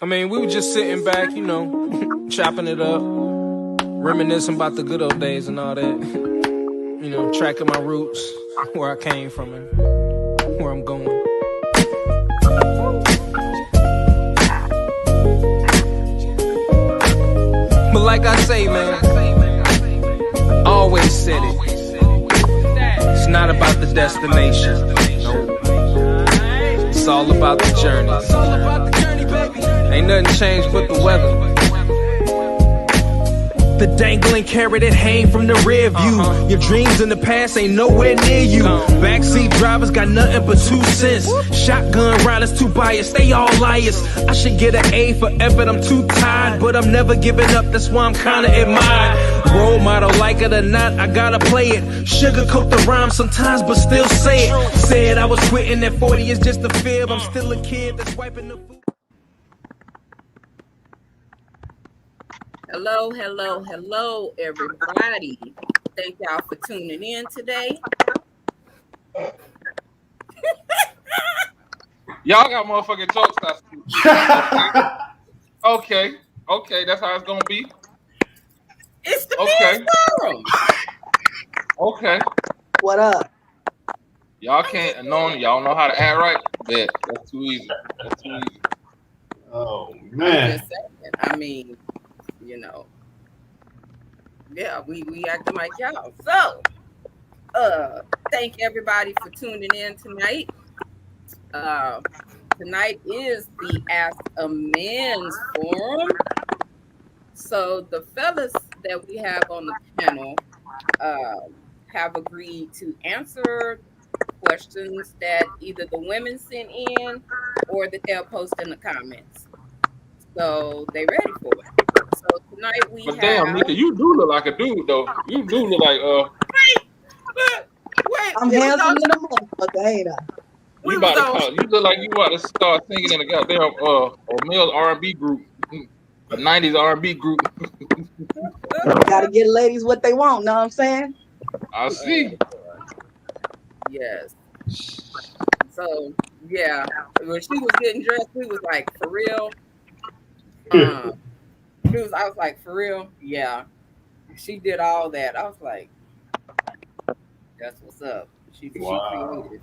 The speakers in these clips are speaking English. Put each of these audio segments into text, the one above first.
I mean, we were just sitting back, you know, chopping it up, reminiscing about the good old days and all that. You know, tracking my roots, where I came from and where I'm going. But like I say, man, always said it. It's not about the destination. No. It's all about the journey. Ain't nothing changed but the weather. The dangling carrot that hang from the rear view. Your dreams in the past ain't nowhere near you. Backseat drivers got nothing but 2 cents. Shotgun riders too biased, they all liars. I should get an A for effort, I'm too tired. But I'm never giving up, that's why I'm kinda admired. Role model, like it or not, I gotta play it. Sugarcoat the rhyme sometimes, but still say it. Said I was quitting at 40 is just a fib. I'm still a kid that's wiping the food. Hello, hello, hello, everybody. Thank y'all for tuning in today. Y'all got motherfucking jokes. Okay, that's how it's gonna be. It's the Okay. Forum. Okay. What up? Y'all can't y'all know how to act right? Bet. That's too easy. Oh I'm man. just saying. I mean, you know, yeah, we acting like y'all. So, thank everybody for tuning in tonight. Tonight is the Ask a Man's Forum. So the fellas that we have on the panel have agreed to answer questions that either the women sent in or that they'll post in the comments. So they ready for it. So tonight we But have. damn, Nika, you do look like a dude though. You do look like Wait, I'm handsome to the motherfucker, ain't I? you about to call. You look like you about to start singing in a goddamn a male R&B group, a '90s R&B group. Gotta get ladies what they want, know what I'm saying? I see. Yes. So yeah, when she was getting dressed, we was like, for real. I was like, for real, yeah. She did all that. I was like, that's what's up. She creative.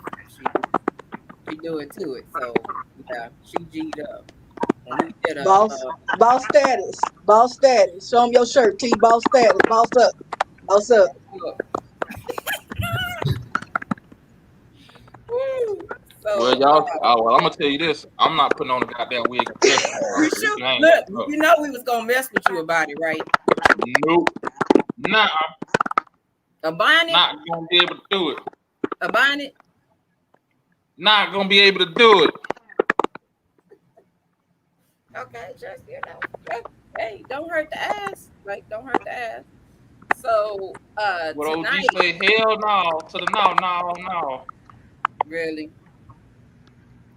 She do it to it. So yeah, she G'd up. When we did Boss status. Show them your shirt, T. Boss status. Boss up. So, Well, y'all. Well, I'm gonna tell you this. I'm not putting on a goddamn wig. Look, you know we was gonna mess with you about it, right? Nope. Nah. A bonnet? Not gonna be able to do it. A bonnet? Not gonna be able to do it. Okay, just hey, don't hurt the ass. Like, don't hurt the ass. So what tonight, OG say? Hell no to the no. Really?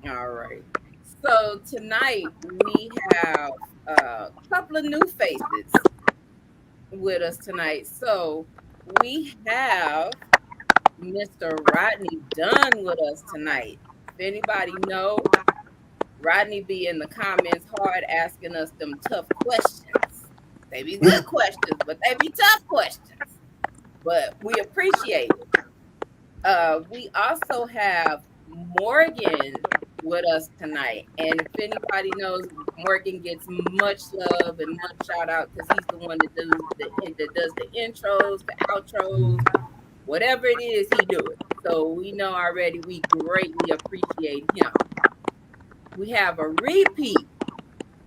All right. So tonight we have a couple of new faces with us tonight. So we have Mr. Rodney Dunn with us tonight. If anybody know, Rodney be in the comments hard asking us them tough questions. They be good questions, but they be tough questions. But we appreciate it. We also have Morgan with us tonight. And if anybody knows, Morgan gets much love and much shout out because he's the one that does the intros, the outros, whatever it is, he do it. So we know already we greatly appreciate him. We have a repeat.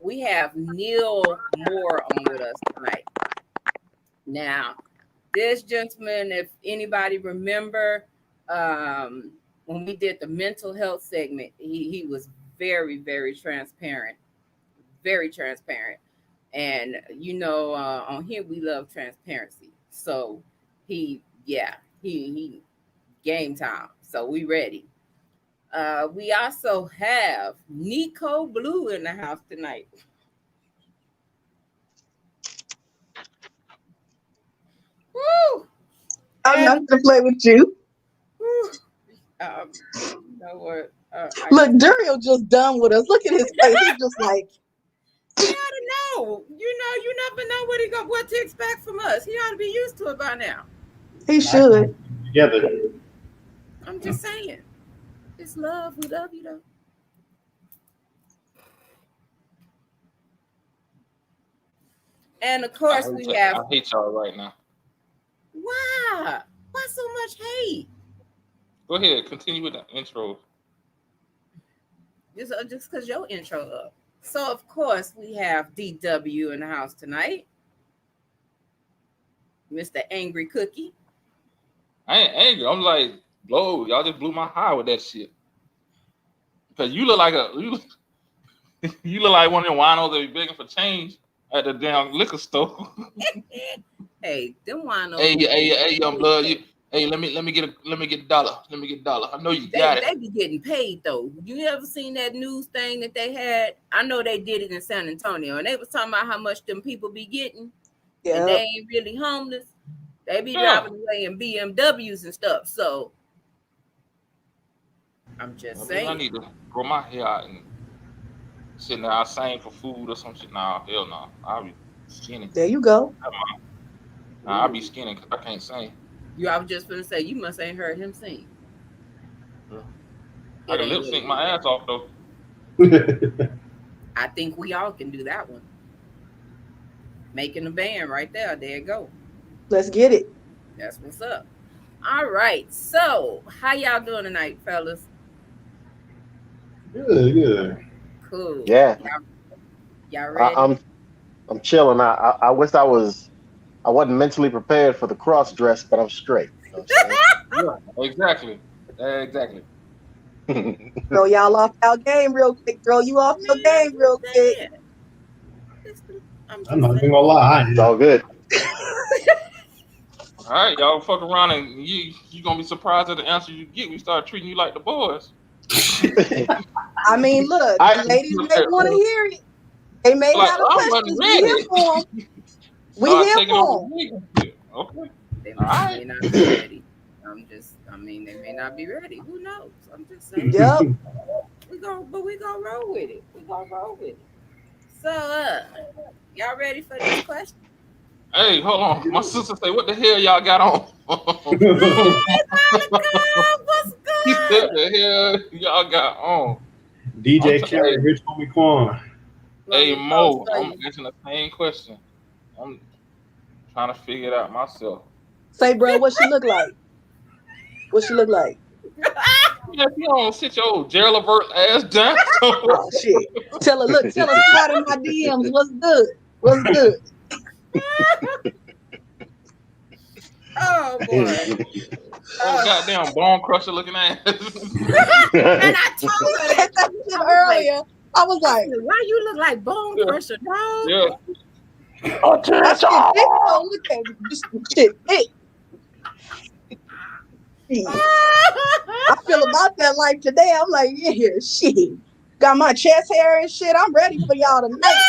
We have Neil Moore on with us tonight. Now, this gentleman, if anybody remember, when we did the mental health segment, he was very, very transparent. Very transparent. And, you know, on here, we love transparency. So he game time. So we ready. We also have Nico Blue in the house tonight. Woo! I'm not gonna play with you. You know what? Look, Dario just done with us. Look at his face. He's just like, but know what to expect from us. He ought to be used to it by now. He should. Together. I'm just saying. It's love. We love you though. And of course we have. I hate y'all right now. Why? Why so much hate? Go ahead, continue with the intro. Just because your intro up. So of course we have DW in the house tonight. Mr. Angry Cookie. I ain't angry. I'm like, blow. Y'all just blew my high with that shit. Because you look like you look like one of them winos that be begging for change at the damn liquor store. Hey, them winos. Hey, young blood. Let me get a dollar. Let me get a dollar. I know you got it. They be getting paid though. You ever seen that news thing that they had? I know they did it in San Antonio, and they was talking about how much them people be getting. Yeah. And they ain't really homeless. They be driving away in BMWs and stuff. So I'm just saying. I need to grow my hair out and sit there. I sing for food or some shit. Nah, hell no. I'll be skinny. There you go. Nah, I'll be skinny because I can't sing. I was just gonna say you must ain't heard him sing. Yeah. I can lip sync my ass off though. I think we all can do that one. Making a band right there. There you go. Let's get it. That's what's up. All right. So, how y'all doing tonight, fellas? Good. Cool. Yeah. Y'all ready? I'm chilling. I wish I wasn't mentally prepared for the cross dress, but I'm straight. You know yeah, exactly. Throw y'all off our game real quick. Throw you off your game real quick. I'm not even gonna lie. It's all good. All right, y'all fuck around and you gonna be surprised at the answer you get. We start treating you like the boys. I mean, look, the ladies may want to hear it. They may have a question. We here for them. We here for them. Okay. They may not be ready. They may not be ready. Who knows? I'm just saying. Yep. we gonna roll with it. So, y'all ready for this question? Hey, hold on. My sister say, "What the hell y'all got on?" What's good? He said, "The hell y'all got on?" DJ Khaled, Rich Homie Quan. Hey Mo, I'm asking the same question. I'm trying to figure it out myself. Say, bro, what she look like? What she look like? Yeah, if you don't sit your old Gerald Levert ass down. Oh shit! Tell her slide in my DMs. What's good? Oh boy! Goddamn bone crusher looking ass. And I told her that shit earlier. I was like, "Why you look like bone crusher, dog?" Yeah. That shit thick though. Look at this shit thick. I feel about that life today. I'm like, yeah, shit. Got my chest hair and shit. I'm ready for y'all tonight.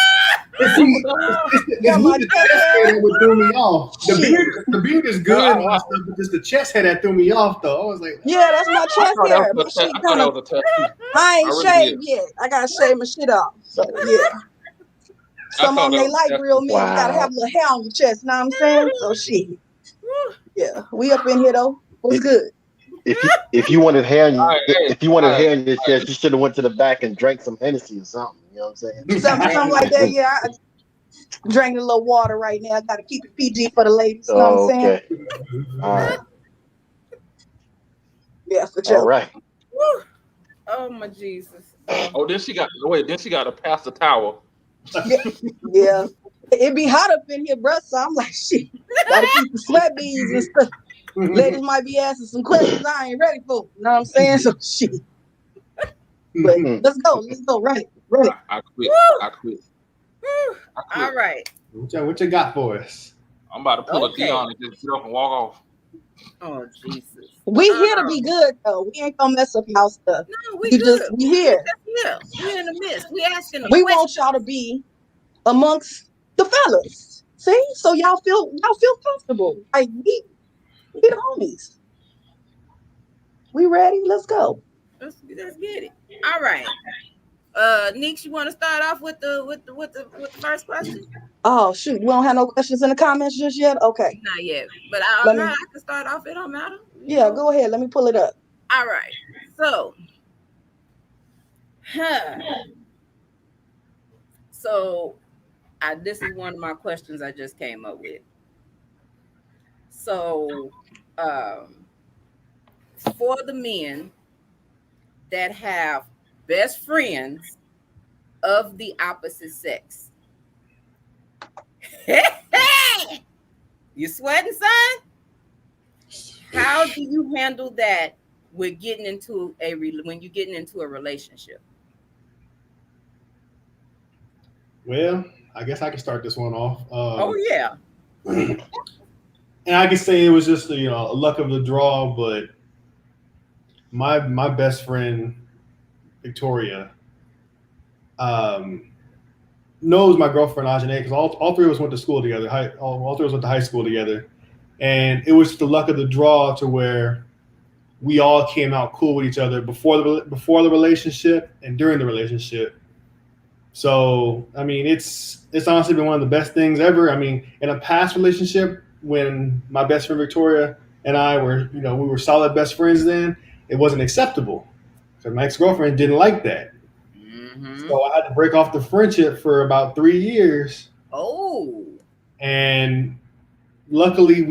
Got my chest hair that threw me off. The beard is good, but just the chest hair that threw me off though. I was like, yeah, that's my chest hair. My shit I ain't shaved yet. I gotta shave my shit off. So yeah. Some of them they like real men. You gotta have a little hair on your chest. You know what I'm saying? So shit. Yeah, we up in here though. What's good? If you wanted hair in hair in your chest, you should have went to the back and drank some Hennessy or something. You know what I'm saying? Something like that. Yeah, I drank a little water right now. I gotta keep it PG for the ladies. You know what I'm saying? All right. Yeah, for sure. All right. Woo. Oh my Jesus. Then she got to pass the towel. Yeah. It be hot up in here, bro. So I'm like, shit. Gotta keep the sweat beads and stuff. Ladies might be asking some questions I ain't ready for. You know what I'm saying? So shit. But let's go. Right. I quit. All right. What you got for us? I'm about to pull a Dion and just get up and walk off. Oh Jesus. We here to be good though. We ain't gonna mess up y'all stuff. No, we good. We here. Yeah, we in the midst. We asking. We want y'all to be amongst the fellas. See, so y'all feel comfortable. Like we the homies. We ready? Let's go. Let's get it. All right. Neeks, you want to start off with the first question? Oh shoot, we don't have no questions in the comments just yet. Okay, not yet, but I can start off. It don't matter. Yeah, go ahead. Let me pull it up. All right. So, this is one of my questions I just came up with. So, for the men that have best friends of the opposite sex, you sweating, son? How do you handle that with getting into when you're getting into a relationship? Well, I guess I can start this one off. Oh yeah. And I can say it was just a luck of the draw, but my best friend Victoria knows my girlfriend Ajane, because all three of us went to school together. All three of us went to high school together, and it was the luck of the draw to where we all came out cool with each other before the relationship and during the relationship. So I mean, it's honestly been one of the best things ever. I mean, in a past relationship, when my best friend Victoria and I were, we were solid best friends, then it wasn't acceptable because my ex-girlfriend didn't like that. Mm-hmm. So I had to break off the friendship for about 3 years. Oh. And luckily,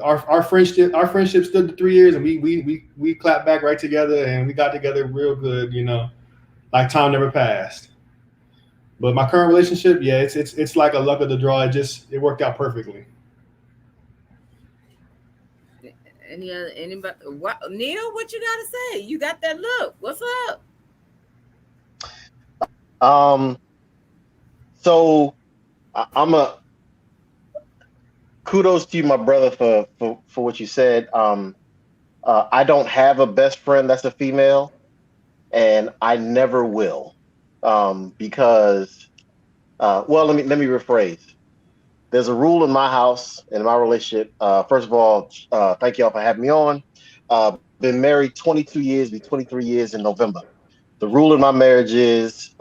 our friendship stood the 3 years, and we clapped back right together, and we got together real good, like time never passed. But my current relationship, yeah, it's like a luck of the draw. It worked out perfectly. Anybody? What, Neil? What you gotta say? You got that look. What's up? So kudos to you, my brother, for what you said. I don't have a best friend that's a female, and I never will, because well, let me rephrase. There's a rule in my house, in my relationship. First of all, thank y'all for having me on. Been married 22 years, be 23 years in November. The rule in my marriage is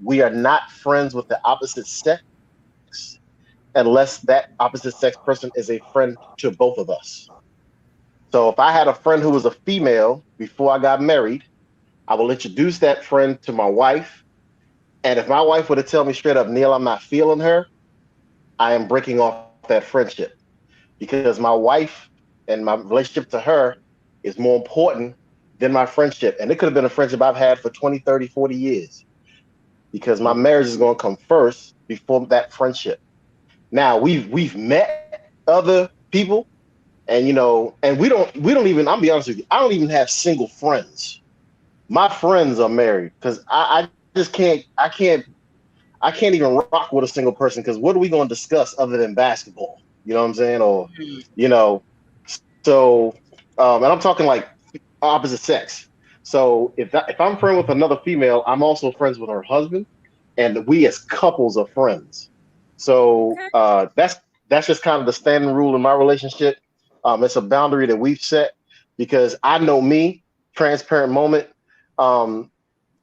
we are not friends with the opposite sex unless that opposite sex person is a friend to both of us. So if I had a friend who was a female before I got married, I will introduce that friend to my wife. And if my wife were to tell me straight up, Neil, I'm not feeling her, I am breaking off that friendship, because my wife and my relationship to her is more important than my friendship. And it could have been a friendship I've had for 20, 30, 40 years, because my marriage is going to come first before that friendship. Now we've met other people, and and we don't even, I'll be honest with you, I don't even have single friends. My friends are married, because I just can't even rock with a single person, because what are we going to discuss other than basketball? You know what I'm saying? Or, so, and I'm talking like opposite sex. So if I'm friend with another female, I'm also friends with her husband, and we as couples are friends. So that's just kind of the standing rule in my relationship. It's a boundary that we've set, because I know me, transparent moment.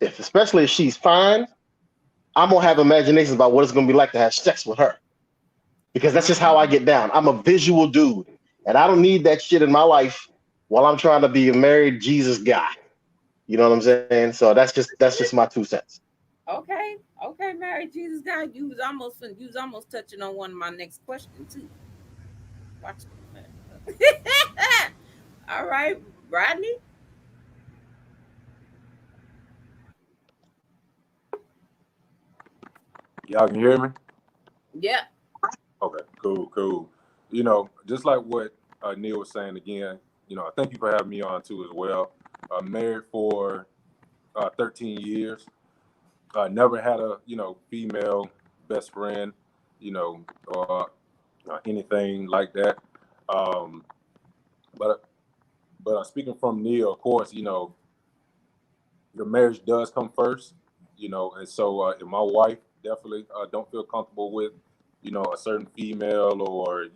Especially if she's fine, I'm gonna have imaginations about what it's gonna be like to have sex with her, because that's just how I get down. I'm a visual dude, and I don't need that shit in my life while I'm trying to be a married Jesus guy. You know what I'm saying? So that's just my 2 cents. Okay, married Jesus guy. You was almost touching on one of my next questions too. Watch it. All right, Rodney. Y'all can hear me? Yeah. Okay, cool. Just like what Neil was saying again, thank you for having me on too as well. Married for 13 years. Never had a, female best friend, or anything like that. But speaking from Neil, of course, your marriage does come first, and so if my wife definitely don't feel comfortable with, a certain female or,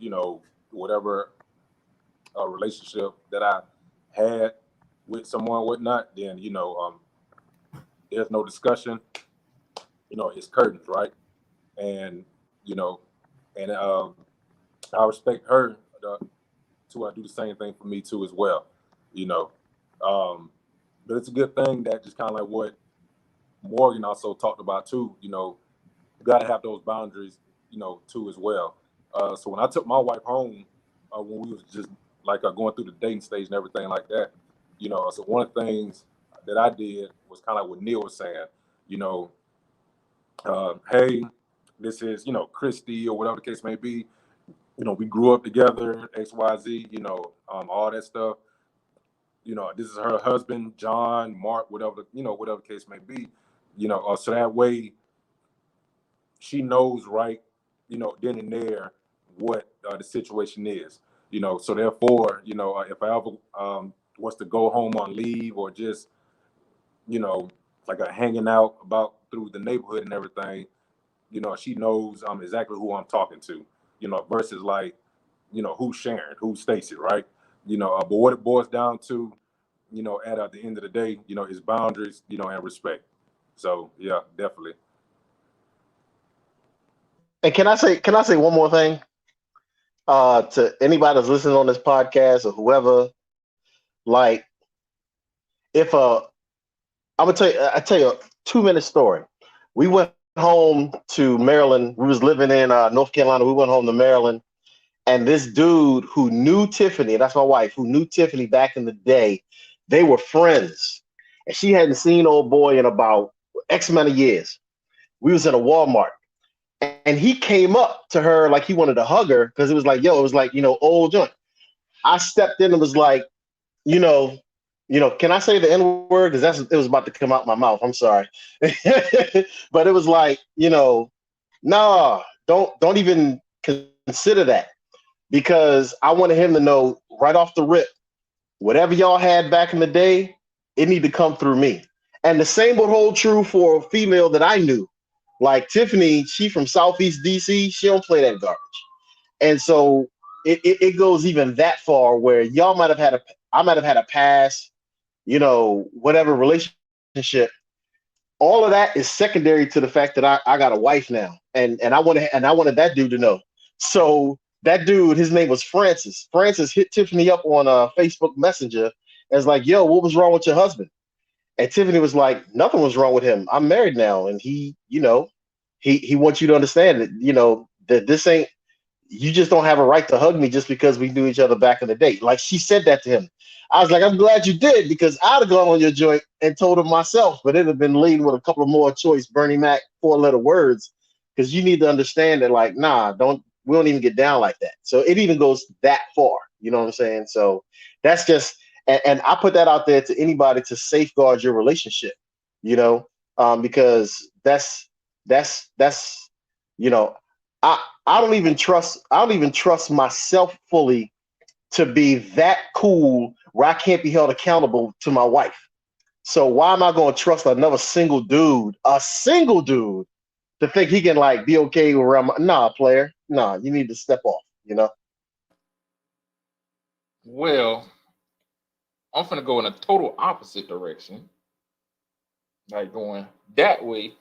whatever relationship that I had with someone, whatnot, then, there's no discussion. It's curtains, right? And and I respect her too. I do the same thing for me too as well. But it's a good thing that just kind of like what Morgan also talked about too. You got to have those boundaries, too as well. So when I took my wife home, when we was just like going through the dating stage and everything like that, so one of the things that I did was kind of like what Neil was saying, hey, this is, Christy or whatever the case may be. We grew up together, X, Y, Z, all that stuff. This is her husband, John, Mark, whatever the case may be. So that way she knows right, then and there what the situation is. So therefore, if I ever was to go home on leave or just, like a hanging out about through the neighborhood and everything, she knows exactly who I'm talking to, versus like, who's Sharon, who's Stacy, right? But what it boils down to, at the end of the day, is boundaries, and respect. So yeah, definitely. And can I say one more thing? To anybody that's listening on this podcast or whoever, like, if I'm gonna tell you a 2-minute story. We went home to Maryland. We was living in North Carolina. We went home to Maryland, and this dude who knew Tiffany, that's my wife, who knew Tiffany back in the day, they were friends, and she hadn't seen old boy in about X amount of years. We was in a Walmart, and he came up to her like he wanted to hug her because it was like, old joint. I stepped in and was like, can I say the N word? Because it was about to come out my mouth. I'm sorry, but it was like, nah, don't even consider that, because I wanted him to know right off the rip, whatever y'all had back in the day, it need to come through me. And the same would hold true for a female that I knew. Like Tiffany, she from Southeast DC, she don't play that garbage. And so it goes even that far where I might have had a past, whatever relationship. All of that is secondary to the fact that I got a wife now. And I wanted that dude to know. So that dude, his name was Francis. Francis hit Tiffany up on Facebook Messenger and was like, yo, what was wrong with your husband? And Tiffany was like, nothing was wrong with him. I'm married now. And he wants you to understand that, that this ain't, you just don't have a right to hug me just because we knew each other back in the day. Like, she said that to him. I was like, I'm glad you did, because I'd have gone on your joint and told him myself, but it'd have been laden with a couple of more choice Bernie Mac 4-letter words, because you need to understand that, like, we don't even get down like that. So it even goes that far. You know what I'm saying? So that's just, and I put that out there to anybody to safeguard your relationship, because that's, I don't even trust myself fully to be that cool where I can't be held accountable to my wife. So why am I going to trust another single dude, to think he can like be okay around nah, player. Nah, you need to step off, Well, I'm finna go in a total opposite direction. Like going that way.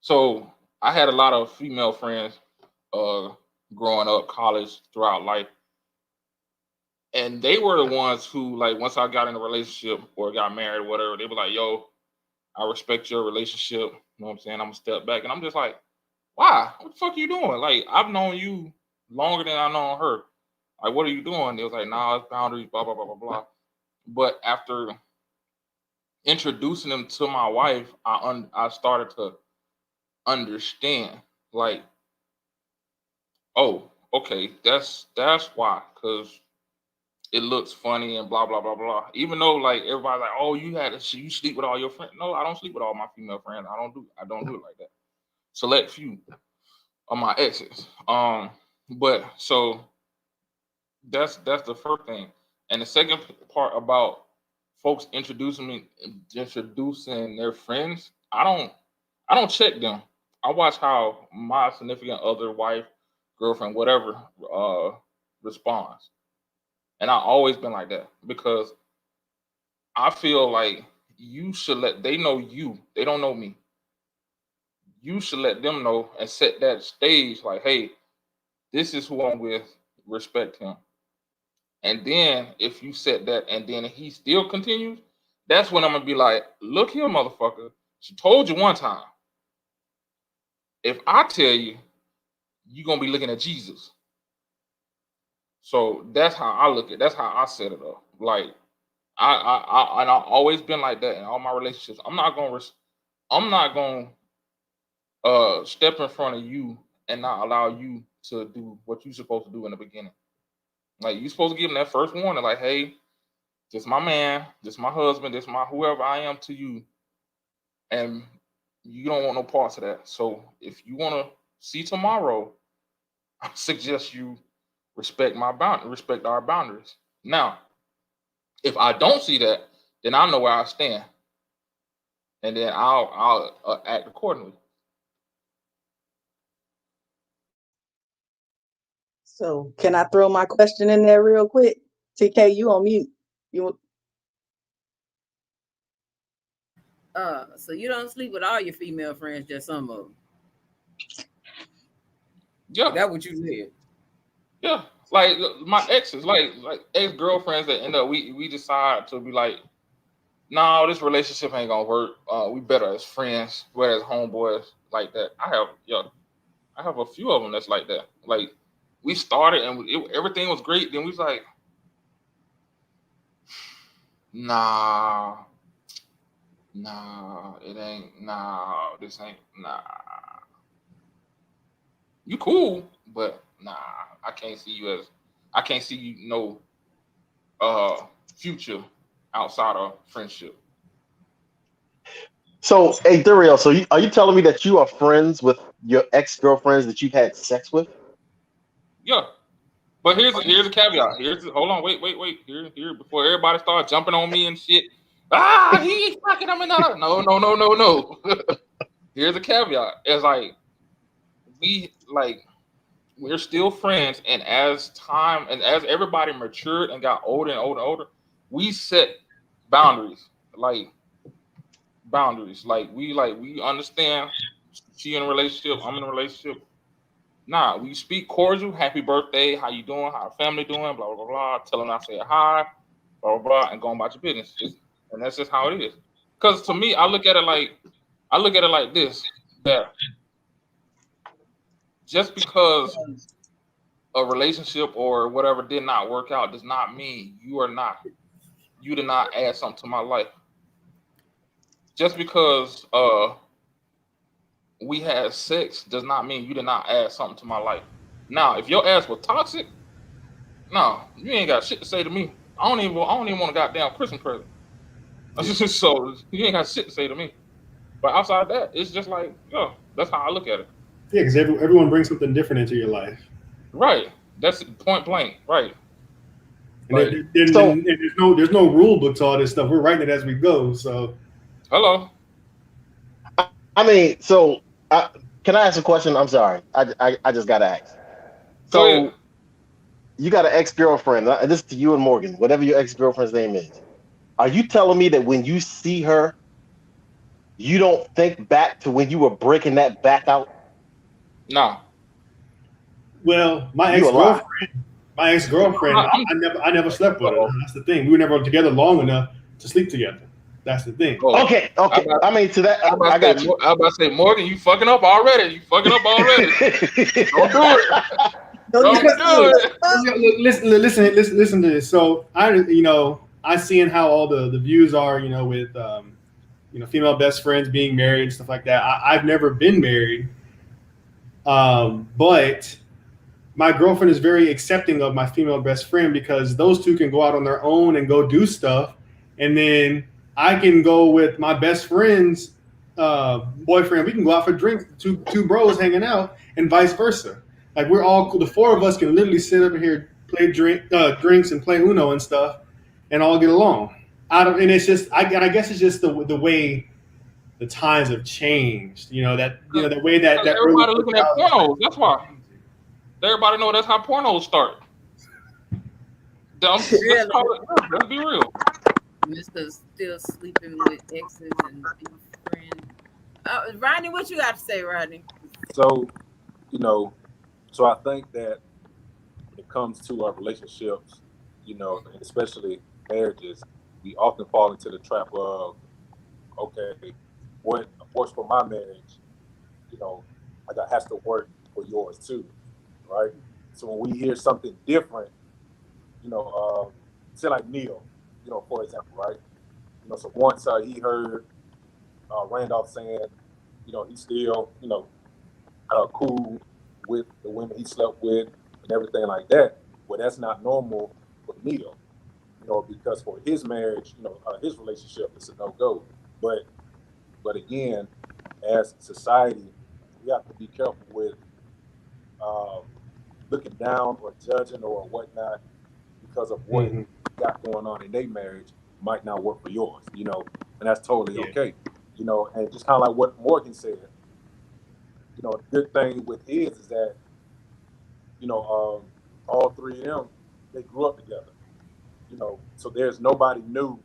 So I had a lot of female friends growing up, college, throughout life. And they were the ones who, like, once I got in a relationship or got married or whatever, they were like, yo, I respect your relationship. You know what I'm saying? I'm gonna step back. And I'm just like, why? What the fuck are you doing? Like, I've known you longer than I've known her. Like, what are you doing? They was like, nah, it's boundaries, blah, blah, blah, blah, blah. But after introducing them to my wife, I started to understand, like, oh, okay, that's why, because it looks funny and blah, blah, blah, blah. Even though, like, everybody's like, oh, you sleep with all your friends. No, I don't sleep with all my female friends. I don't do it like that. Select few of my exes. But so that's the first thing. And the second part about folks introducing their friends, I don't check them. I watch how my significant other, wife, girlfriend, whatever, responds. And I've always been like that, because I feel like you should let they know you. They don't know me. You should let them know and set that stage like, hey, this is who I'm with. Respect him. And then if you set that and then he still continues, that's when I'm gonna be like, look here, motherfucker. She told you one time. If I tell you, you're gonna be looking at Jesus. So that's how I look at it. That's how I set it up. Like I've always been like that in all my relationships. I'm not gonna step in front of you and not allow you to do what you're supposed to do in the beginning. Like you're supposed to give them that first warning, like, hey, this my man, this my husband, this my whoever I am to you, and you don't want no parts of that. So if you want to see tomorrow, I suggest you respect our boundaries. Now, if I don't see that, then I know where I stand, and then I'll act accordingly. So can I throw my question in there real quick? TK, you on mute. So you don't sleep with all your female friends, just some of them? Yeah. That's what you said? Yeah. Like my exes, like ex-girlfriends that end up, we decide to be like, no, this relationship ain't gonna work. We better as friends, better as homeboys, like that. I have a few of them that's like that. Like we started and everything was great. Then we was like, nah, it ain't. Nah, this ain't. Nah, you cool, but nah, I can't see you future outside of friendship. So, hey, Duriel, are you telling me that you are friends with your ex-girlfriends that you've had sex with? Yeah, but here's a caveat. Hold on, wait. Here before everybody starts jumping on me and shit. He fucking them another. No. Here's a caveat. It's like we're still friends, and as time and as everybody matured and got older and older, we set boundaries. Like we understand. She in a relationship, I'm in a relationship. Nah, we speak cordial, happy birthday, how you doing, how the family doing, blah, blah, blah, tell them I say hi, blah, blah, blah, and go about your business. And that's just how it is. Because to me, I look at it like this, that just because a relationship or whatever did not work out does not mean you did not add something to my life. Just because we had sex does not mean you did not add something to my life. Now, if your ass was toxic, no, you ain't got shit to say to me. I don't even want a goddamn Christmas present. So you ain't got shit to say to me. But outside that, it's just like, yo, that's how I look at it. Yeah, because everyone brings something different into your life. Right. That's point blank. Right. And there's no rule book to all this stuff. We're writing it as we go. So, hello. I mean, can I ask a question? I'm sorry. I just got to ask. So you got an ex-girlfriend. This is to you and Morgan, whatever your ex-girlfriend's name is. Are you telling me that when you see her, you don't think back to when you were breaking that back out? No. Well, my ex-girlfriend, I never slept with her. That's the thing. We were never together long enough to sleep together. That's the thing. Okay. I mean, to that, I got you. I was about to say, Morgan, you fucking up already. Don't do it. Don't do it. Listen to this. So I seen how all the views are, with female best friends being married and stuff like that. I've never been married, but my girlfriend is very accepting of my female best friend because those two can go out on their own and go do stuff, and then I can go with my best friend's boyfriend. We can go out for drinks, two bros hanging out, and vice versa. Like the four of us can literally sit up here, play drinks and play Uno and stuff, and all get along. And it's just, I guess it's just the way the times have changed. The way that everybody looking at pornos. That's why. Everybody know that's how pornos start. Let's be real. Mr. Still sleeping with exes and be friends. Rodney, what you got to say, Rodney? So, so I think that when it comes to our relationships, and especially marriages, we often fall into the trap of, okay, what works for my marriage, that has to work for yours too, right? So when we hear something different, say like Neil, for example, right? So once he heard Randolph saying, he's still, cool with the women he slept with and everything like that. Well, that's not normal for Neil, because for his marriage, his relationship is a no-go. But again, as society, we have to be careful with looking down or judging or whatnot because of what you got going on in their marriage might not work for yours, and that's totally okay, and just kind of like what Morgan said, the good thing with his is that, all three of them, they grew up together, so there's nobody new,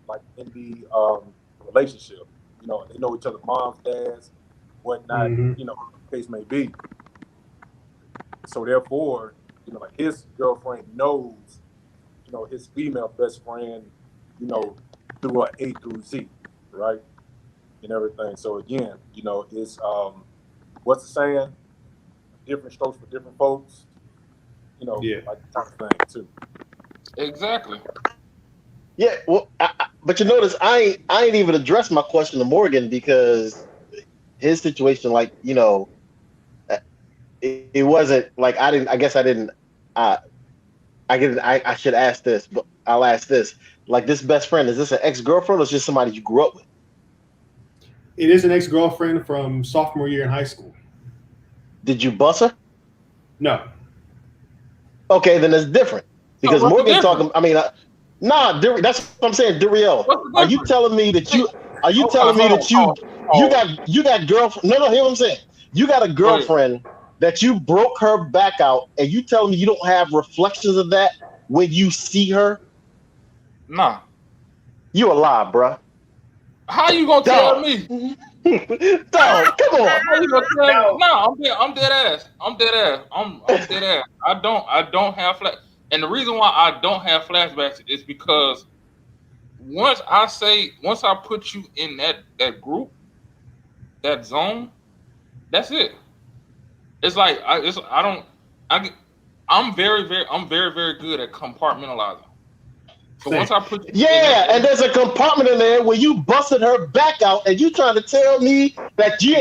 like in the relationship, they know each other, moms, dads, whatnot, the case may be. So therefore, like his girlfriend knows, his female best friend, through A through Z, right? And everything. So again, it's what's the saying? Different strokes for different folks. Like that type of thing too. Exactly. Yeah, well, but you notice I ain't even addressed my question to Morgan because his situation, like, it wasn't like I guess I didn't. I should ask this, but I'll ask this. Like, this best friend, is this an ex-girlfriend or is this somebody you grew up with? It is an ex-girlfriend from sophomore year in high school. Did you bust her? No. Okay, then it's different. Because Morgan talking. I mean, that's what I'm saying. Duriel, are you telling me that you? Are you telling me that you got girlfriend? No, hear what I'm saying. You got a girlfriend that you broke her back out, and you telling me you don't have reflections of that when you see her? Nah. You a lie, bruh. How you gonna tell me? Dog, come on. How you gonna tell me? No, I'm dead ass. I'm dead ass. I'm dead ass. I don't have flash. And the reason why I don't have flashbacks is because once I put you in that group, that zone, that's it. It's like I'm very very good at compartmentalizing. So once I put you and there's a compartment in there where you busted her back out, and you trying to tell me that you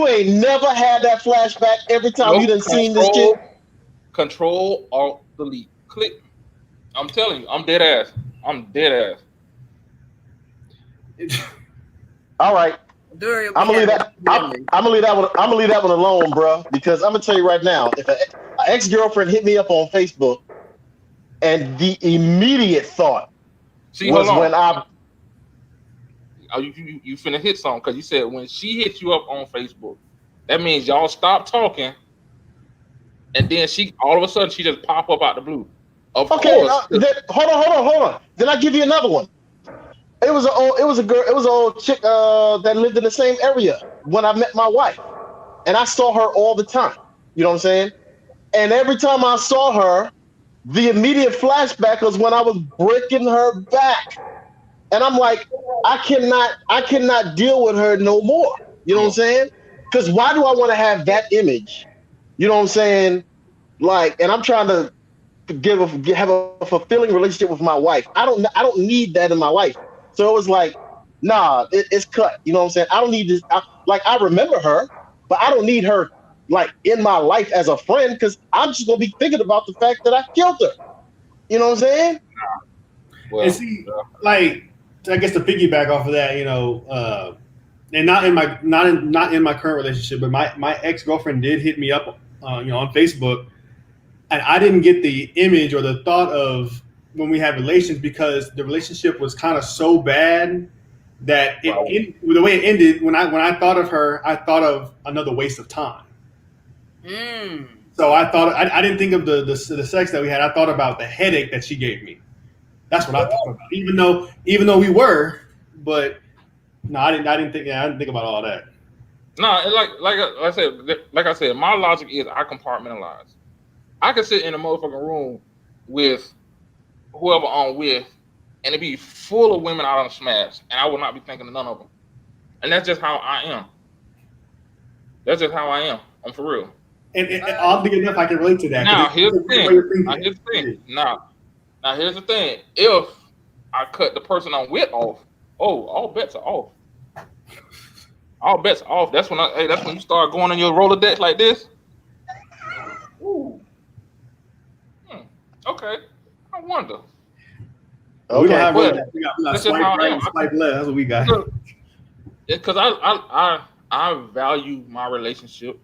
ain't never had that flashback every time you done seen this kid? Control, Alt, Delete, click. I'm telling you, I'm dead ass. I'm dead ass. All right. I'm gonna leave that. I'm gonna leave that one. I'm gonna leave that one alone, bro. Because I'm gonna tell you right now, if an ex-girlfriend hit me up on Facebook, and the immediate thought was when you finna hit something because you said when she hit you up on Facebook, that means y'all stop talking, and then she all of a sudden she just pop up out the blue. Of course. Hold on. Then I give you another one. It was an old chick that lived in the same area when I met my wife, and I saw her all the time. You know what I'm saying? And every time I saw her, the immediate flashback was when I was breaking her back, and I'm like, I cannot deal with her no more. You know what I'm saying? Because why do I want to have that image? You know what I'm saying? Like, and I'm trying to have a fulfilling relationship with my wife. I don't need that in my life. So it was like, nah, it's cut. You know what I'm saying? I don't need this. I remember her, but I don't need her like in my life as a friend because I'm just gonna be thinking about the fact that I killed her. You know what I'm saying? Well, and see, like, I guess to piggyback off of that, and not in my current relationship, but my ex-girlfriend did hit me up, on Facebook, and I didn't get the image or the thought of when we had relations because the relationship was kind of so bad that the way it ended. When I thought of her, I thought of another waste of time. So I thought I didn't think of the sex that we had. I thought about the headache that she gave me. That's what I thought about. Even though we were, but no, I didn't think about all that. No, like I said, my logic is I compartmentalize. I could sit in a motherfucking room with whoever I'm with, and it be full of women out on smash, and I will not be thinking of none of them. And that's just how I am. That's just how I am. I'm for real. And oddly enough, I can relate to that. Now here's the thing. Now here's the thing. If I cut the person I'm with off, all bets are off. All bets are off. That's when you start going on your Rolodex like this. Ooh. Okay. I wonder. Okay. We don't have Rolodex. We got swipe right and swipe left. That's what we got. Because I value my relationship.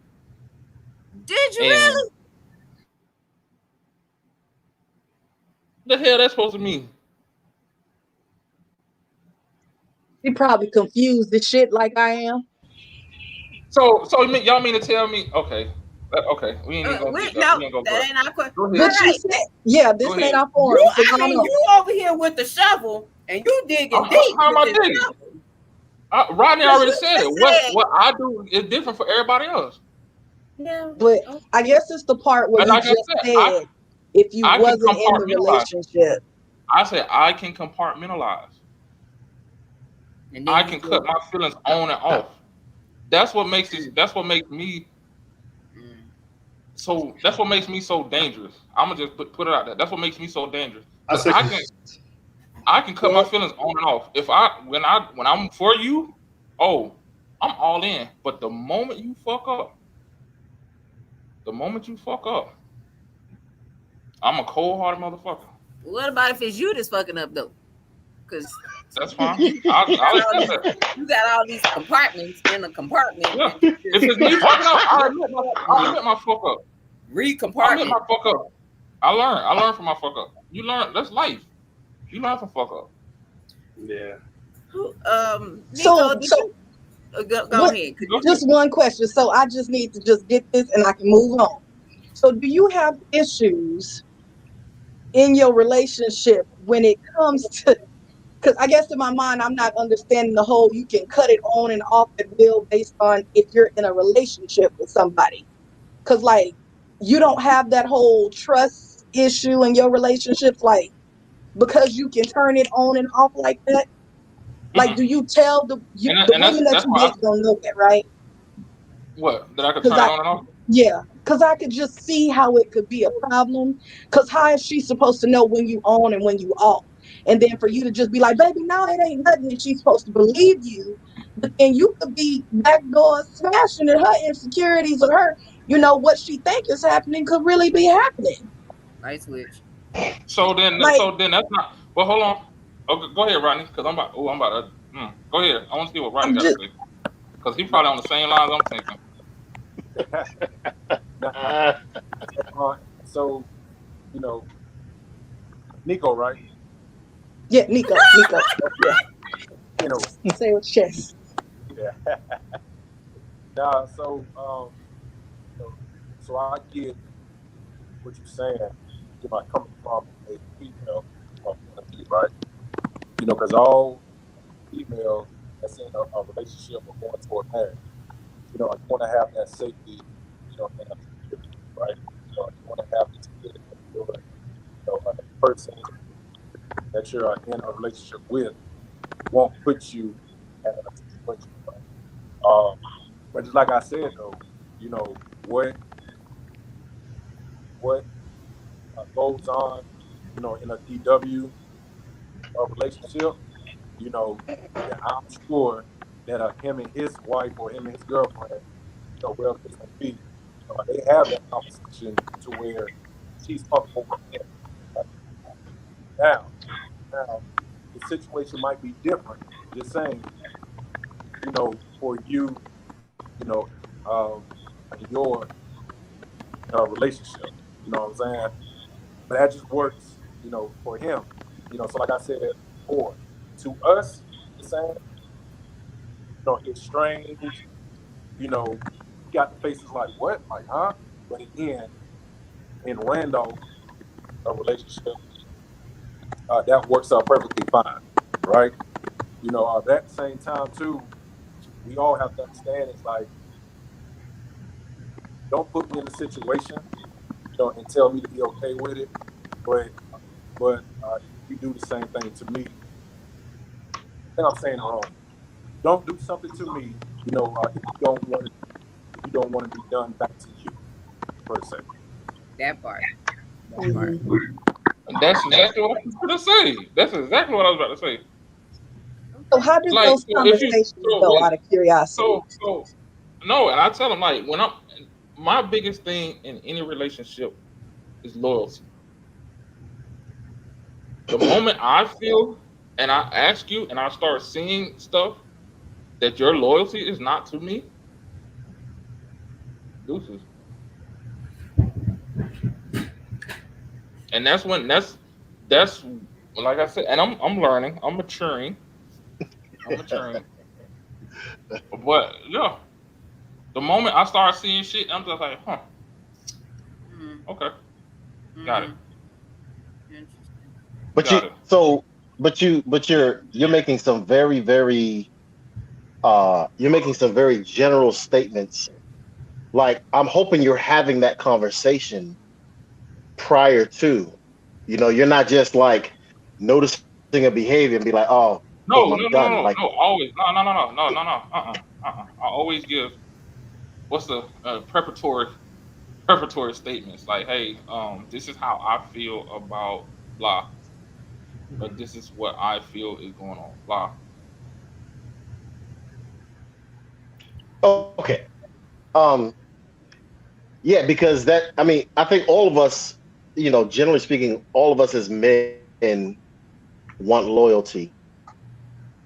Did you really? The hell that's supposed to mean? He probably confused the shit like I am. So y'all mean to tell me? Okay, we ain't gonna that ain't our question. But you said, yeah, this ain't our forum. You over here with the shovel and you digging deep. How am I digging? Rodney already said it. What I do is different for everybody else. Yeah, but I guess it's the part where you just said if you wasn't in the relationship. I said I can compartmentalize. I can cut my feelings on and off. That's what makes me so dangerous. I'm gonna just put it out there. That's what makes me so dangerous. I can cut my feelings on and off. When I'm for you, I'm all in. But the moment you fuck up, I'm a cold-hearted motherfucker. What about if it's you that's fucking up though? Because that's fine. You got all these compartments in a compartment. Yeah. If it's me fucking up, I admit my fuck up. Recompartment. I admit my fuck up. I learn from my fuck up. You learn. That's life. You learn from fuck up. Yeah. Nico, go ahead. Just one question. So I just need to just get this and I can move on. So do you have issues in your relationship when it comes to, because I guess in my mind, I'm not understanding the whole you can cut it on and off at will based on if you're in a relationship with somebody. Because like, you don't have that whole trust issue in your relationships, like, because you can turn it on and off like that. Like, do you tell the women that you date don't know that, right? What? That I could turn it on and off? Yeah, because I could just see how it could be a problem. Because how is she supposed to know when you on and when you off? And then for you to just be like, baby, no, it ain't nothing. And she's supposed to believe you. But then you could be backdoor smashing at her insecurities or her, what she think is happening could really be happening. Right switch. So then that's not. Well, hold on. Okay, go ahead, Rodney, because I'm about to. Go ahead. I want to see what Rodney got to say. Because he's probably on the same lines I'm thinking. So, Nico, right? Yeah, Nico. Yeah. Say with chest. Yeah. Nah, so so I get what you're saying. Coming from a female point of view, right? Because all female that's in a relationship or going toward marriage, you want to have that safety, and a security, right? You want to have the security that a person that you're in a relationship with won't put you in a situation, right? But just like I said, though, what goes on, in a DW relationship, I'm sure that him and his wife or him and his girlfriend, wherever it's going to be, they have that conversation to where she's comfortable with him. Right? Now, the situation might be different. Just saying, for you, in your relationship, you know what I'm saying? But that just works, for him. So like I said before, to us, the same, it's strange, got the faces like, what? Like, huh? But again, in Randolph, a relationship, that works out perfectly fine, right? You know, at that same time too, we all have to understand it's like, don't put me in a situation, and tell me to be okay with it, but if you do the same thing to me, I think I'm saying it wrong. Don't do something to me, if you don't want to be done back to you per se. That part. And that's exactly what I was going to say. That's exactly what I was about to say. So how did Like, those conversations go, out of curiosity? so no, and I tell them like when my biggest thing in any relationship is loyalty. The moment I feel and I ask you and I start seeing stuff that your loyalty is not to me, deuces. And that's like I said, and I'm learning, I'm maturing. But yeah, the moment I start seeing shit, I'm just like, huh, okay, got it. Interesting. But Got you it. so but you're making some very, very you're making some very general statements. Like, I'm hoping you're having that conversation prior to, you're not just like noticing a behavior and be like, oh, boom, No, I'm no, no, done. no, Like, no. Always, no. I always give what's the preparatory statements like, hey, this is how I feel about blah, but this is what I feel is going on, blah. okay. Um, yeah, because I mean, I think all of us, generally speaking, all of us as men want loyalty.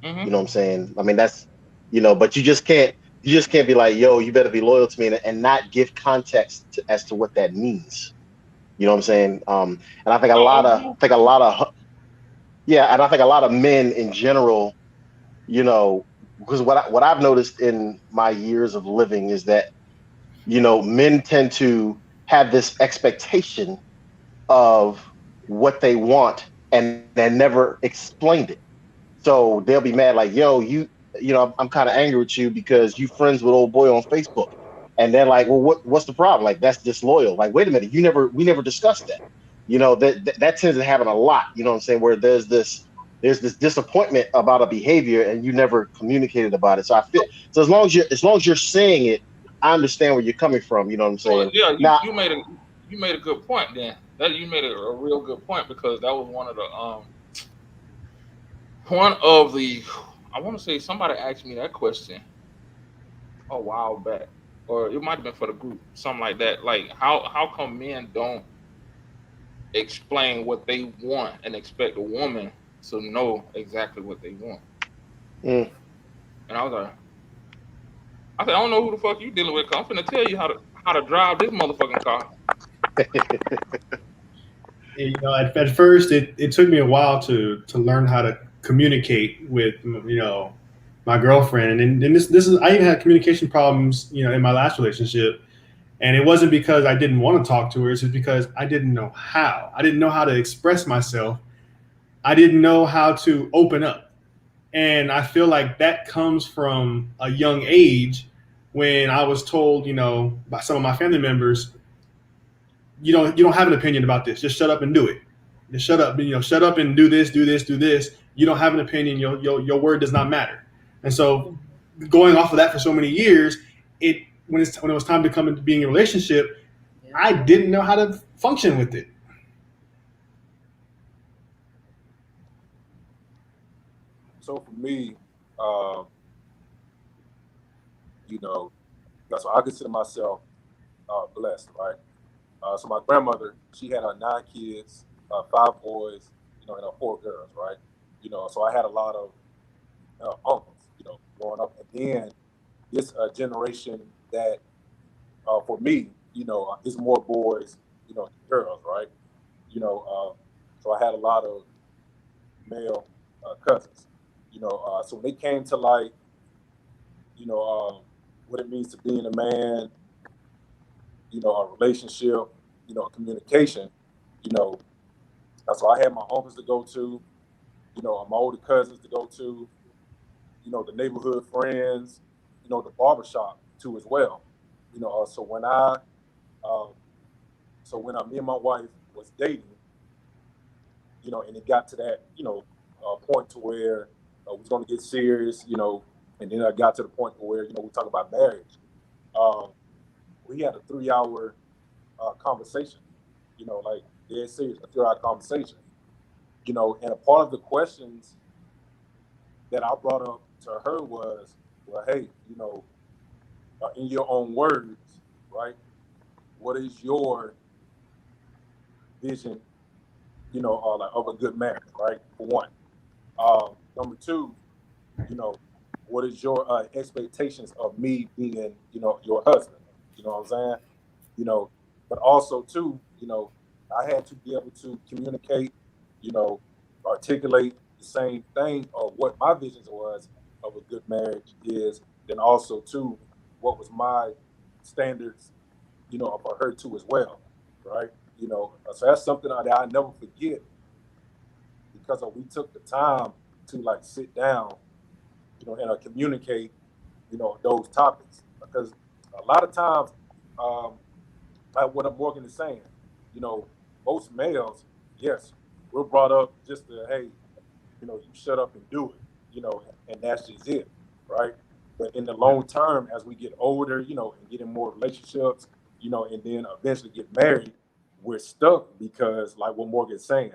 You Mm-hmm. know what I'm saying? I mean, that's, but you just can't be like, yo, you better be loyal to me, and not give context as to what that means. You know what I'm saying? And I think a lot of men in general, because what I've noticed in my years of living is that, men tend to have this expectation of what they want, and never explained it. So they'll be mad, like, yo, I'm kind of angry with you because you friends with old boy on Facebook. And they're like, well, what's the problem? Like, that's disloyal. Like, wait a minute, we never discussed that. That tends to happen a lot, you know what I'm saying, where there's this disappointment about a behavior and you never communicated about it. So I feel, so as long as you're saying it, I understand where you're coming from, you know what I'm Well, saying? yeah, Now, you made a good point then. That you made a real good point because that was one of the I want to say somebody asked me that question a while back, or it might have been for the group, something like that. Like, how come men don't explain what they want and expect a woman to know exactly what they want? mm, And I said, I don't know who the fuck you dealing with. 'Cause I'm finna tell you how to drive this motherfucking car. At first it took me a while to learn how to communicate with my girlfriend, and this is I even had communication problems in my last relationship, and it wasn't because I didn't want to talk to her. It's just because I didn't know how. I didn't know how to express myself. I didn't know how to open up, and I feel like that comes from a young age when I was told by some of my family members, you don't have an opinion about this. Just shut up and do it. Just shut up. Shut up and do this, do this, do this. You don't have an opinion. Your word does not matter. And so, going off of that for so many years, when it was time to come into being in a relationship, I didn't know how to function with it. So for me, um, you know, so I consider myself blessed, right? So my grandmother, she had 9 kids, 5 boys, and 4 girls, right? So I had a lot of uncles, growing up, and then this generation that, for me, is more boys, than girls, right? So I had a lot of male cousins, so when it came to like, what it means to being a man, a relationship, communication, you know, So I had my uncles to go to, you know, my older cousins to go to, you know, the neighborhood friends, you know, the barbershop too as well. You know, me and my wife was dating, you know, and it got to that, you know, point to where we was going to get serious, you know, and then I got to the point where, you know, we talk about marriage. We had a 3-hour conversation, you know, like dead serious, a 3-hour conversation, you know, and a part of the questions that I brought up to her was, well, hey, you know, in your own words, right? What is your vision, you know, like of a good marriage, right? For one. Number two, you know, what is your expectations of me being, you know, your husband? You know what I'm saying? You know, but also too, you know, I had to be able to communicate, you know, articulate the same thing of what my visions was of a good marriage is, then also too, what was my standards, you know, for her too as well, right? You know, so that's something that I never forget because we took the time to like sit down, you know, and communicate, you know, those topics because a lot of times, like what Morgan is saying, you know, most males, yes, we're brought up just to, hey, you know, you shut up and do it, you know, and that's just it, right? But in the long term, as we get older, you know, and get in more relationships, you know, and then eventually get married, we're stuck because, like what Morgan's saying,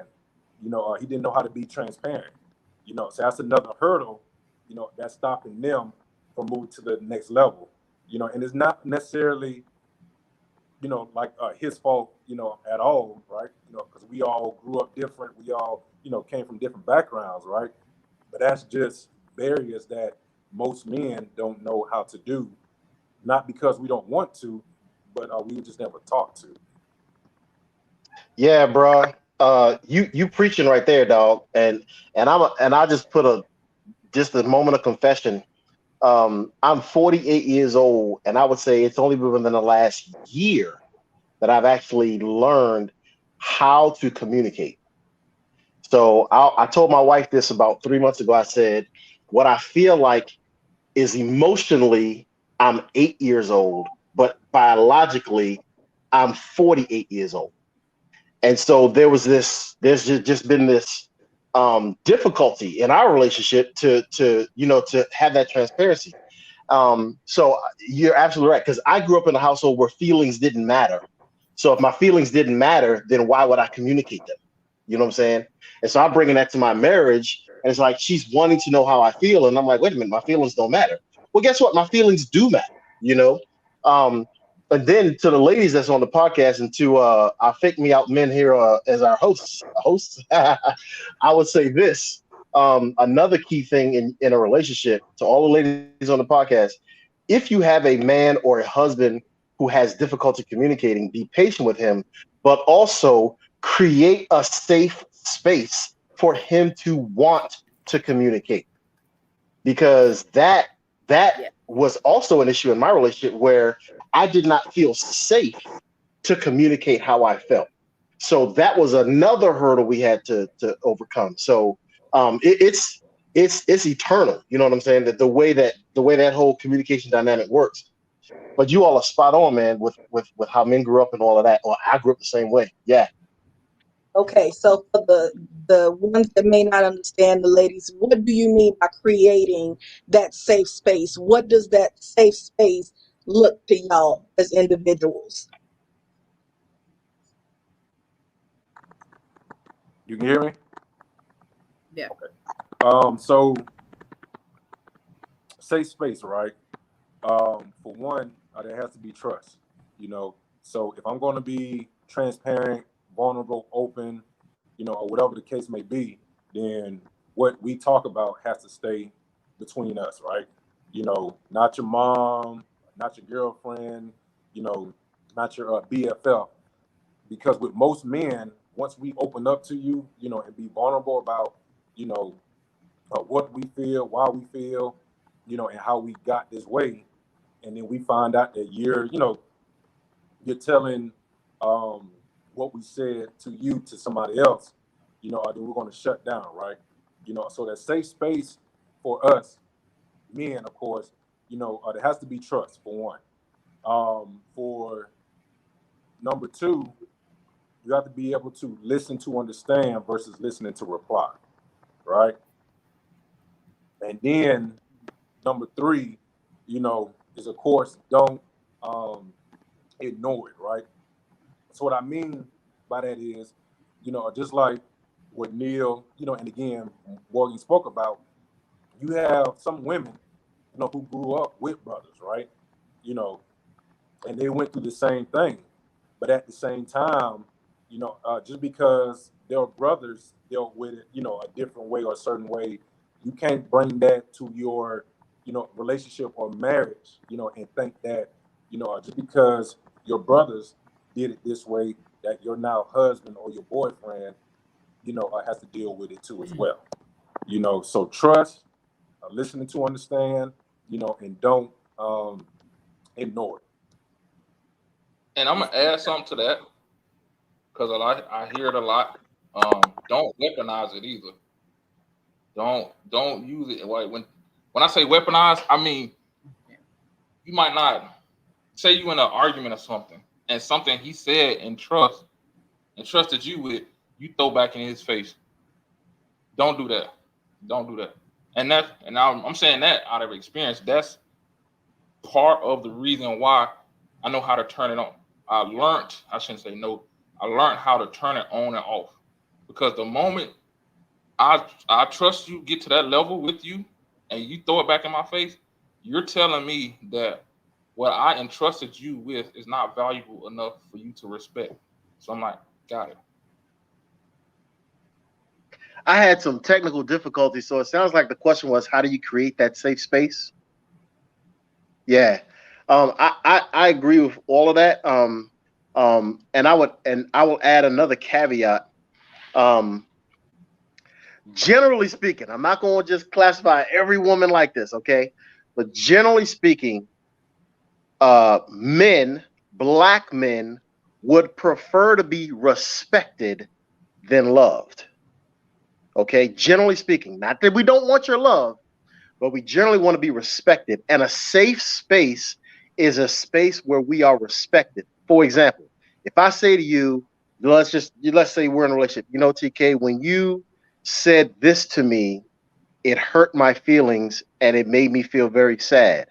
you know, he didn't know how to be transparent, you know, so that's another hurdle, you know, that's stopping them from moving to the next level, you know, and it's not necessarily, you know, like his fault, you know, at all, right? You know, because we all grew up different. We all, you know, came from different backgrounds, right? But that's just barriers that most men don't know how to do, not because we don't want to, but we just never taught to. Yeah, bro. You preaching right there, dog. And I just put a moment of confession. I'm 48 years old, and I would say it's only within the last year that I've actually learned how to communicate. So I told my wife this about 3 months ago. I said, what I feel like is emotionally, I'm 8 years old, but biologically, I'm 48 years old. And so there's just been this difficulty in our relationship to have that transparency. So you're absolutely right, because I grew up in a household where feelings didn't matter. So if my feelings didn't matter, then why would I communicate them? You know what I'm saying? And so I'm bringing that to my marriage, and it's like she's wanting to know how I feel, and I'm like, wait a minute, my feelings don't matter. Well, guess what? My feelings do matter. You know. And then to the ladies that's on the podcast, and to our fake me out men here as our hosts, I would say this. Another key thing in a relationship, to all the ladies on the podcast, if you have a man or a husband who has difficulty communicating, be patient with him, but also create a safe space for him to want to communicate. Because that was also an issue in my relationship where I did not feel safe to communicate how I felt. So that was another hurdle we had to overcome. So it's eternal. You know what I'm saying? That the way that whole communication dynamic works. But you all are spot on, man, with how men grew up and all of that. Or I grew up the same way. Yeah. Okay, so for the ones that may not understand, the ladies, what do you mean by creating that safe space? What does that safe space look to y'all as individuals? You can hear me? Yeah. Okay. So safe space, right? For one, there has to be trust. You know, so if I'm going to be transparent, vulnerable, open, you know, or whatever the case may be, then what we talk about has to stay between us, right? You know, not your mom, not your girlfriend, you know, not your BFF. Because with most men, once we open up to you, you know, and be vulnerable about, you know, what we feel, why we feel, you know, and how we got this way, and then we find out that you're telling what we said to you to somebody else, then we're going to shut down, right? So that safe space for us, men, of course, there has to be trust for one. For number two, you have to be able to listen to understand versus listening to reply, right? And then number three, is of course don't ignore it, right? So what I mean by that is, just like what Neil, and again, Morgan spoke about, you have some women, who grew up with brothers, right? And they went through the same thing. But at the same time, just because their brothers dealt with it, a different way or a certain way, you can't bring that to your, relationship or marriage, and think that, just because your brothers did it this way, that your now husband or your boyfriend, has to deal with it too as well. So trust, listening to understand, and don't ignore it. And I'm gonna add something to that because I hear it a lot. Don't weaponize it either. Don't use it. Like when I say weaponize, I mean you might not say you in an argument or something, and something he said and trusted you with, you throw back in his face. Don't do that. Don't do that. And I'm saying that out of experience. That's part of the reason why I know how to turn it on. I learned how to turn it on and off. Because the moment I trust you, get to that level with you, and you throw it back in my face, you're telling me that what I entrusted you with is not valuable enough for you to respect. So I'm like, got it. I had some technical difficulties, so it sounds like the question was, how do you create that safe space? Yeah, I agree with all of that. And I will add another caveat. Generally speaking, I'm not going to just classify every woman like this, okay? But generally speaking, black men would prefer to be respected than loved. Okay, generally speaking, not that we don't want your love, but we generally want to be respected. And a safe space is a space where we are respected. For example, if I say to you, let's say we're in a relationship, TK, when you said this to me, it hurt my feelings and it made me feel very sad.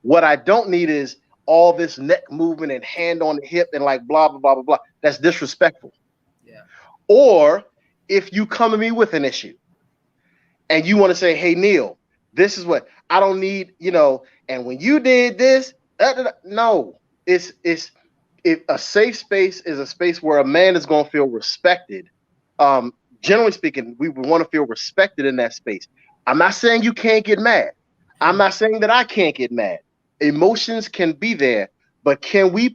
What I don't need is all this neck movement and hand on the hip and like blah, blah, blah, blah, blah. That's disrespectful. Yeah. Or if you come to me with an issue and you want to say, hey, Neil, this is what I don't need, and when you did this, no, if a safe space is a space where a man is going to feel respected. Generally speaking, we would want to feel respected in that space. I'm not saying you can't get mad. I'm not saying that I can't get mad. Emotions can be there, but can we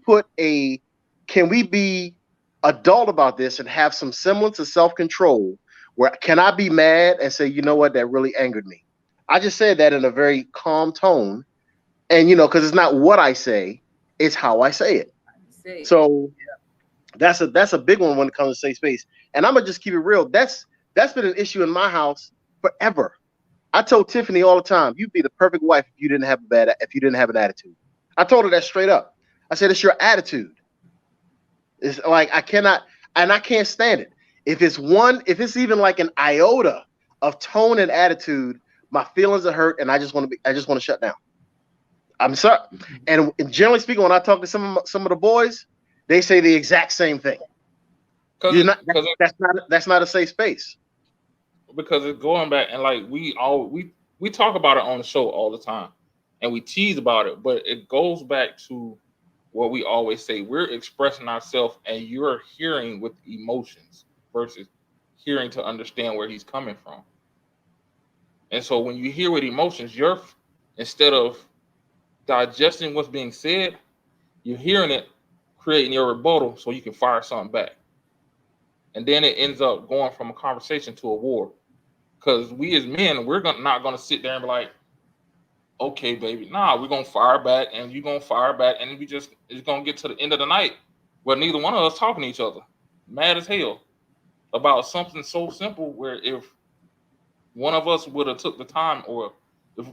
be adult about this and have some semblance of self-control where can I be mad and say, you know what, that really angered me? I just said that in a very calm tone. And, because it's not what I say, it's how I say it. So that's a big one when it comes to safe space. And I'm going to just keep it real. That's been an issue in my house forever. I told Tiffany all the time, you'd be the perfect wife if you didn't have an attitude. I told her that straight up. I said, it's your attitude. It's like I can't stand it. If it's even like an iota of tone and attitude, my feelings are hurt and I just want to shut down. I'm sorry. And generally speaking, when I talk to some of the boys, they say the exact same thing. That's not a safe space. Because it's going back and like we talk about it on the show all the time and we tease about it, but it goes back to what we always say. We're expressing ourselves and you're hearing with emotions versus hearing to understand where he's coming from. And so when you hear with emotions, you're, instead of digesting what's being said, you're hearing it, creating your rebuttal so you can fire something back. And then it ends up going from a conversation to a war. Because we as men, we're not going to sit there and be like, okay, baby, nah, we're going to fire back and you're going to fire back. And it's going to get to the end of the night where neither one of us talking to each other. Mad as hell. about something so simple where if one of us would have took the time, or if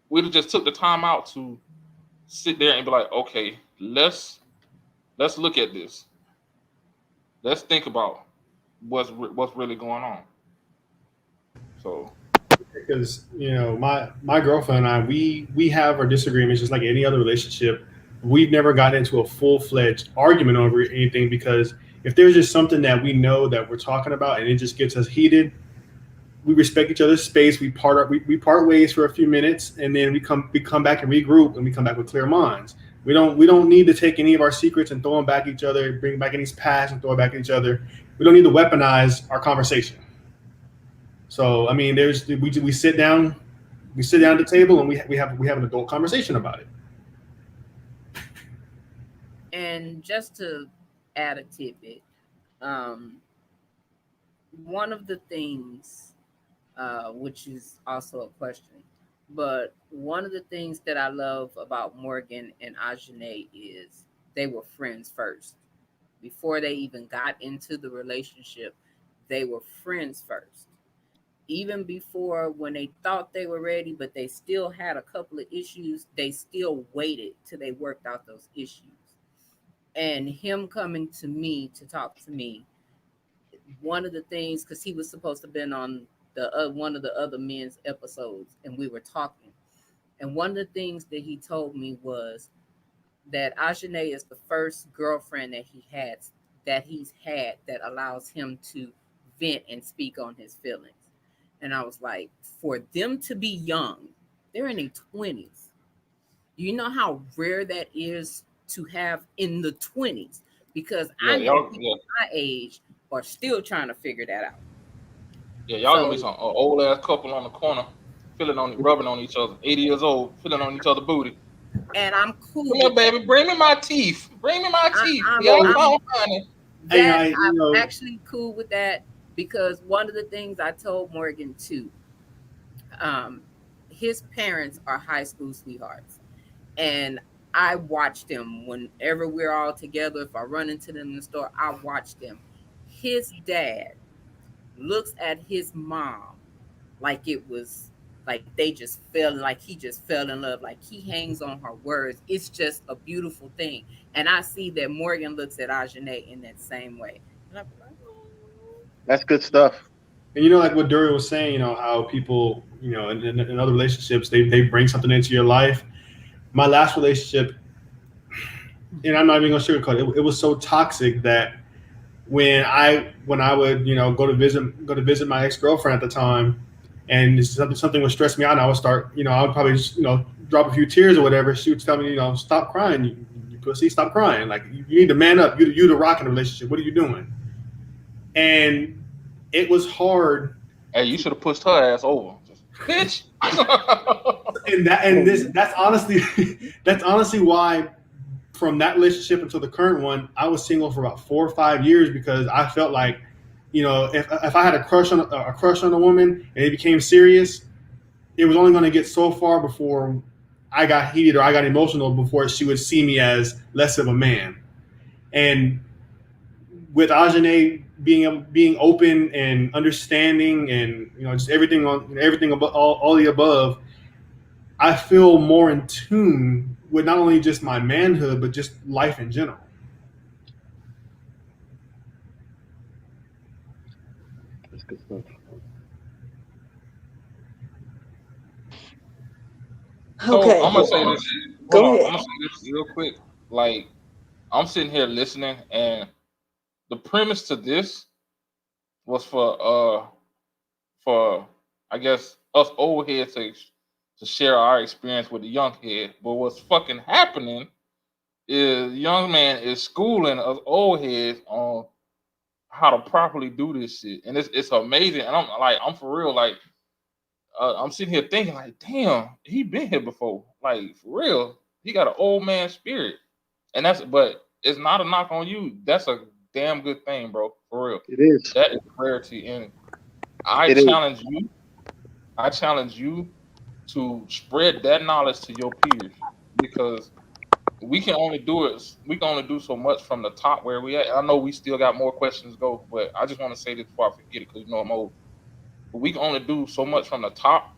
we'd have just took the time out to sit there and be like, okay, let's look at this. Let's think about what's really going on. So, because my girlfriend and I, we have our disagreements just like any other relationship. We've never gotten into a full-fledged argument over anything, because if there's just something that we know that we're talking about and it just gets us heated, we respect each other's space. We part ways for a few minutes, and then we come back and regroup, and we come back with clear minds. We don't need to take any of our secrets and throw them back at each other, bring back any past and throw it back at each other. We don't need to weaponize our conversation. So I mean, we sit down at the table, and we have an adult conversation about it. And just to add a tidbit, one of the things, which is also a question, but one of the things that I love about Morgan and Ajane is they were friends first. Before they even got into the relationship, they were friends first. Even before, when they thought they were ready, but they still had a couple of issues, they still waited till they worked out those issues. And him coming to me to talk to me, one of the things, because he was supposed to have been on the one of the other men's episodes, and we were talking. And one of the things that he told me was that Ajane is the first girlfriend that he's had that allows him to vent and speak on his feelings. And I was like, for them to be young, they're in their 20s. You know how rare that is to have in the 20s? Because I know people my age are still trying to figure that out. Yeah, y'all gonna be some old ass couple on the corner, rubbing on each other, 80 years old, feeling on each other's booty. And I'm cool. Come here, baby. Bring me my teeth. I'm actually cool with that, because one of the things I told Morgan too, his parents are high school sweethearts, and I watch them whenever we're all together. If I run into them in the store, I watch them. His dad looks at his mom like it was like he just fell in love, like he hangs on her words. It's just a beautiful thing. And I see that Morgan looks at Ajane in that same way. And I'm like, that's good stuff. And like what Durian was saying, how people, in other relationships, they bring something into your life. My last relationship, and I'm not even gonna sugarcoat it, it was so toxic that when I would go to visit my ex-girlfriend at the time, and something would stress me out, and I would start, I would probably just, drop a few tears or whatever. She would tell me, stop crying, you pussy, stop crying. Like, you need to man up. You the rock in the relationship. What are you doing? And it was hard. Hey, you should have pushed her ass over, bitch. That's honestly why, from that relationship until the current one, I was single for about 4 or 5 years, because I felt like, if I had a crush on a woman and it became serious, it was only going to get so far before I got heated or I got emotional before she would see me as less of a man. And with Ajane being open and understanding, and just everything above, all the above, I feel more in tune with not only just my manhood, but just life in general. That's good stuff. Okay. So I'm gonna say this. I'm gonna say this real quick. Like, I'm sitting here listening, and the premise to this was for I guess us old heads to share our experience with the young head. But what's fucking happening is young man is schooling us old heads on how to properly do this shit, and it's amazing. And I'm for real, like, I'm sitting here thinking, like, damn, he been here before, like, for real. He got an old man spirit, but it's not a knock on you. That's a damn good thing, bro, for real. It is. That is rarity, and I challenge you to spread that knowledge to your peers, because we can only do so much from the top where we at. I know we still got more questions to go, but I just want to say this before I forget it because I'm old. But we can only do so much from the top.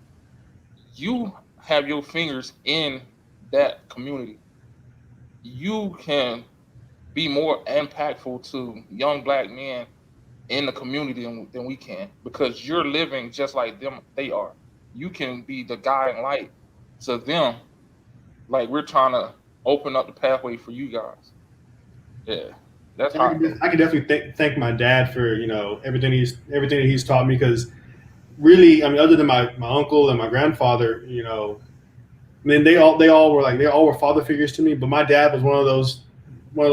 You have your fingers in that community. You can be more impactful to young black men in the community than we can because you're living just like them. They are. You can be the guiding light to them. Like we're trying to open up the pathway for you guys. Yeah, that's I hard. can definitely thank my dad for everything that he's taught me because really, I mean, other than my uncle and my grandfather, I mean, they all were father figures to me. But my dad was one of those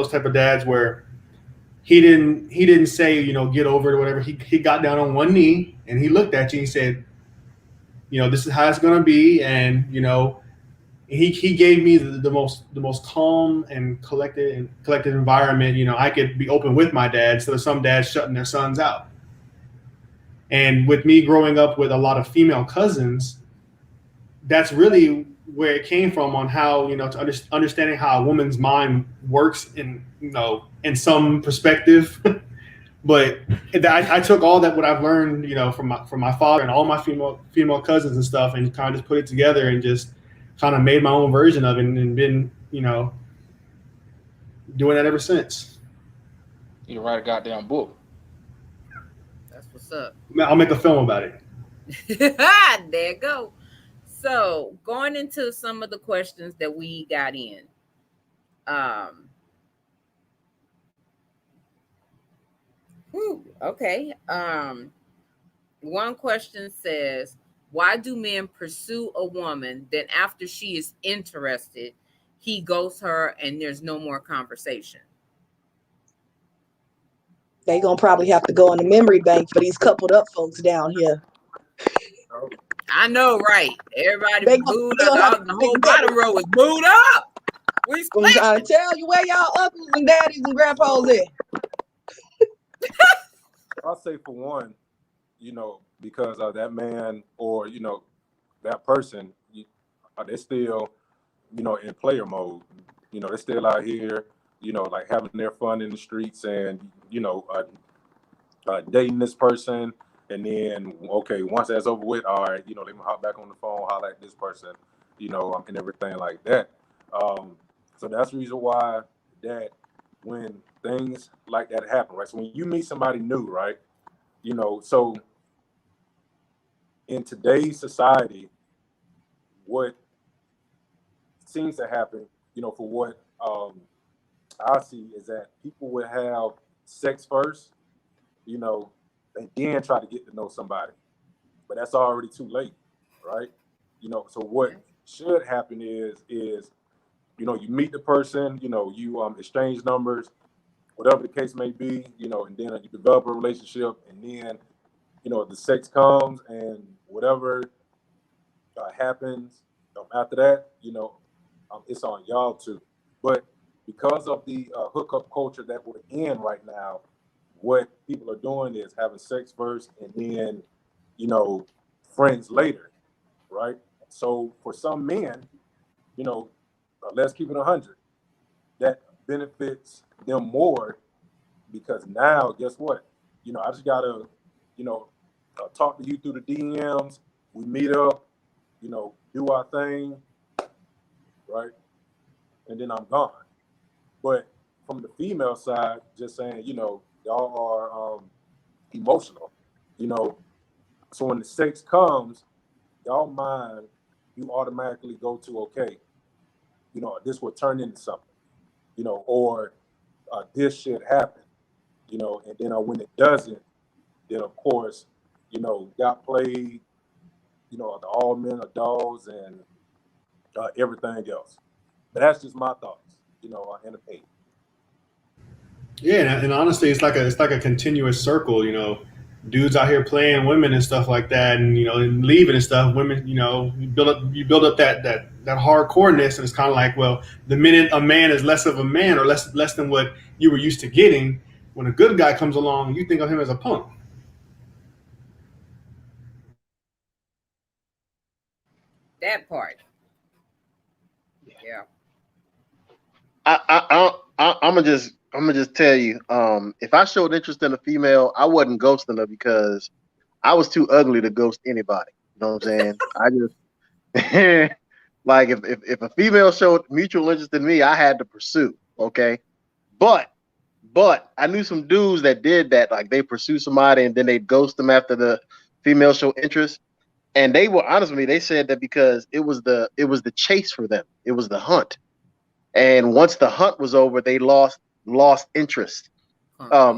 type of dads where he didn't say get over it or whatever. He got down on one knee and he looked at you and he said, this is how it's gonna be, and he gave me the most calm and collected environment. I could be open with my dad instead of some dads shutting their sons out. And with me growing up with a lot of female cousins, that's really where it came from on how to understanding how a woman's mind works in some perspective. But I took all that what I've learned from my father and all my female cousins and stuff, and kind of just put it together and just kind of made my own version of it and been doing that ever since. You write a goddamn book. That's what's up. I'll make a film about it. There you go. So going into some of the questions that we got in. Okay. One question says, why do men pursue a woman then after she is interested, he ghosts her and there's no more conversation? They gonna probably have to go in the memory bank for these coupled up folks down here. I know, right? Everybody booed up. The whole bottom row is booed up. I'm trying to tell you where y'all uncles and daddies and grandpas at. I'll say for one, because of that man or that person, they're still in player mode. They're still out here, like having their fun in the streets and dating this person. And then, okay, once that's over with, all right, they can hop back on the phone, holler at this person, and everything like that. So that's the reason why that when things like that happen, right? So when you meet somebody new, right, so in today's society, what seems to happen, for what I see is that people would have sex first, and then try to get to know somebody. But that's already too late, right? So what should happen is you meet the person, you exchange numbers, whatever the case may be, and then you develop a relationship, and then, the sex comes and whatever happens after that, it's on y'all too. But because of the hookup culture that we're in right now, what people are doing is having sex first and then, friends later, right? So for some men, let's keep it 100, that benefits them more because now, guess what? I just gotta, talk to you through the DMs. We meet up, do our thing, right? And then I'm gone. But from the female side, just saying, y'all are emotional, so when the sex comes, y'all mind, you automatically go to, okay, this will turn into something, or this should happen, and then when it doesn't, then of course, got played, the all men are dogs and everything else. But that's just my thoughts, in the page. Yeah, and honestly, it's like a continuous circle. Dudes out here playing women and stuff like that, and and leaving and stuff. Women, you build up that hardcoreness, and it's kind of like, well, the minute a man is less of a man or less than what you were used to getting, when a good guy comes along, you think of him as a punk. That part. Yeah. I'm gonna just tell you, if I showed interest in a female, I wasn't ghosting her because I was too ugly to ghost anybody. You know what I'm saying? I just like if a female showed mutual interest in me, I had to pursue. Okay, but I knew some dudes that did that. Like they pursue somebody and then they'd ghost them after the female show interest. And they were honest with me. They said that because it was the chase for them. It was the hunt. And once the hunt was over, they lost interest. I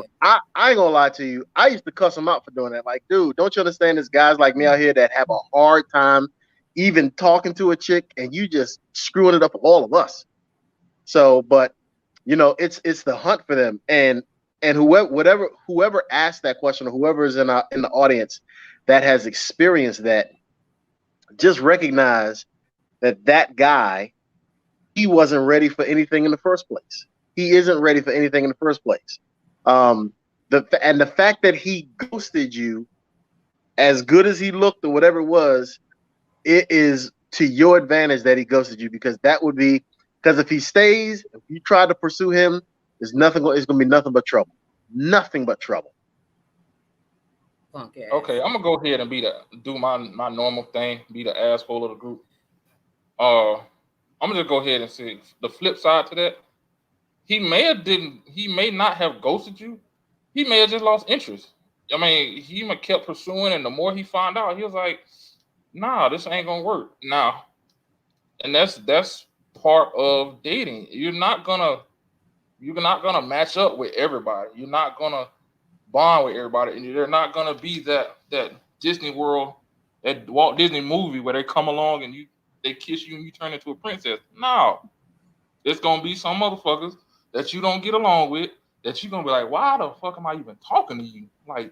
ain't gonna lie to you. I used to cuss them out for doing that. Like, dude, don't you understand? There's guys like me out here that have a hard time even talking to a chick, and you just screwing it up for all of us. So, but you know, it's the hunt for them. And whoever asked that question, or whoever is in the audience that has experienced that, just recognize that guy, he wasn't ready for anything in the first place. He isn't ready for anything in the first place. The fact that he ghosted you, as good as he looked or whatever it was, it is to your advantage that he ghosted you, because if he stays, if you try to pursue him, it's gonna be nothing but trouble. Nothing but trouble. Okay, I'm gonna go ahead and do my normal thing, be the asshole of the group. I'm gonna just go ahead and say the flip side to that. He may not have ghosted you. He may have just lost interest. I mean, he kept pursuing, and the more he found out, he was like, nah, this ain't gonna work. Now, and that's part of dating. You're not gonna match up with everybody. You're not gonna bond with everybody, and they're not gonna be that Disney World, that Walt Disney movie where they come along and they kiss you and you turn into a princess. No, it's gonna be some motherfuckers that you don't get along with, that you're gonna be like, why the fuck am I even talking to you? Like,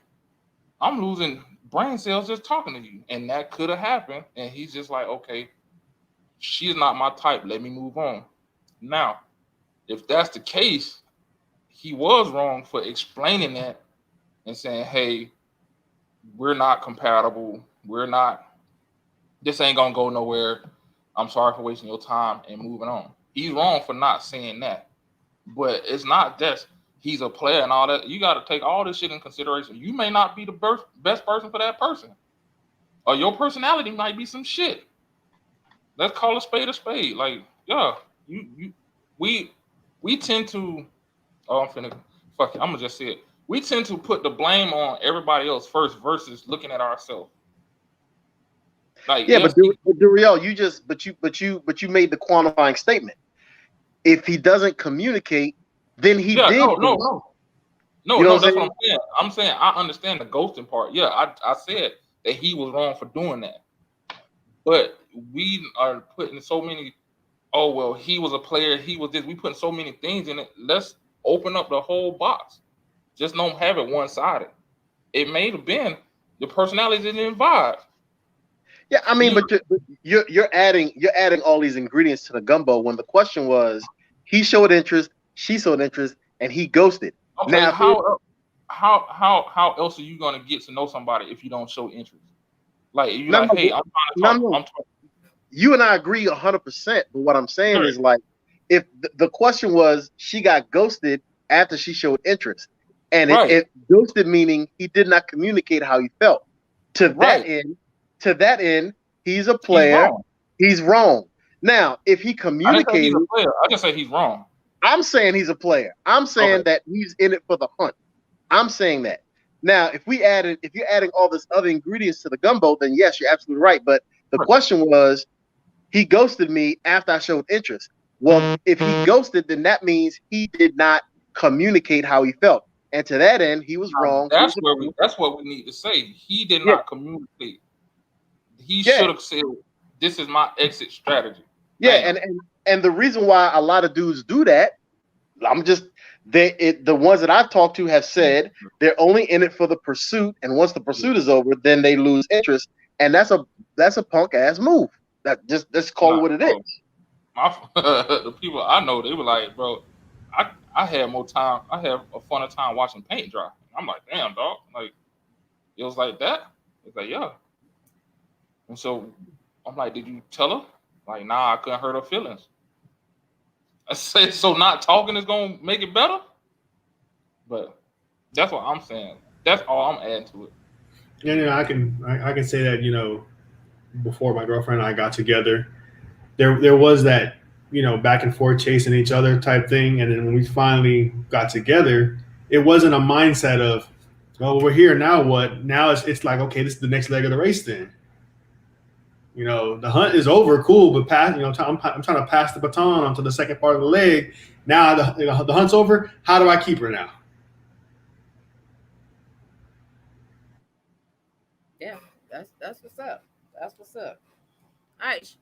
I'm losing brain cells just talking to you. And that could have happened. And he's just like, okay, she's not my type. Let me move on. Now, if that's the case, he was wrong for explaining that and saying, hey, we're not compatible. This ain't gonna go nowhere. I'm sorry for wasting your time, and moving on. He's wrong for not saying that. But it's not just he's a player and all that. You got to take all this shit in consideration. You may not be the best person for that person, or your personality might be some shit. Let's call a spade a spade. Like, yeah, we tend to. Oh, I'm gonna just say it. We tend to put the blame on everybody else first versus looking at ourselves. Like, yeah, yes, but Duriel, you made the qualifying statement. If he doesn't communicate, then he did. No. You know that's what I'm saying. I'm saying I understand the ghosting part. Yeah, I said that he was wrong for doing that. But we are putting so many, oh, well, he was a player, he was this. We putting so many things in it. Let's open up the whole box. Just don't have it one-sided. It may have been your personality didn't vibe. Yeah, I mean, but you're adding all these ingredients to the gumbo when the question was he showed interest, she showed interest, and he ghosted. Okay, now how else are you gonna get to know somebody if you don't show interest? Like hey, I'm trying to talk. You and I agree 100%, but what I'm saying is, like, if the question was she got ghosted after she showed interest, and it ghosted meaning he did not communicate how he felt. To that end, he's a player. He's wrong. Now, if he communicated, I just say he's wrong. I'm saying he's a player. I'm saying that he's in it for the hunt. I'm saying that. Now, if you're adding all this other ingredients to the gumbo, then yes, you're absolutely right. But the question was, he ghosted me after I showed interest. Well, if he ghosted, then that means he did not communicate how he felt. And to that end, he was wrong. That's what we need to say. He did not communicate. He should have said, "This is my exit strategy." Yeah, and the reason why a lot of dudes do that, the ones that I've talked to have said they're only in it for the pursuit, and once the pursuit is over, then they lose interest, and that's a punk ass move. Let's call it what it is. The people I know, they were like, bro, I had more time. I had a funner time watching paint dry. I'm like, damn, dog. Like, it was like that. It's like, yeah. And so I'm like, did you tell her? Like, nah, I couldn't hurt her feelings. I say so. Not talking is gonna make it better, but that's what I'm saying. That's all I'm adding to it. Yeah, I can say that before my girlfriend and I got together, there was that back and forth chasing each other type thing, and then when we finally got together, it wasn't a mindset of, well, we're here now. What now? It's like, okay, this is the next leg of the race. Then the hunt is over, cool, but I'm trying to pass the baton onto the second part of the leg. Now the hunt's over. How do I keep her now? Yeah, that's what's up. That's what's up. All right,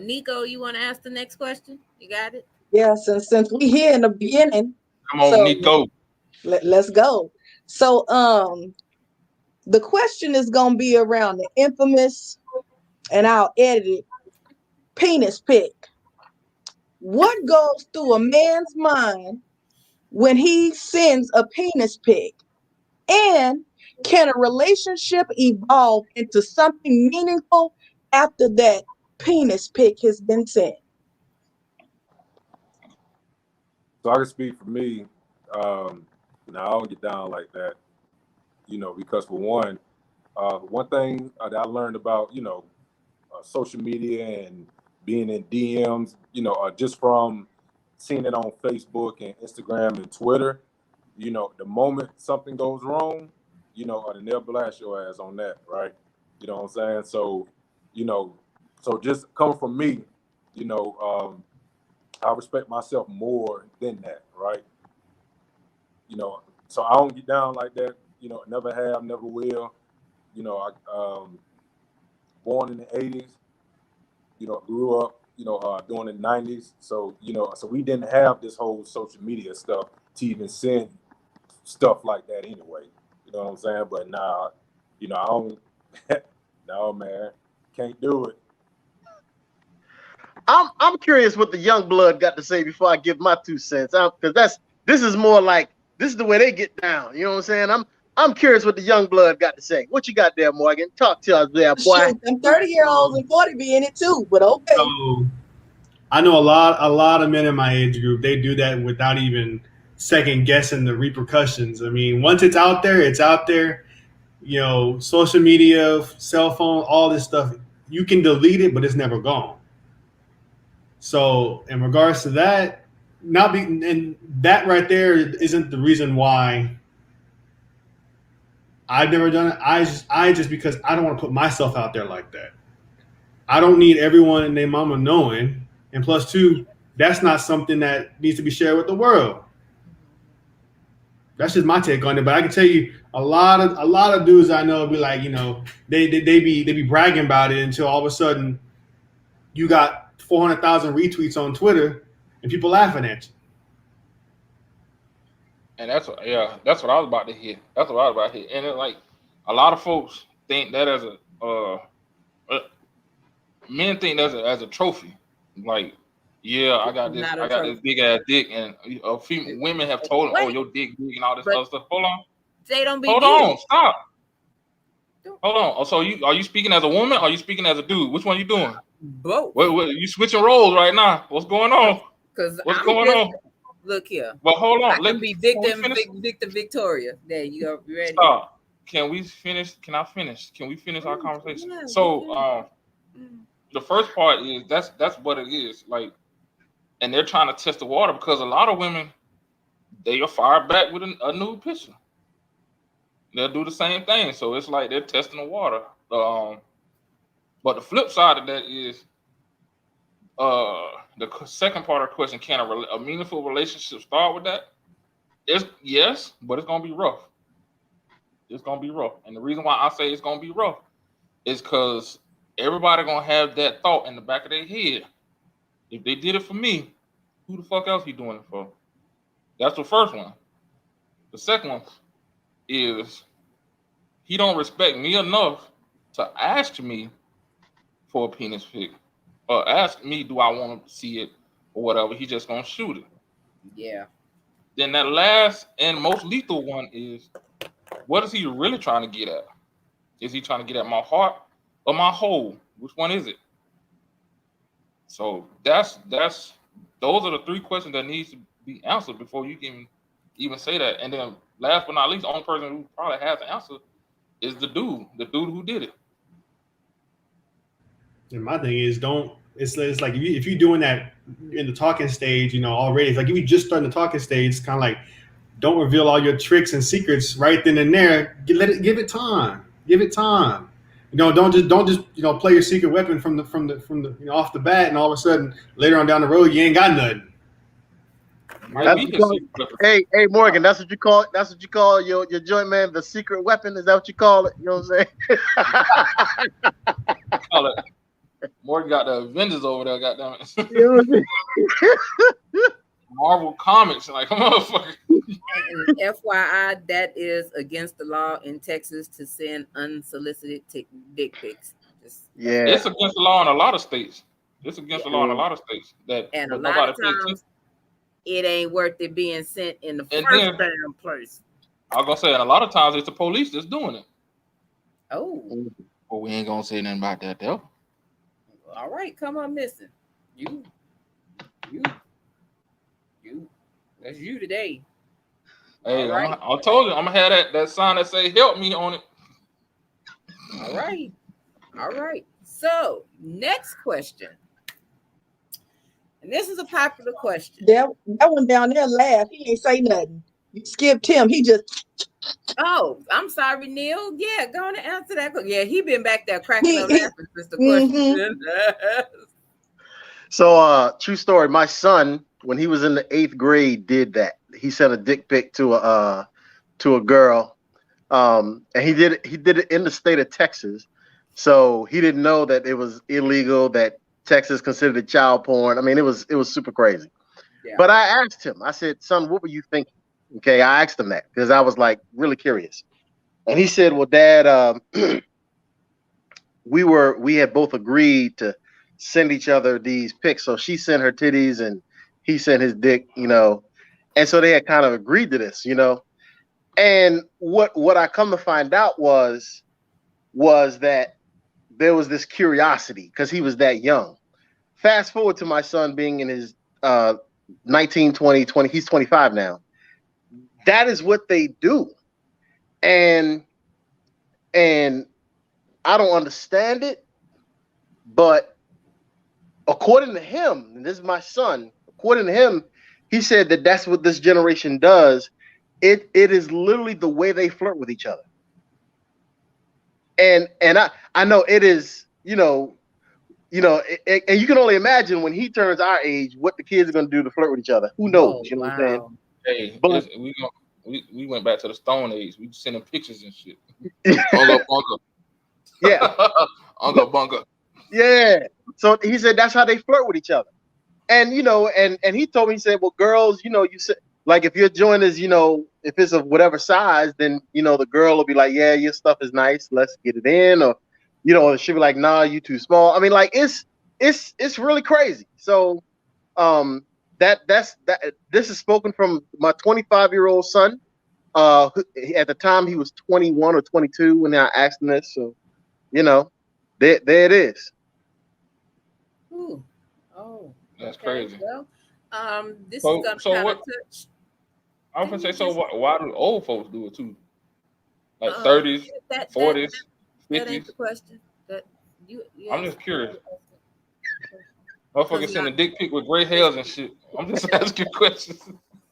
Nico, you want to ask the next question? You got it? Yes, and since we here in the beginning, come on, Nico. Let's go. So, the question is gonna be around the infamous, and I'll edit it, penis pic. What goes through a man's mind when he sends a penis pic? And can a relationship evolve into something meaningful after that penis pic has been sent? So I can speak for me. Now I don't get down like that, because for one thing that I learned about, social media and being in DMs, just from seeing it on Facebook and Instagram and Twitter, the moment something goes wrong, they'll blast your ass on that, right? You know what I'm saying? So, so just coming from me, I respect myself more than that, right? So I don't get down like that, never have, never will. I born in the 80s, grew up, during the 90s. So, so we didn't have this whole social media stuff to even send stuff like that anyway. You know what I'm saying? But nah, I don't, no, man, can't do it. I'm curious what the young blood got to say before I give my 2 cents. Because this is more like, this is the way they get down. You know what I'm saying? I'm curious what the young blood got to say. What you got there, Morgan? Talk to us there, boy. Shoot, them 30-year-olds and 40 be in it too, but okay. So I know a lot of men in my age group, they do that without even second guessing the repercussions. I mean, once it's out there, it's out there. Social media, cell phone, all this stuff, you can delete it, but it's never gone. So in regards to that, and that right there isn't the reason why I've never done it. I just because I don't want to put myself out there like that. I don't need everyone and their mama knowing. And plus 2, that's not something that needs to be shared with the world. That's just my take on it. But I can tell you, a lot of dudes I know be like, they be bragging about it until all of a sudden you got 400,000 retweets on Twitter and people laughing at you. And that's what I was about to hear. And it's like a lot of folks think that as men think that's as a trophy. Like, yeah, I got this big ass dick, and women have told them, oh, your dick big and all this other stuff. Hold on. They don't be. Hold on, stop. Hold on. So are you speaking as a woman or are you speaking as a dude? Which one are you doing? Both. What you switching roles right now? What's going on? What's going on? Look here. But hold on. Let me be Victor Victoria. There you go. You ready? Stop. Can we finish? Can I finish? Can we finish our conversation? Yeah, so the first part is that's what it is. Like, and they're trying to test the water because a lot of women, they are fired back with a nude picture. They'll do the same thing. So it's like they're testing the water. But the flip side of that is the second part of the question: can a meaningful relationship start with that? Yes, but it's gonna be rough. It's gonna be rough, and the reason why I say it's gonna be rough is because everybody gonna have that thought in the back of their head. If they did it for me, who the fuck else he doing it for? That's the first one. The second one is he don't respect me enough to ask me for a penis pic or ask me, do I want to see it or whatever. He just gonna shoot it. Yeah. Then that last and most lethal one is, what is he really trying to get at? Is he trying to get at my heart or my hole? Which one is it? So that's those are the 3 questions that needs to be answered before you can even say that. And then last but not least, the only person who probably has the answer is the dude who did it. And my thing is, it's like if you're doing that in the talking stage, already, it's like if you just start the talking stage, it's kind of like, don't reveal all your tricks and secrets right then and there. Give it time. Give it time. Don't just play your secret weapon from the off the bat, and all of a sudden later on down the road you ain't got nothing. Hey Morgan, that's what you call your joint man, the secret weapon. Is that what you call it? You know what I'm saying? Call it. Morgan got the Avengers over there, goddamn it. You know what I mean? Marvel Comics, like, motherfucker. And FYI, that is against the law in Texas to send unsolicited dick pics. Yeah, it's against the law in a lot of states. And a lot of times, it ain't worth it being sent in the first damn place. I was gonna say, and a lot of times it's the police that's doing it. Oh, but we ain't gonna say nothing about that, though. All right, come on, missing. You. That's you today. Hey, right. I told you I'm gonna have that sign that say "Help me" on it. All right. So next question, and this is a popular question. That one down there laughed. He ain't say nothing. You skipped him. He just. Oh, I'm sorry, Neil. Yeah, go on and answer that. Yeah, he been back there cracking up laughing since the question. So, true story. My son, when he was in the 8th grade, did that. He sent a dick pic to a girl, and he did it in the state of Texas. So he didn't know that it was illegal, that Texas considered it child porn. I mean, it was super crazy. Yeah. But I asked him. I said, "Son, what were you thinking?" Okay, I asked him that because I was like really curious, and he said, "Well, Dad, we had both agreed to send each other these pics. So she sent her titties and he sent his dick, and so they had kind of agreed to this, And what I come to find out was that there was this curiosity because he was that young. Fast forward to my son being in his 19, 20, he's 25 now. That is what they do. And I don't understand it, but according to him, and this is my son, according to him, he said that that's what this generation does. It is literally the way they flirt with each other. And I know it is, and you can only imagine when he turns our age, what the kids are going to do to flirt with each other. Who knows? You know what I'm saying? Hey, but we went back to the Stone Age. We just sending pictures and shit. Bunga. Yeah. Uncle Bunga. Yeah. So he said that's how they flirt with each other. And and he told me, he said, well, girls, you said, like, if your joint is, if it's of whatever size, then the girl will be like, yeah, your stuff is nice, let's get it in, or she'll be like, nah, you too small. I mean, like, it's really crazy. So this is spoken from my 25-year-old son. At the time he was 21 or 22 when I asked him this. So there it is. Ooh. Oh, that's crazy. Well, this is gonna kind of touch. I was gonna say, so why do old folks do it too? Like 30s, 40s, 50s? That ain't the question. I'm just curious. Motherfuckers send a dick pic with gray hairs and shit. I'm just asking questions.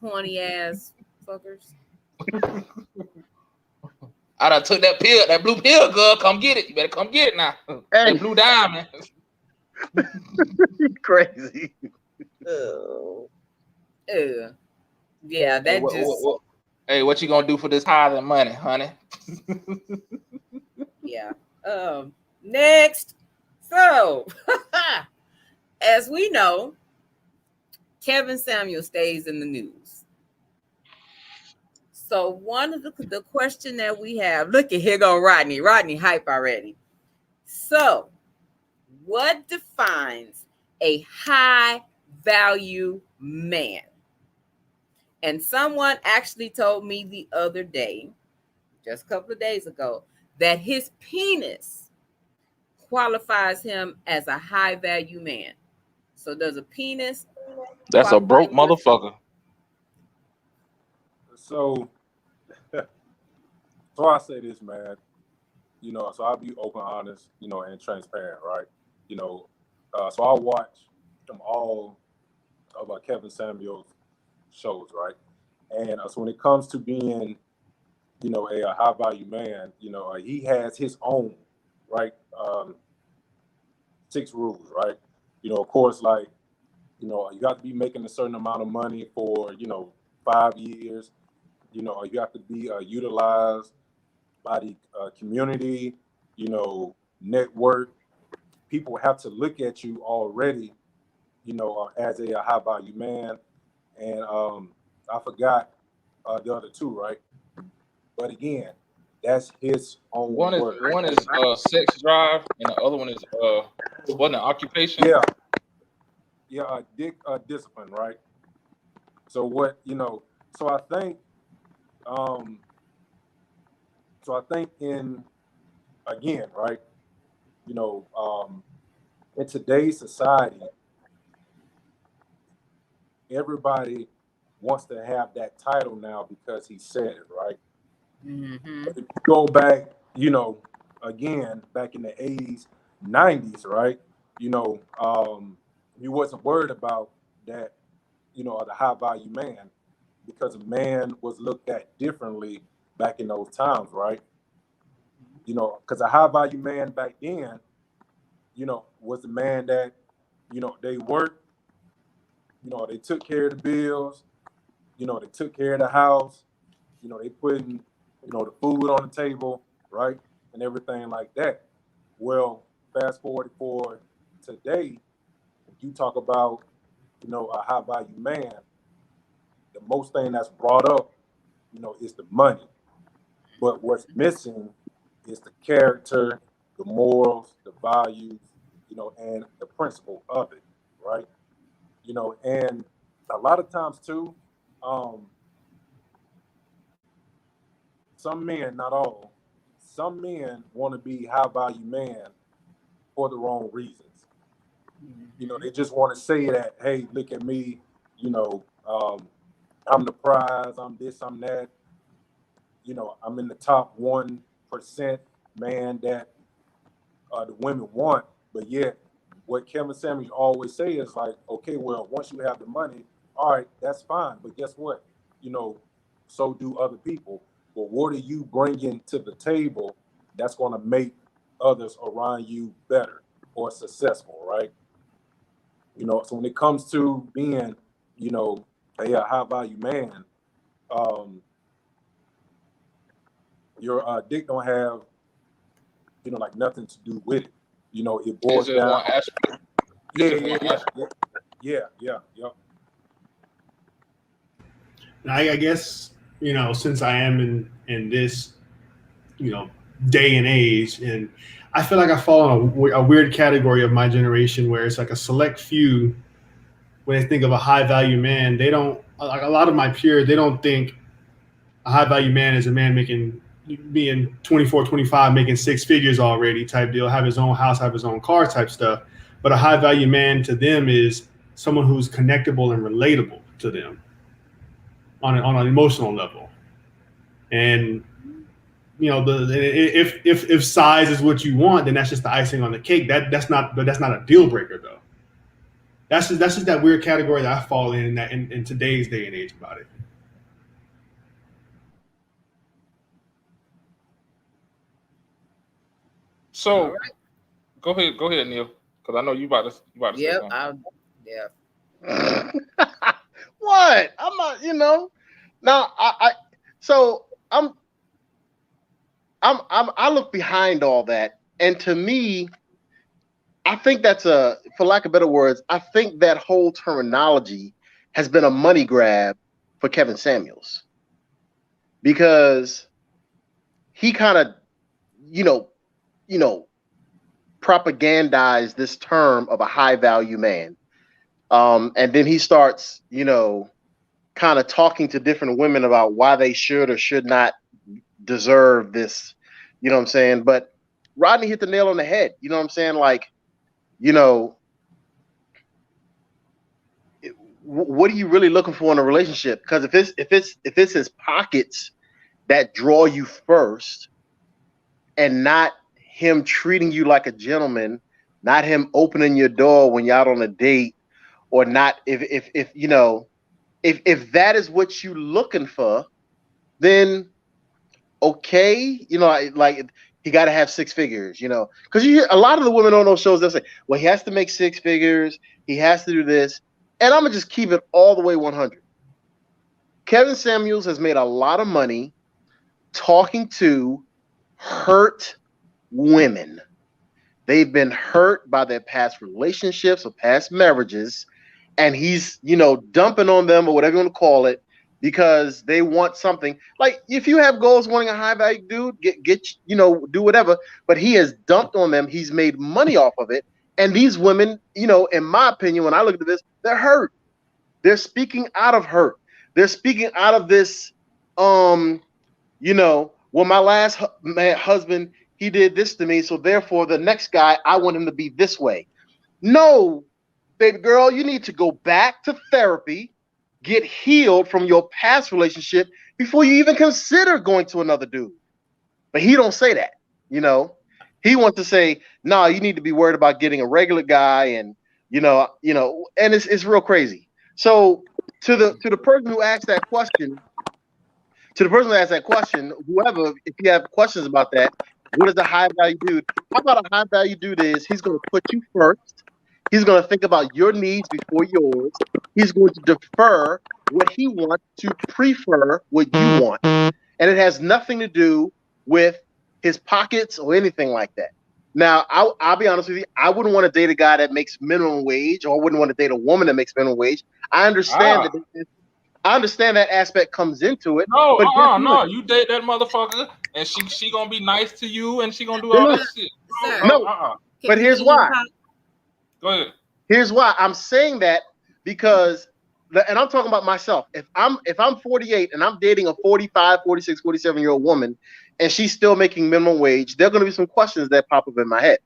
Horny ass fuckers. I done took that blue pill, girl. Come get it. You better come get it now. Hey. That blue diamond. Crazy. Yeah, that hey, what you gonna do for this higher than money, honey? Yeah. Next. So, as we know, Kevin Samuels stays in the news. So one of the question that we have, look at here go Rodney. Rodney hype already. So, what defines a high value man? And someone actually told me the other day, just a couple of days ago, that his penis qualifies him as a high value man. So does a penis That's a broke motherfucker. So, so I say this, man. So I'll be open, honest, and transparent, right? So I watch all of Kevin Samuels shows, right? And so when it comes to being, a high value man, he has his own, right? 6 rules, right? Of course, like, you got to be making a certain amount of money for, 5 years. You have to be utilized by the community, network. People have to look at you already, as a high value man. And I forgot the other 2, right? But again, that's his own One is sex drive, and the other one is wasn't an occupation. Yeah, discipline, right? So what so I think in again, right? In today's society, everybody wants to have that title now because he said it, right? Mm-hmm. But if you go back, again, back in the 80s, 90s, right? You wasn't worried about that, the high value man, because a man was looked at differently back in those times, right? Because a high value man back then, was the man that, they worked, they took care of the bills, they took care of the house, they putting, the food on the table, right? And everything like that. Well, fast forward for today, if you talk about, a high value man, the most thing that's brought up, is the money. But what's missing is the character, the morals, the values, and the principle of it, right? And a lot of times too, some men, not all, some men want to be high value man for the wrong reasons. They just want to say that, hey, look at me, I'm the prize, I'm this, I'm that. I'm in the top 1% man that the women want. But yet, what Kevin Samuels always say is like, okay, well, once you have the money, all right, that's fine. But guess what? So do other people. But what are you bringing to the table that's going to make others around you better or successful, right? So when it comes to being, a high value man, your dick don't have, like nothing to do with it. It boils down. One aspect. Yeah. I guess, since I am in this, day and age, and I feel like I fall in a weird category of my generation where it's like a select few, when they think of a high value man, they don't, like a lot of my peers, they don't think a high value man is a man being 24, 25, making 6 figures already type deal, have his own house, have his own car type stuff. But a high value man to them is someone who's connectable and relatable to them on an emotional level. And if size is what you want, then that's just the icing on the cake. That's not a deal breaker though. That's just that weird category that I fall in today's day and age about it. So, go ahead, Neil, because I know you about to say something. Yeah. What? I'm not. Now I look behind all that, and to me, I think that's for lack of better words, I think that whole terminology has been a money grab for Kevin Samuels, because he kind of, propagandized this term of a high value man. And then he starts, kind of talking to different women about why they should or should not deserve this, you know what I'm saying? But Rodney hit the nail on the head, you know what I'm saying? Like, what are you really looking for in a relationship? Because if it's his pockets that draw you first, and not him treating you like a gentleman, not him opening your door when you're out on a date, or not if you know, if that is what you're looking for, then okay, you know, like he got to have 6 figures, you know, because you hear a lot of the women on those shows, they'll say, well, he has to make 6 figures, he has to do this, and I'm gonna just keep it all the way 100. Kevin Samuels has made a lot of money talking to hurt women. They've been hurt by their past relationships or past marriages, and he's, you know, dumping on them or whatever you want to call it because they want something. Like if you have goals wanting a high value dude, get you know, do whatever, but he has dumped on them. He's made money off of it. And these women, you know, in my opinion, when I look at this, they're hurt. They're speaking out of hurt. They're speaking out of this, you know, well, my last husband, he did this to me, so therefore the next guy, I want him to be this way. No, baby girl, you need to go back to therapy, get healed from your past relationship before you even consider going to another dude. But he don't say that, you know. He wants to say, no, you need to be worried about getting a regular guy, and you know, and it's real crazy. So to the person who asked that question, whoever, if you have questions about that, what is a high value dude? How about a high value dude is he's going to put you first. He's going to think about your needs before yours. He's going to defer what he wants to prefer what you want. And it has nothing to do with his pockets or anything like that. Now, I'll be honest with you. I wouldn't want to date a guy that makes minimum wage, or I wouldn't want to date a woman that makes minimum wage. I understand that aspect comes into it. No, but no, you date that motherfucker, and she gonna be nice to you, and she gonna do all that shit. No, but here's why. Go ahead. Here's why I'm saying that, because, and I'm talking about myself. If I'm 48 and I'm dating a 45, 46, 47-year-old woman, and she's still making minimum wage, there are gonna be some questions that pop up in my head.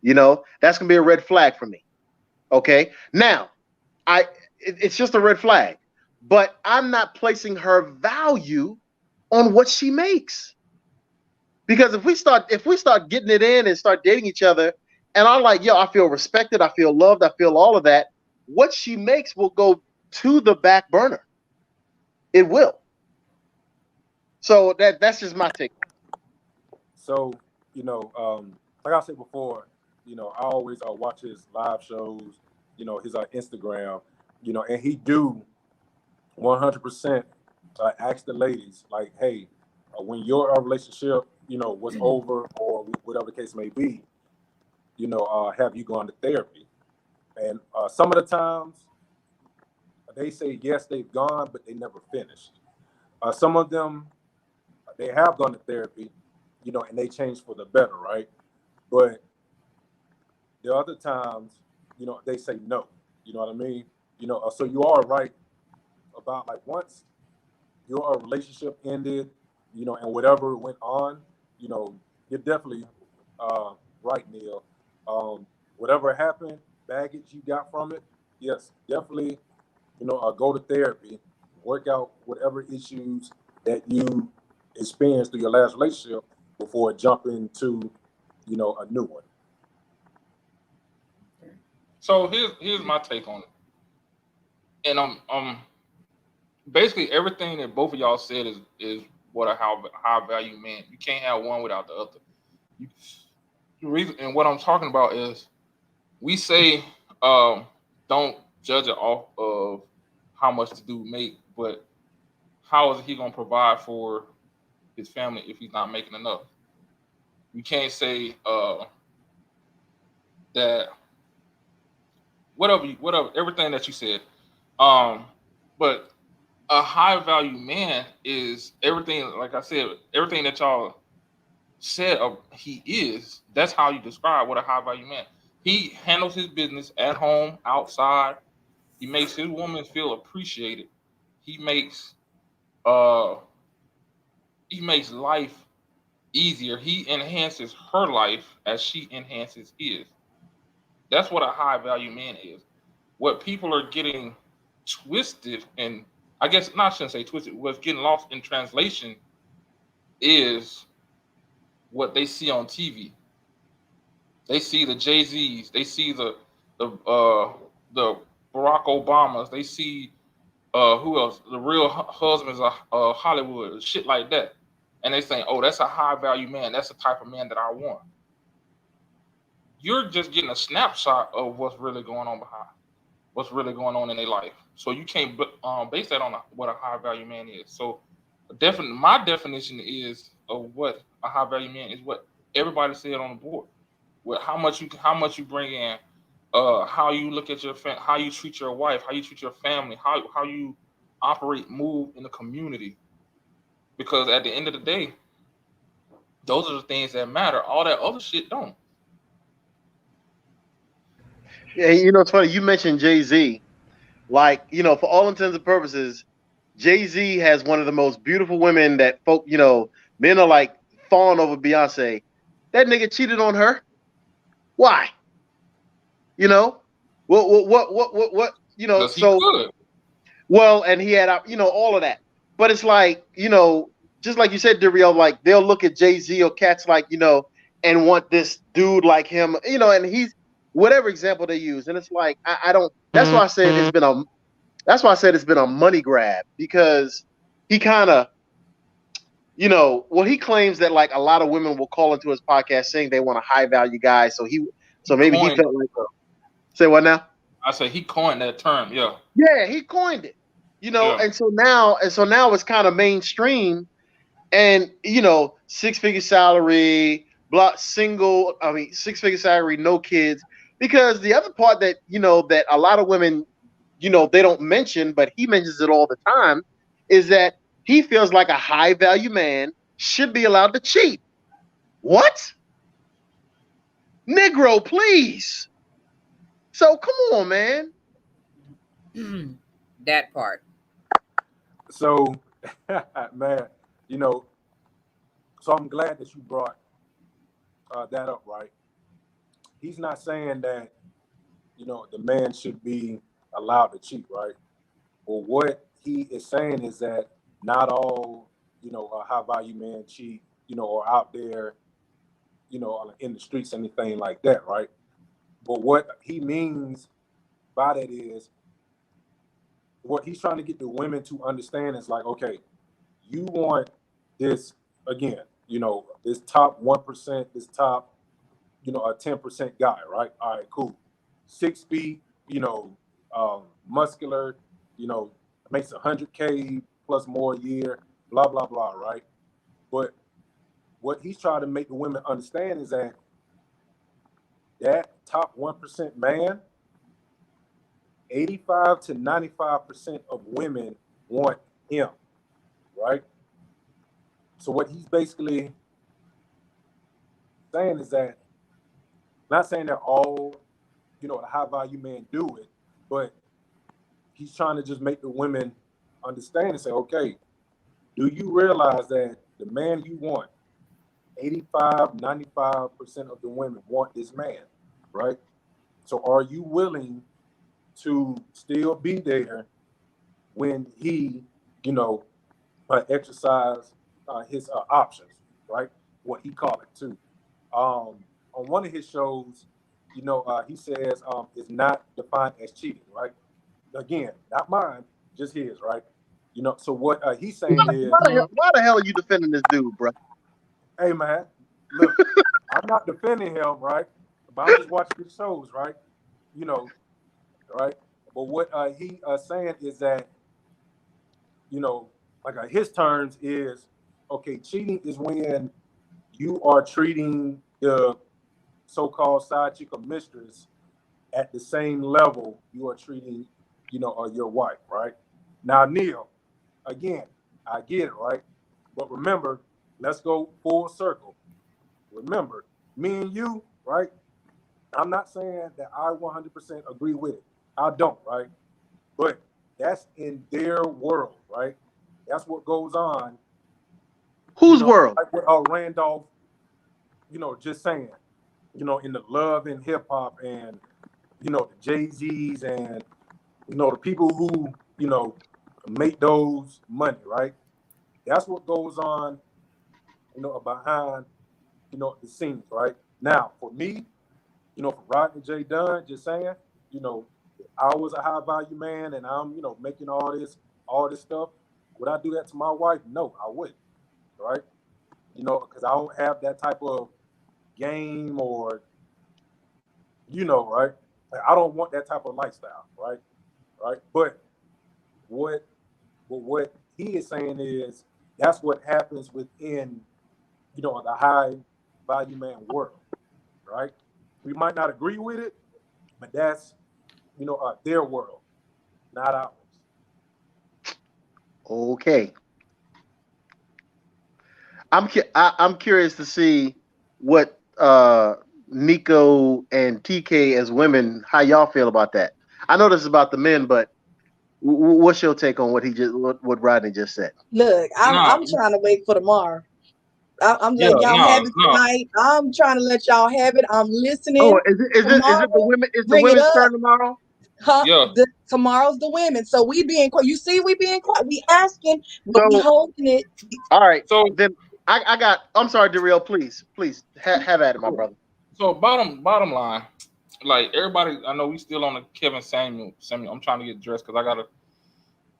You know, that's gonna be a red flag for me. Okay, now it's just a red flag. But I'm not placing her value on what she makes. Because if we start getting it in and start dating each other, and I'm like, yo, I feel respected, I feel loved, I feel all of that, what she makes will go to the back burner. It will. So that's just my take. So, you know, like I said before, you know, I always watch his live shows, you know, his Instagram, you know, and he do 100% ask the ladies, like, hey, when your relationship, you know, was over, or whatever the case may be, you know, have you gone to therapy? And some of the times they say yes, they've gone, but they never finished. Some of them, they have gone to therapy, you know, and they changed for the better, right? But the other times, you know, they say no. You know what I mean? You know, so you are right about, like, once your relationship ended, you know, and whatever went on, you know, you're definitely right, Neil. Whatever happened, baggage you got from it, yes, definitely, you know, go to therapy, work out whatever issues that you experienced through your last relationship before jumping to, you know, a new one. So here's my take on it, and basically everything that both of y'all said is what a high value man. You can't have one without the other. The reason, and what I'm talking about is, we say don't judge it off of how much the dude make, but how is he gonna provide for his family if he's not making enough? You can't say that whatever everything that you said, but a high value man is everything, like I said, everything that y'all said he is. That's how you describe what a high value man. He handles his business at home, outside. He makes his woman feel appreciated. He makes life easier. He enhances her life as she enhances his. That's what a high value man is. What people are getting twisted, and I guess I shouldn't say twisted, what's getting lost in translation is what they see on TV. They see the Jay-Z's, they see the Barack Obamas, they see who else? The Real Husbands of Hollywood, shit like that. And they say, oh, that's a high value man. That's the type of man that I want. You're just getting a snapshot of what's really going on behind, what's really going on in their life. So you can't base that on what a high value man is. So definitely, my definition is of what a high value man is what everybody said on the board. With how much you bring in, how you look at your family, how you treat your wife, how you treat your family, how you operate, move in the community. Because at the end of the day, those are the things that matter. All that other shit don't. Yeah, it's funny. You mentioned Jay-Z. Like, for all intents and purposes, Jay-Z has one of the most beautiful women that folk, men are like falling over Beyonce. That nigga cheated on her. Why? What? So could. Well, and he had, all of that. But it's like, just like you said, Dariel, like they'll look at Jay-Z or cats like, and want this dude like him, and he's whatever example they use. And it's like, I don't, that's why I said it's been a money grab, because he kind of, he claims that like a lot of women will call into his podcast saying they want a high value guy. So maybe he felt like, say what now? I say he coined that term. Yeah. Yeah, he coined it. Yeah. And so now it's kind of mainstream, and 6-figure salary, six-figure salary, no kids. Because the other part that that a lot of women, they don't mention, but he mentions it all the time, is that he feels like a high value man should be allowed to cheat. What? Negro, please. So come on, man. That part. So, man, so I'm glad that you brought that up, right? He's not saying that, the man should be allowed to cheat, right? Well, what he is saying is that not all, high value men cheat, or out there, in the streets, anything like that, right? But what he means by that is, what he's trying to get the women to understand is like, okay, you want this, again, this top 1%, this top, a 10% guy, right? All right, cool. 6 feet, muscular, makes $100K plus more a year, blah, blah, blah, right? But what he's trying to make the women understand is that top 1% man, 85 to 95% of women want him, right? So what he's basically saying is that, not saying that all, the high value men do it, but he's trying to just make the women understand and say, okay, do you realize that the man you want, 85, 95% of the women want this man, right? So are you willing to still be there when he, exercise his options, right? What he called it too. On one of his shows, he says it's not defined as cheating, right? Again, not mine, just his, right? So what he's saying is, why the hell are you defending this dude, bro? Hey man, look, I'm not defending him, right? But I'm just watching his shows, right? Right? But what he saying is that, like his terms is, okay, cheating is when you are treating the so-called side chick or mistress at the same level you are treating, your wife, right? Now, Neil, again, I get it, right? But remember, let's go full circle. Remember, me and you, right? I'm not saying that I 100% agree with it. I don't, right? But that's in their world, right? That's what goes on. Whose world? Like what Randolph, just saying, in the love and hip hop and, the Jay-Z's and, the people who, make those money, right? That's what goes on, behind, the scenes, right? Now, for me, for Rodney J. Dunn, just saying, if I was a high value man and I'm, making all this stuff, would I do that to my wife? No, I wouldn't, right? Because I don't have that type of game or, right? Like, I don't want that type of lifestyle, right? Right. But what he is saying is that's what happens within, the high value man world, right? We might not agree with it, but that's, their world, not ours. Okay. I'm curious to see what Nico and TK as women, how y'all feel about that. I know this is about the men, but what's your take on what Rodney just said? Look, I'm trying to wait for tomorrow. I'm letting y'all have it tonight. I'm trying to let y'all have it. I'm listening. Oh, is it the women? Is the women's turn tomorrow? Huh? Yeah. Tomorrow's the women. So we being quiet. You see, we being quiet. We asking, but we holding it. All right. So then I'm sorry, Darrell. Please have at it, my brother. So bottom line, like everybody, I know we still on the Kevin Samuel. I'm trying to get dressed because I got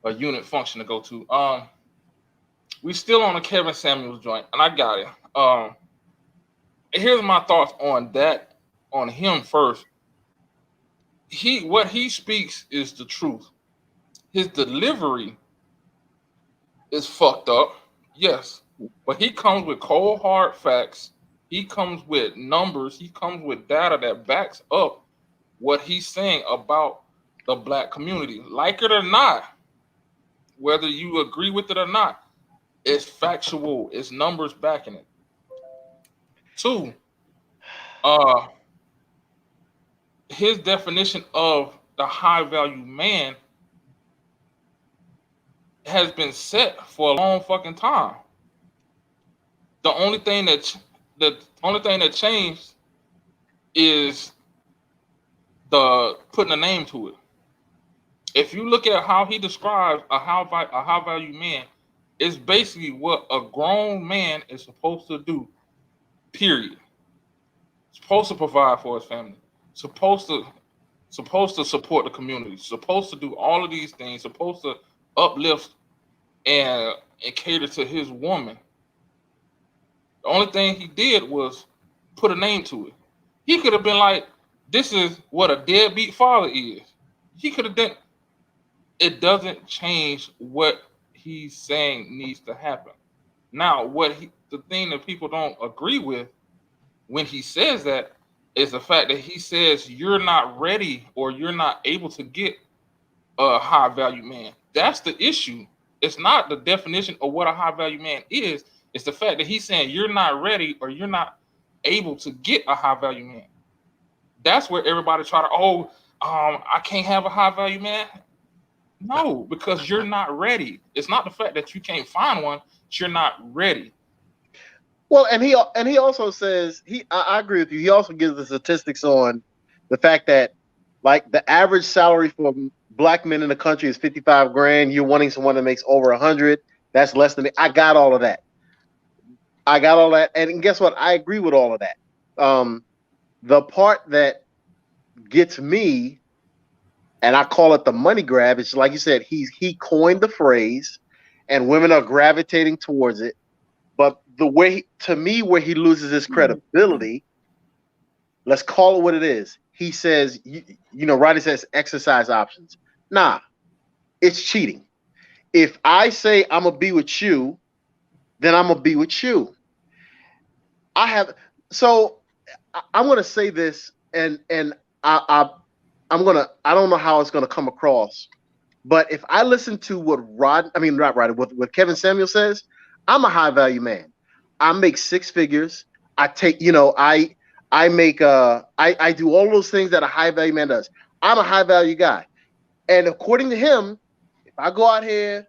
a unit function to go to. We still on the Kevin Samuels joint, and I got it. Here's my thoughts on that, on him first. What he speaks is the truth. His delivery is fucked up, yes, but he comes with cold hard facts. He comes with numbers. He comes with data that backs up what he's saying about the black community. Like it or not, whether you agree with it or not, it's factual. It's numbers backing it. 2, his definition of the high value man has been set for a long fucking time. The only thing that changed is the putting a name to it. If you look at how he describes a high value man, it's basically what a grown man is supposed to do, period. Supposed to provide for his family, supposed to support the community, supposed to do all of these things, supposed to uplift and cater to his woman. The only thing he did was put a name to it. He could have been like, this is what a deadbeat father is. He could have done. It doesn't change what he's saying needs to happen. Now, the thing that people don't agree with when he says that is the fact that he says you're not ready or you're not able to get a high value man. That's the issue. It's not the definition of what a high value man is. It's the fact that he's saying you're not ready or you're not able to get a high value man. That's where everybody try to, I can't have a high value man. No, because you're not ready. It's not the fact that you can't find one, you're not ready. Well, and he also says I agree with you. He also gives the statistics on the fact that like the average salary for black men in the country is $55,000. You're wanting someone that makes over 100. That's less than I got all of that. And guess what? I agree with all of that. The part that gets me, and I call it the money grab, it's like you said, he coined the phrase, and women are gravitating towards it. But the way, to me, where he loses his credibility, let's call it what it is. He says, Rodney says exercise options. Nah, it's cheating. If I say I'm gonna be with you, then I'm gonna be with you. I'm gonna say this, and I don't know how it's gonna come across, but if I listen to what Kevin Samuel says, I'm a high value man. I make 6 figures. I take, I make I do all those things that a high value man does. I'm a high value guy. And according to him, if I go out here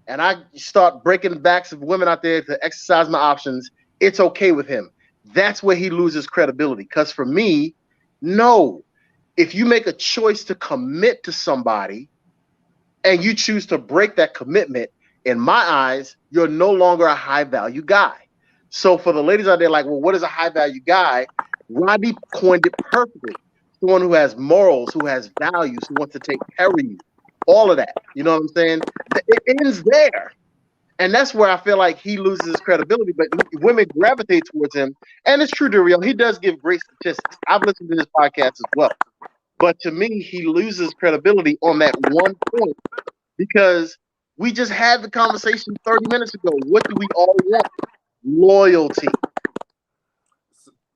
and I start breaking the backs of women out there to exercise my options, it's okay with him. That's where he loses credibility. Because for me, no. If you make a choice to commit to somebody, and you choose to break that commitment, in my eyes, you're no longer a high value guy. So for the ladies out there, like, well, what is a high value guy? Rodney coined it perfectly. Someone who has morals, who has values, who wants to take care of you, all of that. You know what I'm saying? It ends there. And that's where I feel like he loses his credibility, but women gravitate towards him. And it's true, Duriel, he does give great statistics. I've listened to his podcast as well. But to me, he loses credibility on that one point because we just had the conversation 30 minutes ago. What do we all want? Loyalty.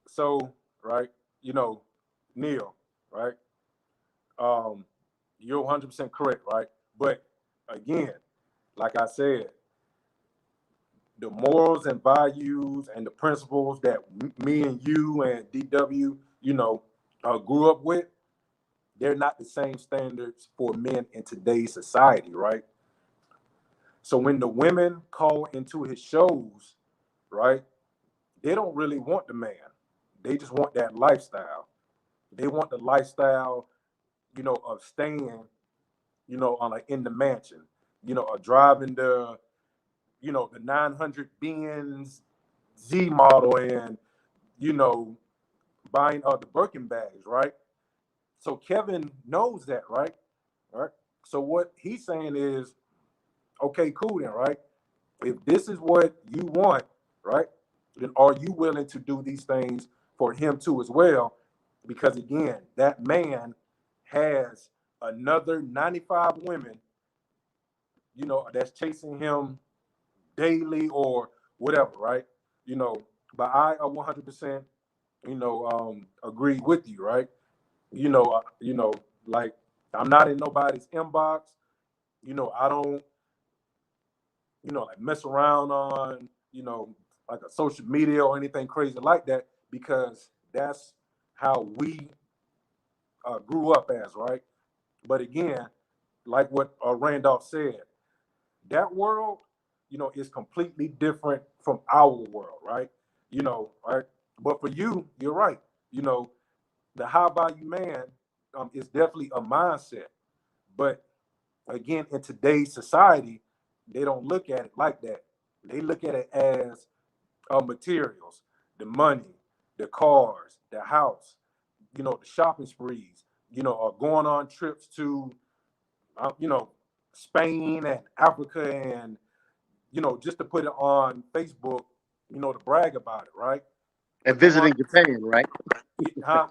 So, right, you know, Neil, right? You're 100% correct, right? But again, like I said, the morals and values and the principles that me and you and DW, you know, grew up with, they're not the same standards for men in today's society, right? So when the women call into his shows, right, they don't really want the man. They just want that lifestyle. They want the lifestyle, you know, of staying, you know, on in the mansion, you know, or driving the, you know, the 900 Benz Z model and, you know, buying the Birkin bags, right? So Kevin knows that, right? Right. So what he's saying is, okay, cool then, right? If this is what you want, right, then are you willing to do these things for him too as well? Because again, that man has another 95 women, you know, that's chasing him daily or whatever, right? You know, but I 100%, you know, agree with you, right? You know, like I'm not in nobody's inbox. You know, I don't, you know, like mess around on, you know, like a social media or anything crazy like that, because that's how we grew up as, right? But again, like what Randolph said, that world, you know, is completely different from our world, right? You know, right? But for you, you're right. You know, the high value man is definitely a mindset. But again, in today's society, they don't look at it like that. They look at it as materials, the money, the cars, the house, you know, the shopping sprees, you know, or going on trips to, you know, Spain and Africa and, you know, just to put it on Facebook, you know, to brag about it, right? And visiting Japan, right? Huh?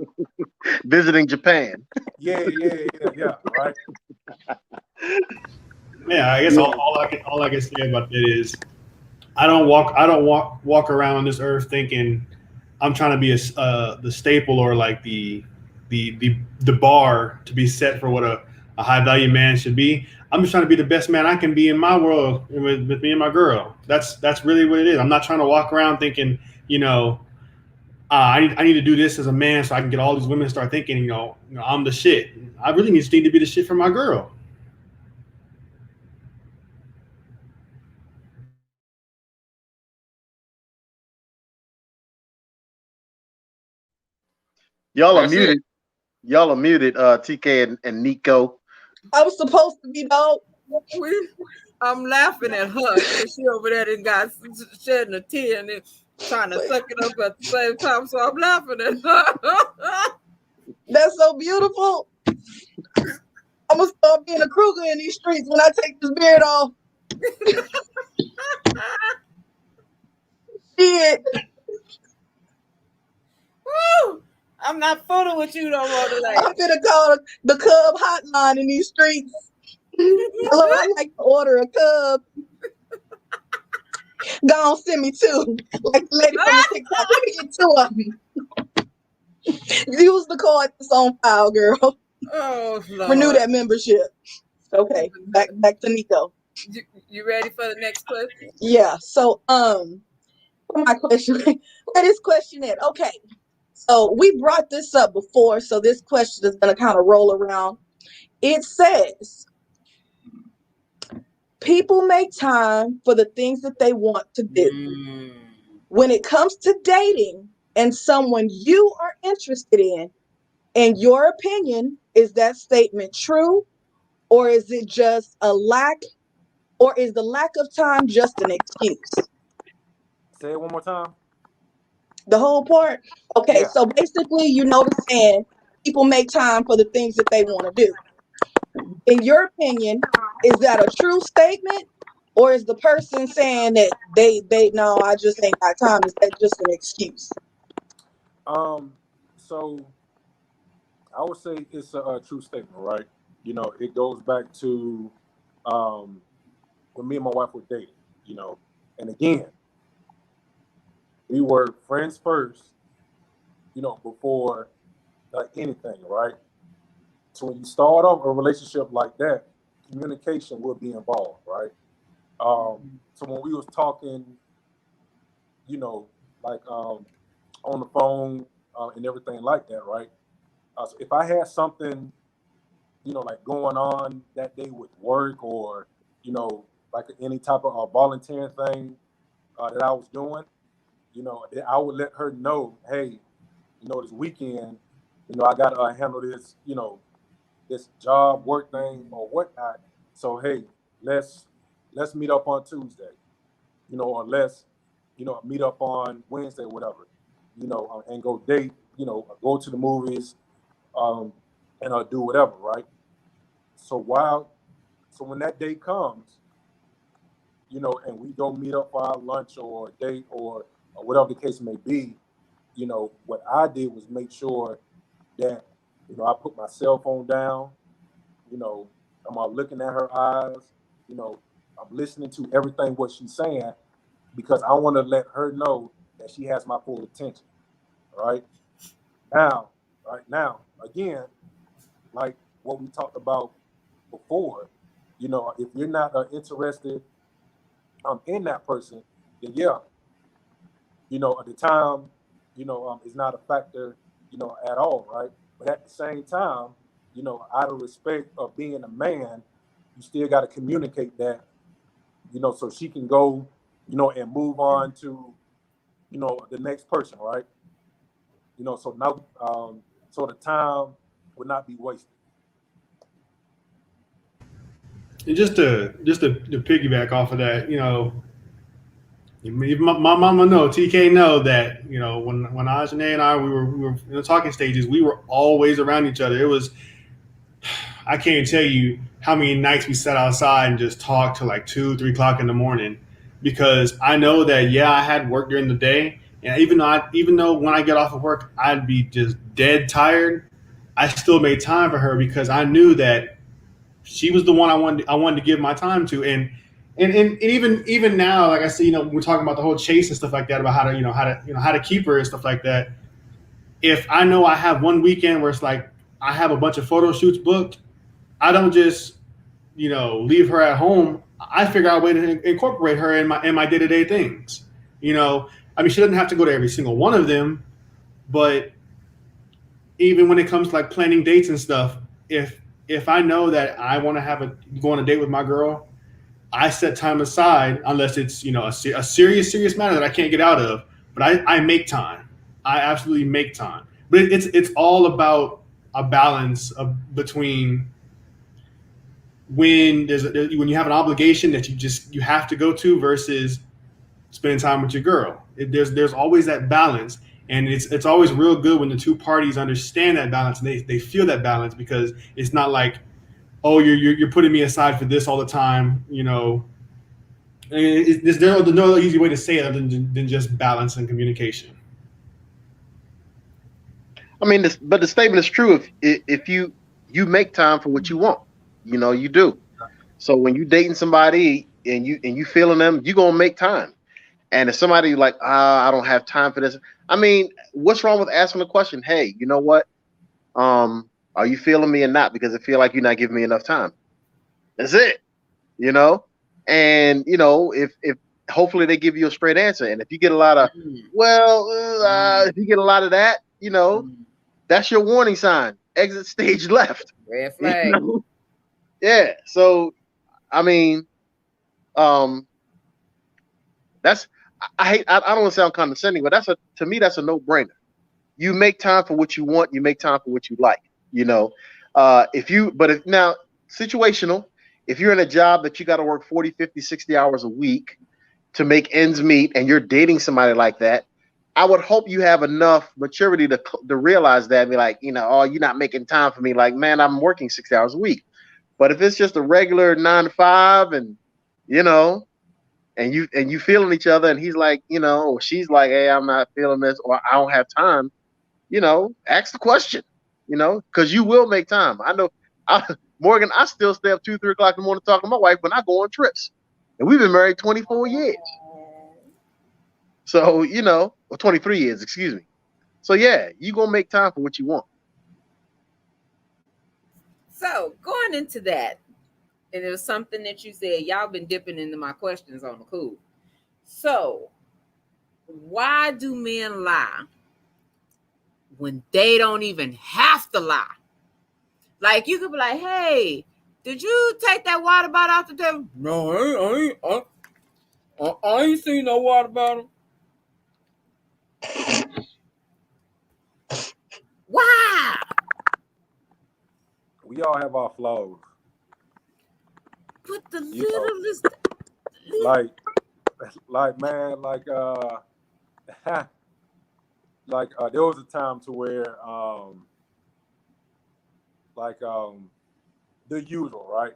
Visiting Japan. Yeah, right. Yeah, I guess all I can say about that is I don't walk around on this earth thinking I'm trying to be the staple or like the bar to be set for what a high value man should be. I'm just trying to be the best man I can be in my world with me and my girl. That's really what it is. I'm not trying to walk around thinking, you know, I need to do this as a man so I can get all these women to start thinking, you know, I'm the shit. I really need to be the shit for my girl. Y'all are muted. Y'all are muted, TK and Nico. I was supposed to be, dog. I'm laughing at her because she over there and got shedding a tear and trying to suck it up at the same time. So I'm laughing at her. That's so beautiful. I'm gonna start being a Kruger in these streets when I take this beard off. Shit. Woo! I'm not fooling with you no more today. I'm gonna call the Cub hotline in these streets. Hello, I'd like to order a Cub. Go on, send me two. Like the lady from the TikTok. Let me get two of them. Use the card that's on file, girl. Oh, Lord. Renew that membership. Okay, back to Nico. You ready for the next question? Yeah. So, my question. Where this question at? Okay. So we brought this up before, so this question is going to kind of roll around. It says, people make time for the things that they want to do. When it comes to dating and someone you are interested in your opinion, is that statement true or is it just a lack, or is the lack of time just an excuse? Say it one more time. The whole part? Okay, Yeah. so basically, you know the saying, people make time for the things that they want to do. In your opinion, is that a true statement, or is the person saying that they no, I just ain't got time? Is that just an excuse? So I would say it's a true statement, right? You know, it goes back to when me and my wife were dating, you know, and again, we were friends first, you know, before anything, right? So when you start off a relationship like that, communication will be involved, right? So when we was talking, you know, like on the phone and everything like that, right? So if I had something, you know, like going on that day with work, or, you know, like any type of volunteering thing that I was doing, you know, I would let her know, hey, you know, this weekend, you know, I got to handle this, you know, this job, work thing or whatnot. So, hey, let's meet up on Tuesday, you know, or let's, you know, meet up on Wednesday, whatever, you know, and go date, you know, go to the movies, and do whatever, right? So when that day comes, you know, and we go meet up for our lunch or date or whatever the case may be, you know, what I did was make sure that, you know, I put my cell phone down, you know, I'm looking at her eyes, you know, I'm listening to everything what she's saying, because I want to let her know that she has my full attention, right? Now, again, like what we talked about before, you know, if you're not interested in that person, then yeah, you know, at the time, you know, is not a factor, you know, at all, right? But at the same time, you know, out of respect of being a man, you still got to communicate that, you know, so she can go, you know, and move on to, you know, the next person, right? You know, so now, so the time would not be wasted. And just to piggyback off of that, you know, my mama know, TK know that, you know, when Ajane and I we were in the talking stages, we were always around each other. It was, I can't tell you how many nights we sat outside and just talked till like 2-3 o'clock in the morning, because I know that, yeah, I had work during the day, and even though when I get off of work I'd be just dead tired, I still made time for her because I knew that she was the one I wanted to give my time to. And even now, like I said, you know, we're talking about the whole chase and stuff like that, about how to keep her and stuff like that. If I know I have one weekend where it's like I have a bunch of photo shoots booked, I don't just, you know, leave her at home. I figure out a way to incorporate her in my day-to-day things. You know, I mean, she doesn't have to go to every single one of them, but even when it comes to like planning dates and stuff, if I know that I want to go on a date with my girl, I set time aside, unless it's, you know, a serious matter that I can't get out of. But I make time. I absolutely make time. But it's all about a balance between when when you have an obligation that you have to go to versus spending time with your girl. There's always that balance, and it's always real good when the two parties understand that balance and they feel that balance, because it's not like, oh, you're putting me aside for this all the time, you know. There's no easy way to say it other than just balance and communication. I mean, but the statement is true. If you make time for what you want, you know, you do. So when you dating somebody and you feeling them, you gonna make time. And if somebody like, I don't have time for this, I mean, what's wrong with asking the question? Hey, you know what? Are you feeling me or not? Because I feel like you're not giving me enough time. That's it. You know, and you know, if hopefully they give you a straight answer, and if you get a lot of, if you get a lot of that, you know, that's your warning sign. Exit stage left. Red flag. You know? Yeah. So, I mean, that's, I don't want to sound condescending, but to me that's a no-brainer. You make time for what you want. You make time for what you like. You know, if now situational. If you're in a job that you got to work 40, 50, 60 hours a week to make ends meet, and you're dating somebody like that, I would hope you have enough maturity to realize that and be like, oh, you're not making time for me. Like, man, I'm working 6 hours a week. But if it's just a regular 9 to 5 and, and you feeling each other and he's like, or she's like, hey, I'm not feeling this, or I don't have time, ask the question, because you will make time. I know, Morgan, I still stay up 2, 3 o'clock in the morning talking to my wife when I go on trips. And we've been married 24 years. So, or 23 years, excuse me. So, yeah, you're going to make time for what you want. So, going into that, and it was something that you said, y'all been dipping into my questions on the cool. So, why do men lie when they don't even have to lie? Like, you could be like, hey, did you take that water bottle off the table? No, I ain't seen no water bottle. Wow. We all have our flaws. But the littlest, there was a time to where the usual, right?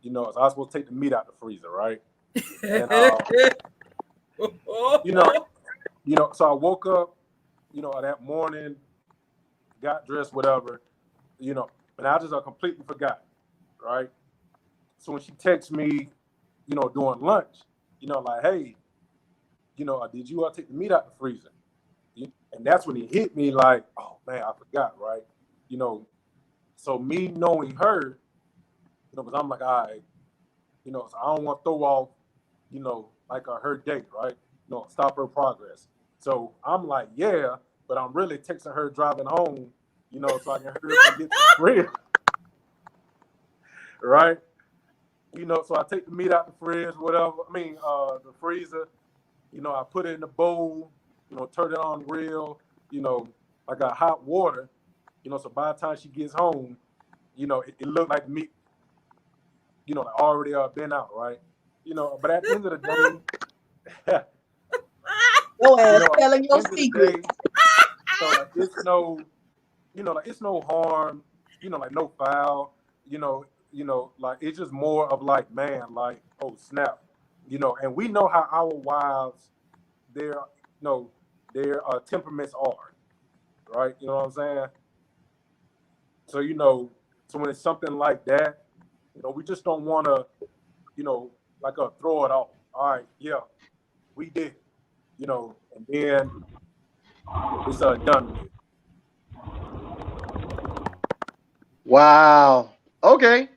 So I was supposed to take the meat out the freezer, right? And so I woke up, that morning, got dressed, whatever, and I just completely forgot, right? So when she texts me, during lunch, like, hey, did you take the meat out the freezer? And that's when it hit me like, oh man, I forgot, right? So me knowing her, because I'm like, all right, so I don't want to throw off, like her date, right? Stop her progress. So I'm like, yeah, but I'm really texting her driving home, so I can hurry up and get to the fridge. Right? So I take the meat out the fridge, whatever. The freezer, I put it in the bowl, turn it on the grill, I got hot water, so by the time she gets home, it looked like meat, already been out, right? But at the end of the day, your ass telling your secret. So like, it's no, it's no harm, like no foul, like it's just more of like, man, like, oh snap, and we know how our wives, their temperaments are, right? You know what I'm saying? So so when it's something like that, we just don't want to, like throw it off. All right, yeah, we did, and then it's done with. Wow. Okay.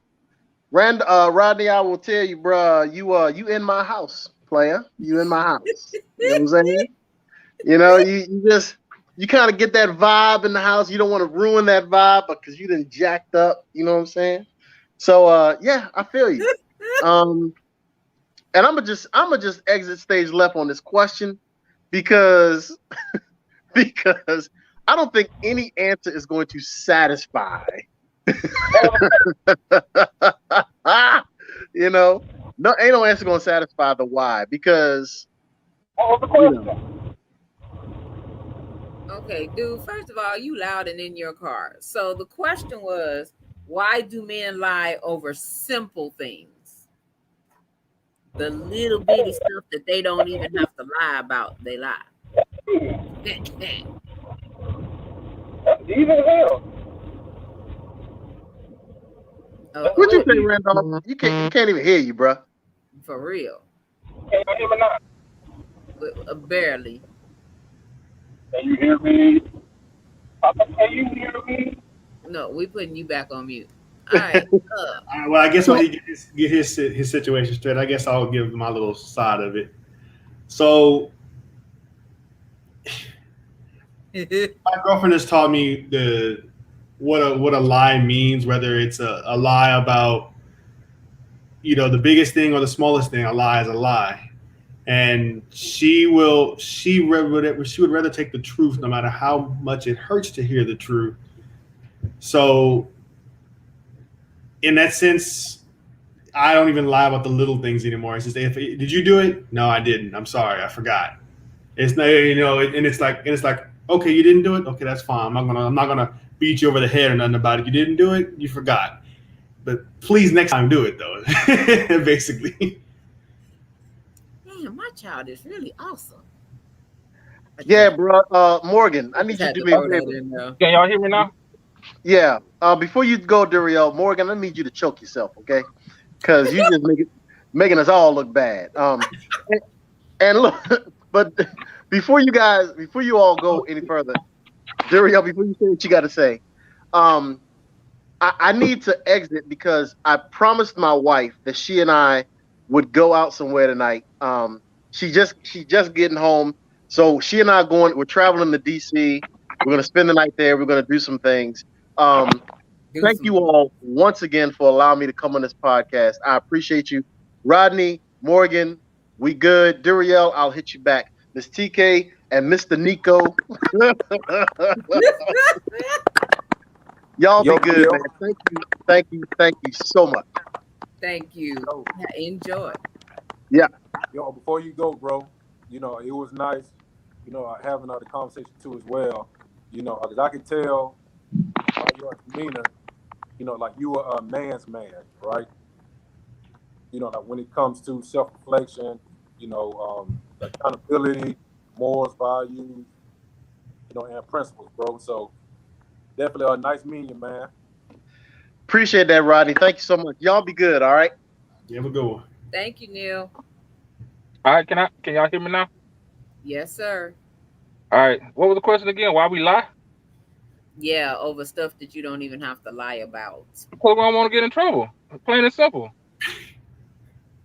Rodney, I will tell you, bruh, you in my house, player. You in my house. You know what I'm saying? You kind of get that vibe in the house. You don't want to ruin that vibe because you done jacked up. You know what I'm saying? So yeah, I feel you. And I'm gonna just exit stage left on this question because I don't think any answer is going to satisfy. No, ain't no answer gonna satisfy the why, because what was the question? Okay, dude, first of all, you loud and in your car. So the question was, why do men lie over simple things? The little bitty stuff that they don't even have to lie about, they lie. That's deep as hell. What you say, Randolph? You can't even hear you, bro. For real. Can you hear me now? Barely. Can you hear me? Papa, can you hear me? No, we putting you back on mute. All right. Well, I guess when he get his situation straight, I guess I'll give my little side of it. So, my girlfriend has taught me what a lie means, whether it's a lie about, the biggest thing or the smallest thing. A lie is a lie. And she would rather take the truth no matter how much it hurts to hear the truth. So in that sense, I don't even lie about the little things anymore. It's just, did you do it? No, I didn't. I'm sorry, I forgot. It's not, and it's like, okay, you didn't do it. Okay, that's fine. I'm not gonna beat you over the head or nothing about it. You didn't do it. You forgot. But please, next time, do it though. Basically. Man, my child is really awesome. Yeah, bro. Morgan, I need you to do me a favor. Can y'all hear me now? Yeah. Before you go, Duriel, Morgan, I need you to choke yourself, okay? Because you just making us all look bad. And look, but before you all go any further, Duriel, before you say what you got to say, I need to exit because I promised my wife that she and I would go out somewhere tonight. She just getting home, so she and I we're traveling to DC. We're gonna spend the night there. We're gonna do some things. Thank you all once again for allowing me to come on this podcast. I appreciate you. Rodney, Morgan, we good. Duriel, I'll hit you back. Miss TK and Mr. Nico. Y'all be good, man. Thank you so much. Thank you. Enjoy. Yeah. Yo, before you go, bro, it was nice, having the conversation too as well, because I could tell by your demeanor, like you are a man's man, right? Like when it comes to self-reflection, accountability, morals, values, and principles, bro. So definitely a nice meeting, man. Appreciate that, Rodney. Thank you so much. Y'all be good, all right? Yeah, we'll go. Thank you, Neil. All right, can y'all hear me now? Yes, sir. All right. What was the question again? Why we lie? Yeah, over stuff that you don't even have to lie about. Because we don't want to get in trouble. Plain and simple.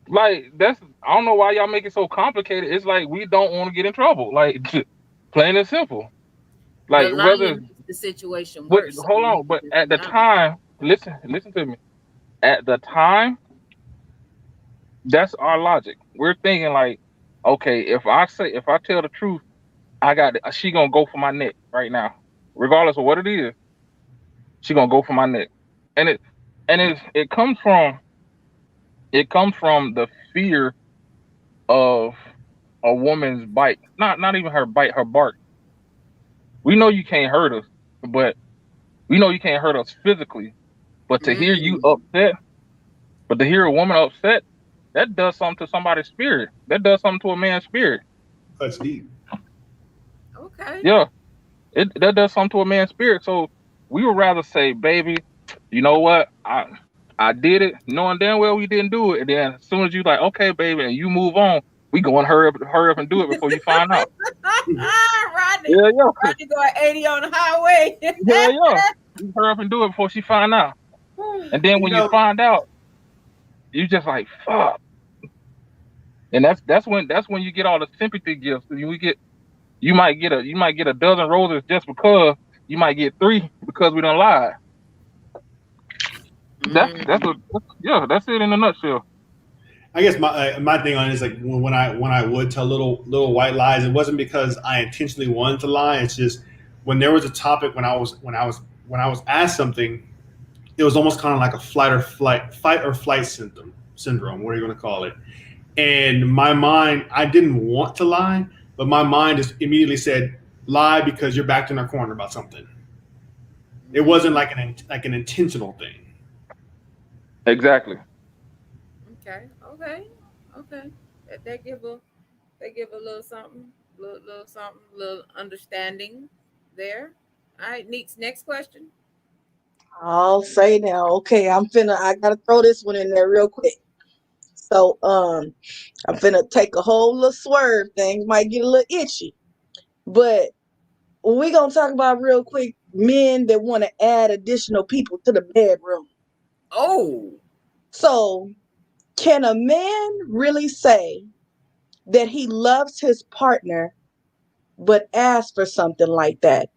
Like, I don't know why y'all make it so complicated. It's like we don't want to get in trouble. Like, plain and simple. Like, whether the situation worse. Hold on, but at the time, listen to me. At the time, that's our logic. We're thinking like, okay, if I tell the truth, she gonna go for my neck right now, regardless of what it is. She gonna go for my neck, and it comes from the fear of a woman's bite. Not even her bite, her bark. We know you can't hurt us, but we know you can't hurt us physically. But to hear you upset, but to hear a woman upset, that does something to somebody's spirit. That does something to a man's spirit. That's deep. Okay. Yeah, that does something to a man's spirit. So we would rather say, baby, you know what? I did it, knowing damn well we didn't do it. And then as soon as you like, okay, baby, and you move on, we go and hurry up and do it before you find out. Rodney, yeah. Rodney going 80 on the highway. yeah. You hurry up and do it before she find out. And then when you find out, you just like, fuck. And that's when you get all the sympathy gifts. You might get a dozen roses just because. You might get 3 because we done lied. That's it in a nutshell. I guess my thing on it is like when I would tell little white lies, it wasn't because I intentionally wanted to lie. It's just when there was a topic when I was asked something, it was almost kind of like a fight or flight syndrome. What are you going to call it? And my mind, I didn't want to lie, but my mind just immediately said, lie because you're backed in a corner about something. It wasn't like an intentional thing. Exactly. Okay. They give a little something, little understanding there. All right, next question. I'll say now, okay, I gotta throw this one in there real quick. So I'm finna take a whole little swerve. Things might get a little itchy. But we're gonna talk about real quick men that want to add additional people to the bedroom. Oh. So can a man really say that he loves his partner but asks for something like that?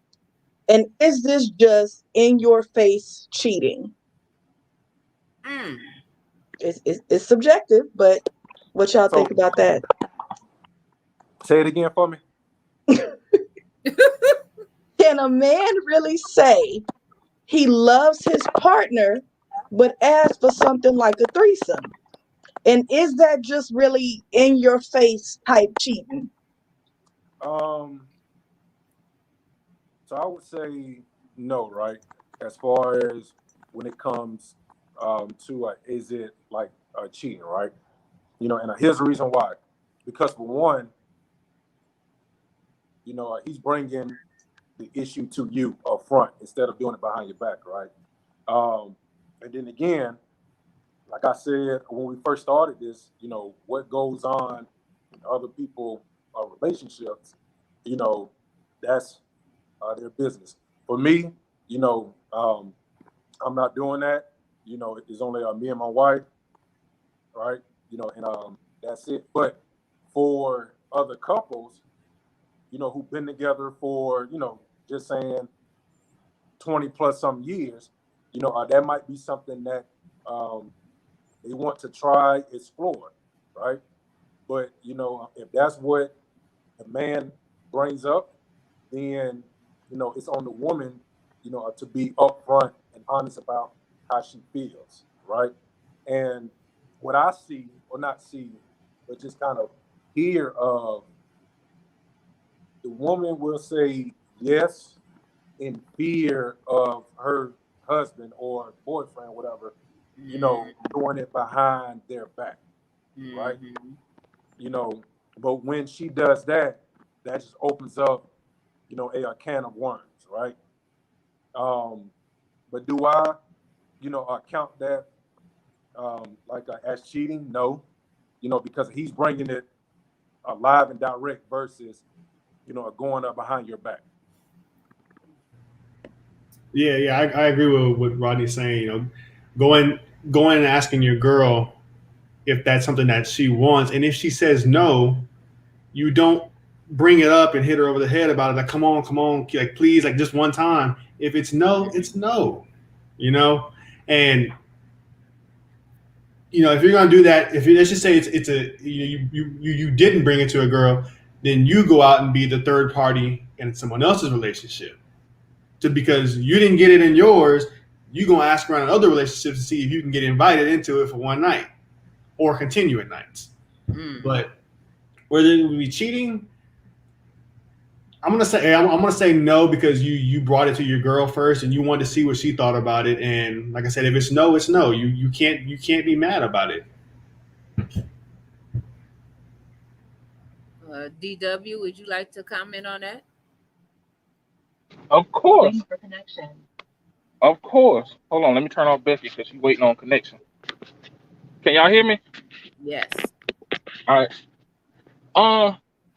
And is this just in your face cheating? It's subjective, but what y'all think about that? Say it again for me. Can a man really say he loves his partner but ask for something like a threesome? And is that just really in your face type cheating? So I would say no, right? As far as when it comes to is it like cheating, right? You know, and here's the reason why. Because for one, you know, he's bringing the issue to you up front instead of doing it behind your back, right? And then again, like I said when we first started this, you know, what goes on in other people's relationships, you know, that's their business. For me, you know, I'm not doing that. You know, it's only me and my wife, right? You know, and that's it. But for other couples, you know, who've been together for, you know, just saying 20 plus some years, you know, that might be something that they want to try, explore, right? But, you know, if that's what a man brings up, then, you know, it's on the woman, you know, to be upfront and honest about how she feels, right? And what I see, or not see, but just kind of hear of, the woman will say yes in fear of her husband or boyfriend, whatever, you know, doing it behind their back, right? You know, but when she does that, that just opens up, you know, a can of worms, right? But do I, you know, count that as cheating? No, you know, because he's bringing it live and direct versus, you know, going up behind your back. Yeah, I agree with what Rodney's saying. You know, going and asking your girl if that's something that she wants, and if she says no, you don't bring it up and hit her over the head about it. Like, come on, like please, like just one time. If it's no, it's no. You know, and you know if you're gonna do that, if you, let's just say it's a you didn't bring it to a girl, then you go out and be the third party in someone else's relationship. Because you didn't get it in yours, you gonna ask around in other relationships to see if you can get invited into it for one night or continuing nights. But whether it would be cheating, I'm gonna say no, because you brought it to your girl first and you wanted to see what she thought about it. And like I said, if it's no, it's no. You can't be mad about it. DW, would you like to comment on that? Of course. Of course. Hold on, let me turn off Becky because she's waiting on connection. Can y'all hear me? Yes. All right.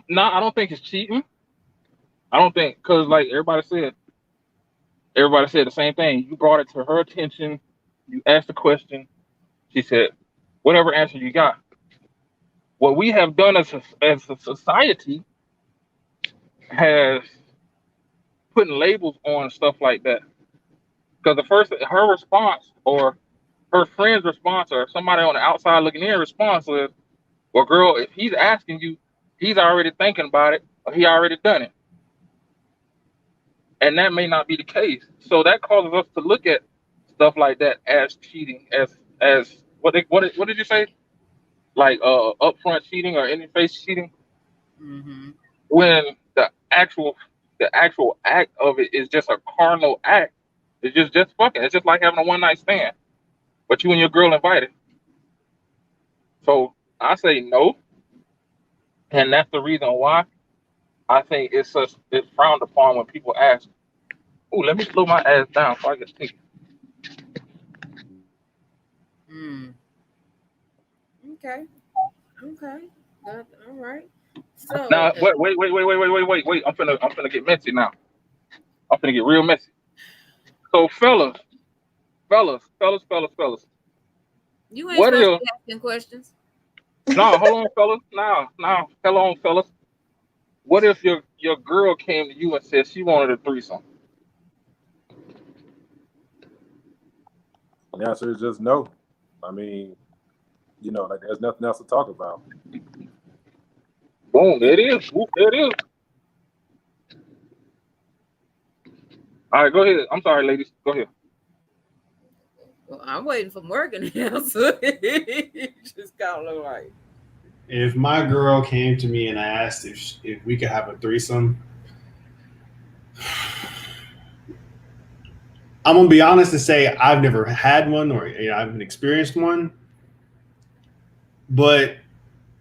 No, I don't think it's cheating. I don't think, because like everybody said the same thing. You brought it to her attention. You asked the question. She said, whatever answer you got. What we have done as a society has putting labels on stuff like that. Because her response or her friend's response or somebody on the outside looking in response is, well, girl, if he's asking you, he's already thinking about it or he already done it. And that may not be the case. So that causes us to look at stuff like that as cheating, as what did you say? Like upfront cheating or in-your-face cheating. When the actual act of it is just a carnal act. It's just fucking. It's just like having a one-night stand, but you and your girl invited. So I say no, and that's the reason why I think it's frowned upon when people ask, "Oh, let me slow my ass down so I can think." Okay. All right. So now, wait. I'm finna get messy now. I'm finna get real messy. So fellas. You ain't supposed to be asking questions. No, hold on, fellas. Now, hold on, fellas. What if your girl came to you and said she wanted a threesome? The answer is just no. I mean, you know, like there's nothing else to talk about. Boom, there it is. There it is. All right, go ahead. I'm sorry, ladies. Go ahead. Well, I'm waiting for Morgan to answer. Just kind of like. If my girl came to me and asked if we could have a threesome, I'm gonna be honest and say I've never had one or I haven't experienced one, but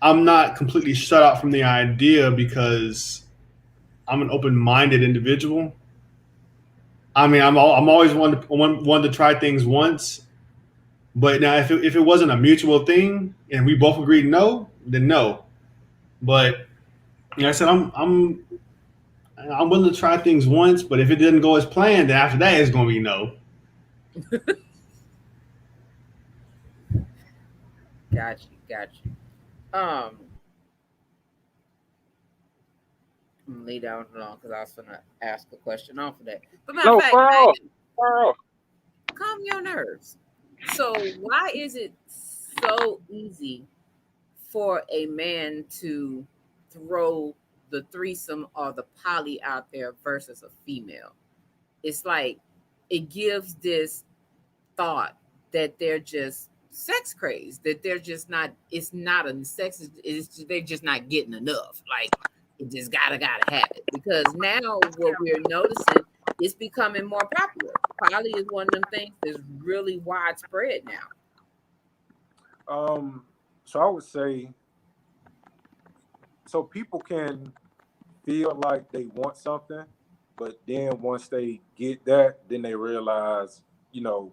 I'm not completely shut out from the idea because I'm an open-minded individual. I mean, I'm always one to try things once, but now if it wasn't a mutual thing and we both agreed no, then no. But I said I'm willing to try things once, but if it didn't go as planned, then after that it's gonna be no. Got you. I'm gonna lay down alone because I was gonna ask a question off of that. But matter of fact, Megan, calm your nerves. So why is it so easy for a man to throw the threesome or the poly out there versus a female? It's like it gives this thought that they're just sex crazed, that they're just not, it's not a sex, they're just not getting enough. Like it just gotta have it. Because now what we're noticing is becoming more popular. Poly is one of them things that's really widespread now. So I would say, so people can feel like they want something, but then once they get that, then they realize, they don't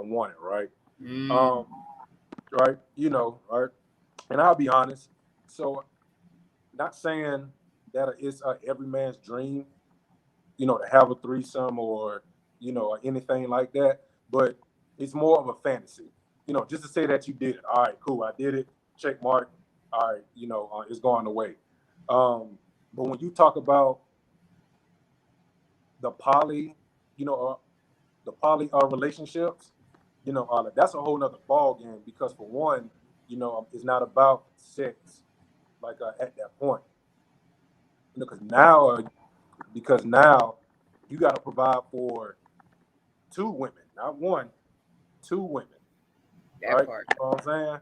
want it, right? Right, right. And I'll be honest. So, not saying that it's every man's dream, to have a threesome or anything like that, but it's more of a fantasy. Just to say that you did it. All right, cool. I did it. Check mark. All right, it's going away. But when you talk about the poly, relationships, that's a whole nother ball game because for one, it's not about sex, like at that point. Because now you got to provide for two women, not one, two women. That right? part. You know what I'm saying?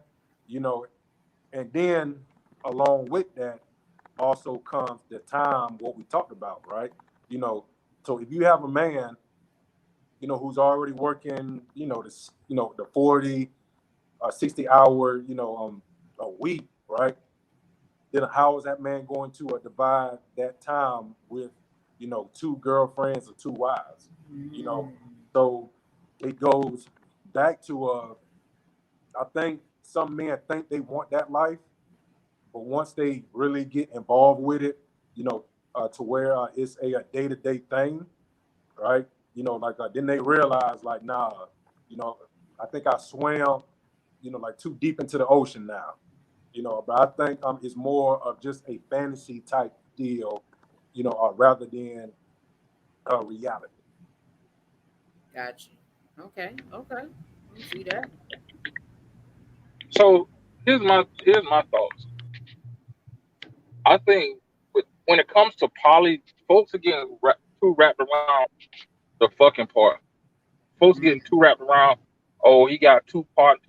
And then along with that also comes the time, what we talked about, right? So if you have a man, who's already working, the 40, 60 hour, a week, right? Then how is that man going to divide that time with, two girlfriends or two wives? So it goes back to, I think some men think they want that life, but once they really get involved with it, to where it's a day-to-day thing, right? Then they realize, like, nah, I think I swam, like too deep into the ocean now, but I think it's more of just a fantasy type deal, rather than reality. Gotcha. Okay. You see that? So here's my thoughts. I think when it comes to poly, folks are getting too wrapped around the fucking part. Folks getting too wrapped around. Oh, he got two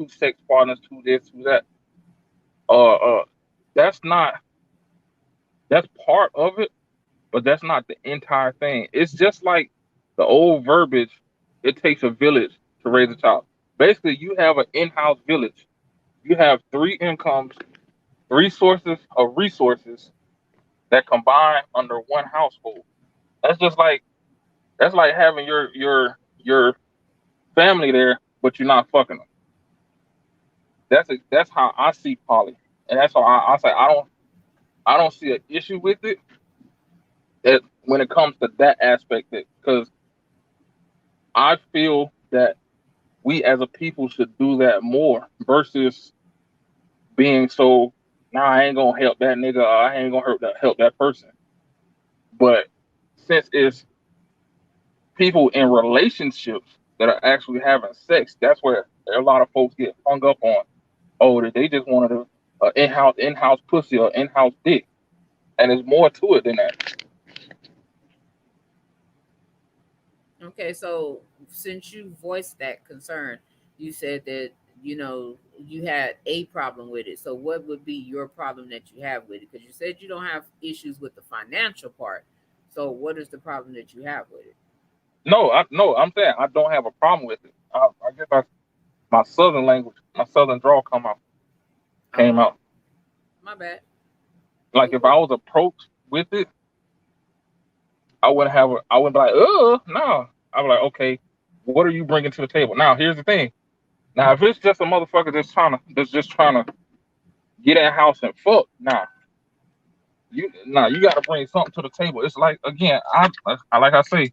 sex partners, two this, two that. That's part of it, but that's not the entire thing. It's just like the old verbiage. It takes a village to raise a child. Basically, you have an in-house village. You have 3 incomes, 3 sources of resources that combine under one household. That's like having your family there, but you're not fucking them. That's how I see poly, and that's how I say I don't see an issue with it. That when it comes to that aspect, because I feel that we as a people should do that more versus being so. Nah, I ain't gonna help that nigga. I ain't gonna help that person. But since it's people in relationships that are actually having sex, that's where a lot of folks get hung up on. Oh, that they just wanted a in-house pussy or in-house dick, and there's more to it than that. Okay, so since you voiced that concern, you said that you had a problem with it. So what would be your problem that you have with it? Because you said you don't have issues with the financial part. So what is the problem that you have with it? No, I'm saying I don't have a problem with it. I guess my southern language, my southern drawl came Oh, out. my bad. Like if I was approached with it, I wouldn't be like, no. I'd be like, okay, what are you bringing to the table? Now, here's the thing. Now, if it's just a motherfucker that's just trying to get in the house and fuck, you got to bring something to the table. It's like, again, I like I say,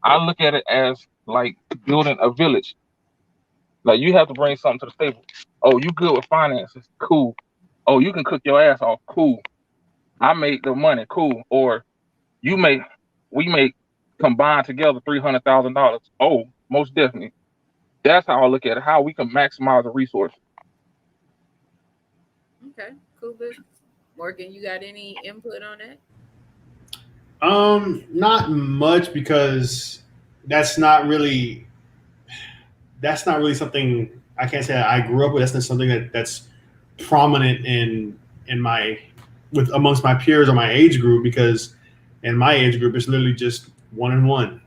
I look at it as like building a village. Like you have to bring something to the table. Oh, you good with finances? Cool. Oh, you can cook your ass off? Cool. I make the money? Cool. Or we make combined together $300,000. Oh, most definitely. That's how I look at it. How we can maximize the resource. Okay, cool business. Morgan, you got any input on that? Not much because that's not really something I can't say I grew up with. That's not something that's prominent in my amongst my peers or my age group, because in my age group it's literally just 1 and 1.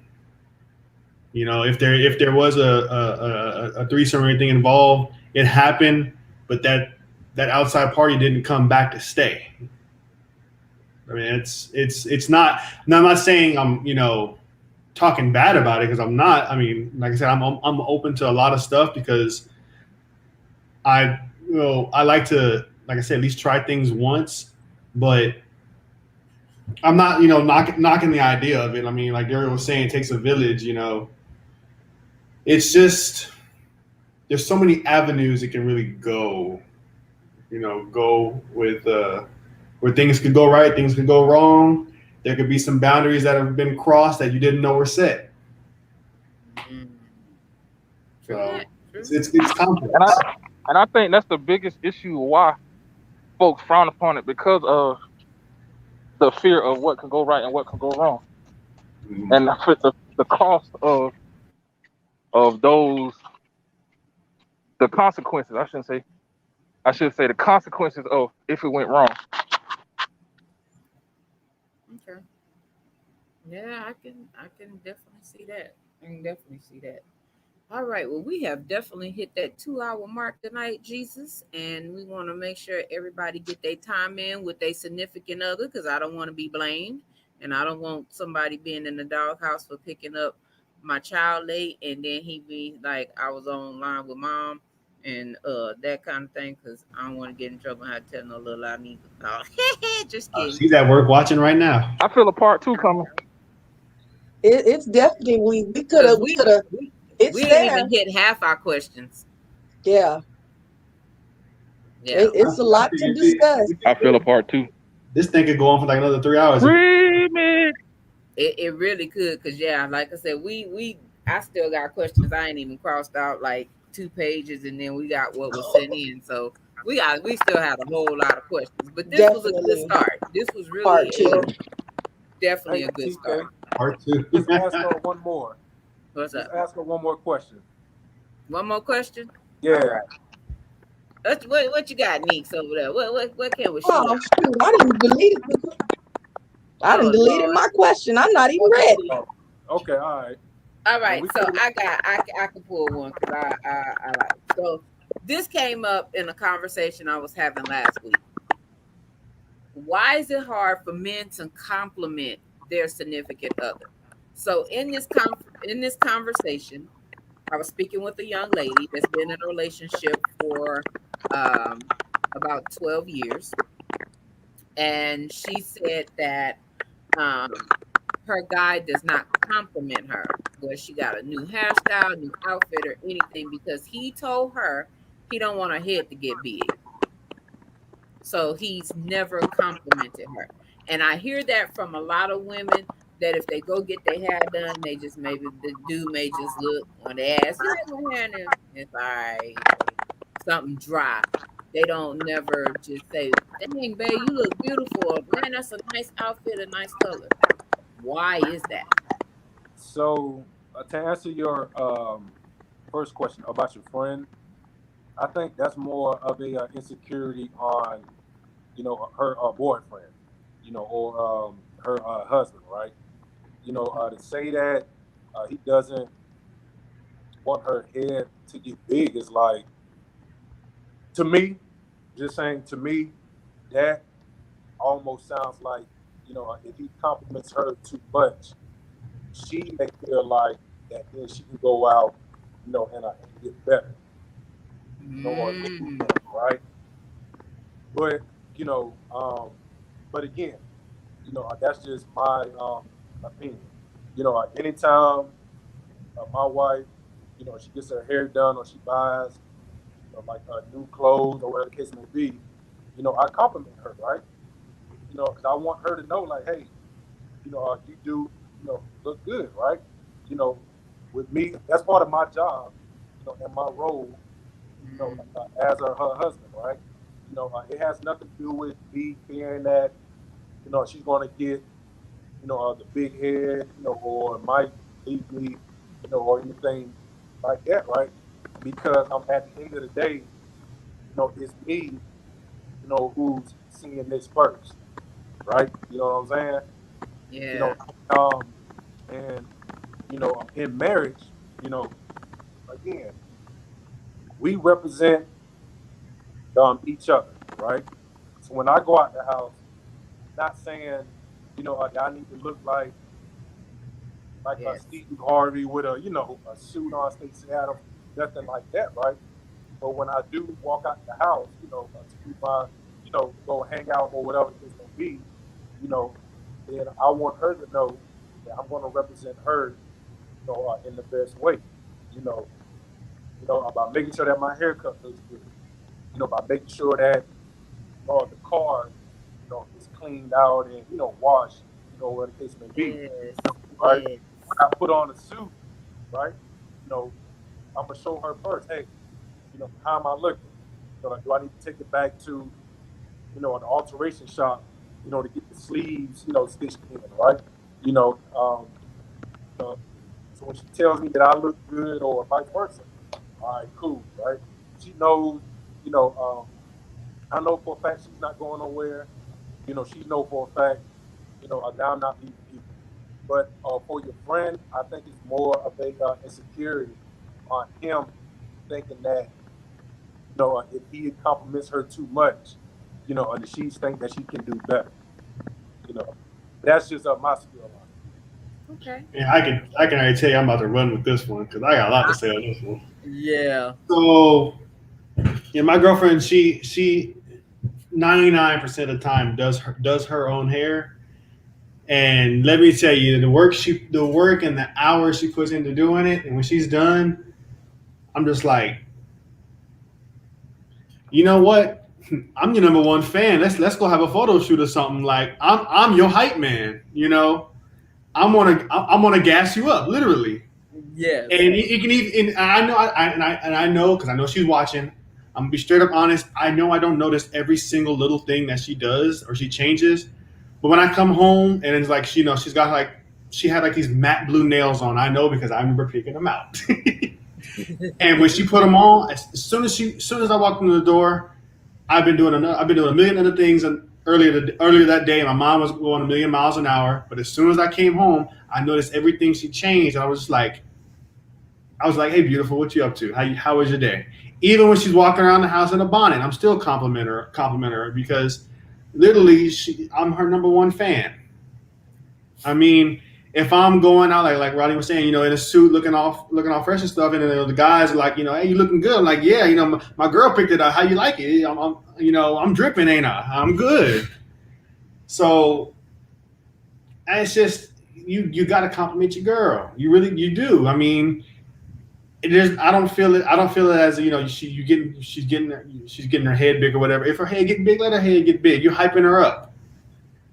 You know, if there was a threesome or anything involved, it happened, but that outside party didn't come back to stay. I mean, it's not. Now, I'm not saying I'm talking bad about it, because I'm not. I mean, like I said, I'm open to a lot of stuff because I like to, like I said, at least try things once, but I'm not knocking the idea of it. I mean, like Daryl was saying, it takes a village. It's just there's so many avenues it can really go. Go with where things could go right, things could go wrong. There could be some boundaries that have been crossed that you didn't know were set. So it's complex. And I think that's the biggest issue why folks frown upon it, because of the fear of what can go right and what can go wrong. Mm-hmm. And the cost of those, the consequences, I should say the consequences of if it went wrong. Okay. Yeah, I can definitely see that. I can definitely see that. All right. Well, we have definitely hit that 2-hour mark tonight, Jesus, and we want to make sure everybody get their time in with their significant other, because I don't want to be blamed, and I don't want somebody being in the doghouse for picking up my child late, and then he be like, I was online with mom and that kind of thing, because I don't want to get in trouble and have to tell no little lie neither. No. Just kidding. She's at work watching right now. I feel a part 2 coming. It's definitely we could have. We didn't even hit half our questions. Yeah. It's a lot to discuss. I feel a part 2. This thing could go on for like another 3 hours. Remix. It really could, because like I said, I still got questions. I ain't even crossed out like 2 pages, and then we got what was sent in. So we still have a whole lot of questions. But this was a good start. This was really definitely a good start. Part 2. Just ask her one more. What's up? Just ask her one more question. One more question? Yeah. What you got, Neeks, over there? What can we shoot? Oh, shoot, I didn't delete it. I didn't delete my question. I'm not even ready. Okay, all right. All right, so I can pull one because I like it. So this came up in a conversation I was having last week. Why is it hard for men to compliment their significant other? So in this conversation, I was speaking with a young lady that's been in a relationship for about 12 years. And she said that her guy does not compliment her, where she got a new hairstyle, new outfit, or anything, because he told her he don't want her head to get big. So he's never complimented her. And I hear that from a lot of women, that if they go get their hair done, they just maybe the dude may just look on the ass, my hair now. It's all right, something dry. They don't never just say, dang, babe, you look beautiful. Man, that's a nice outfit, a nice color. Why is that? So to answer your first question about your friend, I think that's more of a insecurity on, her boyfriend, or her husband, right? To say that he doesn't want her head to get big is like, to me, just saying to me, that almost sounds like, if he compliments her too much, she may feel like that then she can go out, and get better, or right? But but again, that's just my opinion. Anytime my wife, she gets her hair done or she buys, like new clothes or whatever the case may be, I compliment her, right? Because I want her to know, like, hey, you do, look good, right? With me, that's part of my job, and my role, as her husband, right? It has nothing to do with me fearing that, she's going to get, the big head, or might leave me, or anything like that, right? Because I'm at the end of the day, it's me, who's seeing this first, right? You know what I'm saying? Yeah. And in marriage, again, we represent each other, right? So when I go out the house, not saying, I need to look like Yes. Steve Harvey with a suit on, Stacey Adams, nothing like that, right? But when I do walk out the house, to do my, go hang out or whatever it's gonna be, then I want her to know that I'm going to represent her, in the best way, about making sure that my haircut looks good, by making sure that the car, is cleaned out and washed, whatever the case may be, Yes. right? Yes. When I put on a suit, right, I'm gonna show her first, hey, how am I looking? Like, do I need to take it back to, an alteration shop, to get the sleeves, stitched in, right? So when she tells me that I look good or vice versa, all right, cool, right? She knows, I know for a fact she's not going nowhere. She know for a fact, that I'm not leaving people. But for your friend, I think it's more of a insecurity on him thinking that, if he compliments her too much, and she think that she can do better. That's just my skill on it. Okay. Yeah, I can already tell you I'm about to run with this one because I got a lot to say on this one. Yeah. So, yeah, my girlfriend, she 99% of the time does her own hair, and let me tell you, the work and the hours she puts into doing it, and when she's done, I'm just like, you know what? I'm your number one fan. Let's go have a photo shoot or something. Like I'm your hype man. I'm gonna gas you up, literally. Yeah. And it can even. And I know because I know she's watching. I'm gonna be straight up honest. I know I don't notice every single little thing that she does or she changes, but when I come home and it's like she had like these matte blue nails on. I know because I remember picking them out. And when she put them on, as soon as I walked into the door, I've been doing a million other things. And earlier that day, my mom was going a million miles an hour. But as soon as I came home, I noticed everything she changed. And I was like, "Hey, beautiful, what you up to? How was your day?" Even when she's walking around the house in a bonnet, I'm still compliment her because literally, I'm her number one fan. I mean, if I'm going out like Rodney was saying, in a suit, looking all fresh and stuff, and then the guys are like, hey, you looking good? I'm like, yeah, my girl picked it up. How you like it? I'm dripping, ain't I? I'm good. So it's just you got to compliment your girl. You do. I mean, I don't feel it as she's getting her head big or whatever. If her head get big, let her head get big. You're hyping her up.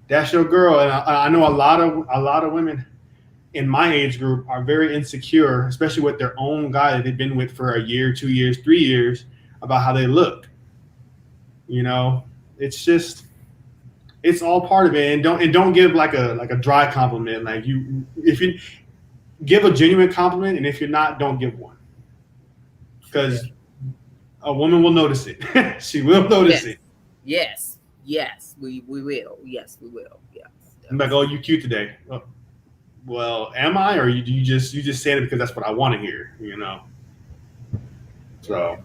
That's your girl, and I know a lot of women in my age group are very insecure, especially with their own guy that they've been with for a year, 2 years, 3 years, about how they look. It's all part of it, and don't give like a dry compliment. Like give a genuine compliment, and if you're not, don't give one, because a woman will notice it. She will notice it. Yes, we will. Yes, we will. Yes. I'm like, oh, you cute today. Oh, well, am I, or you just saying it because that's what I want to hear, you know? So.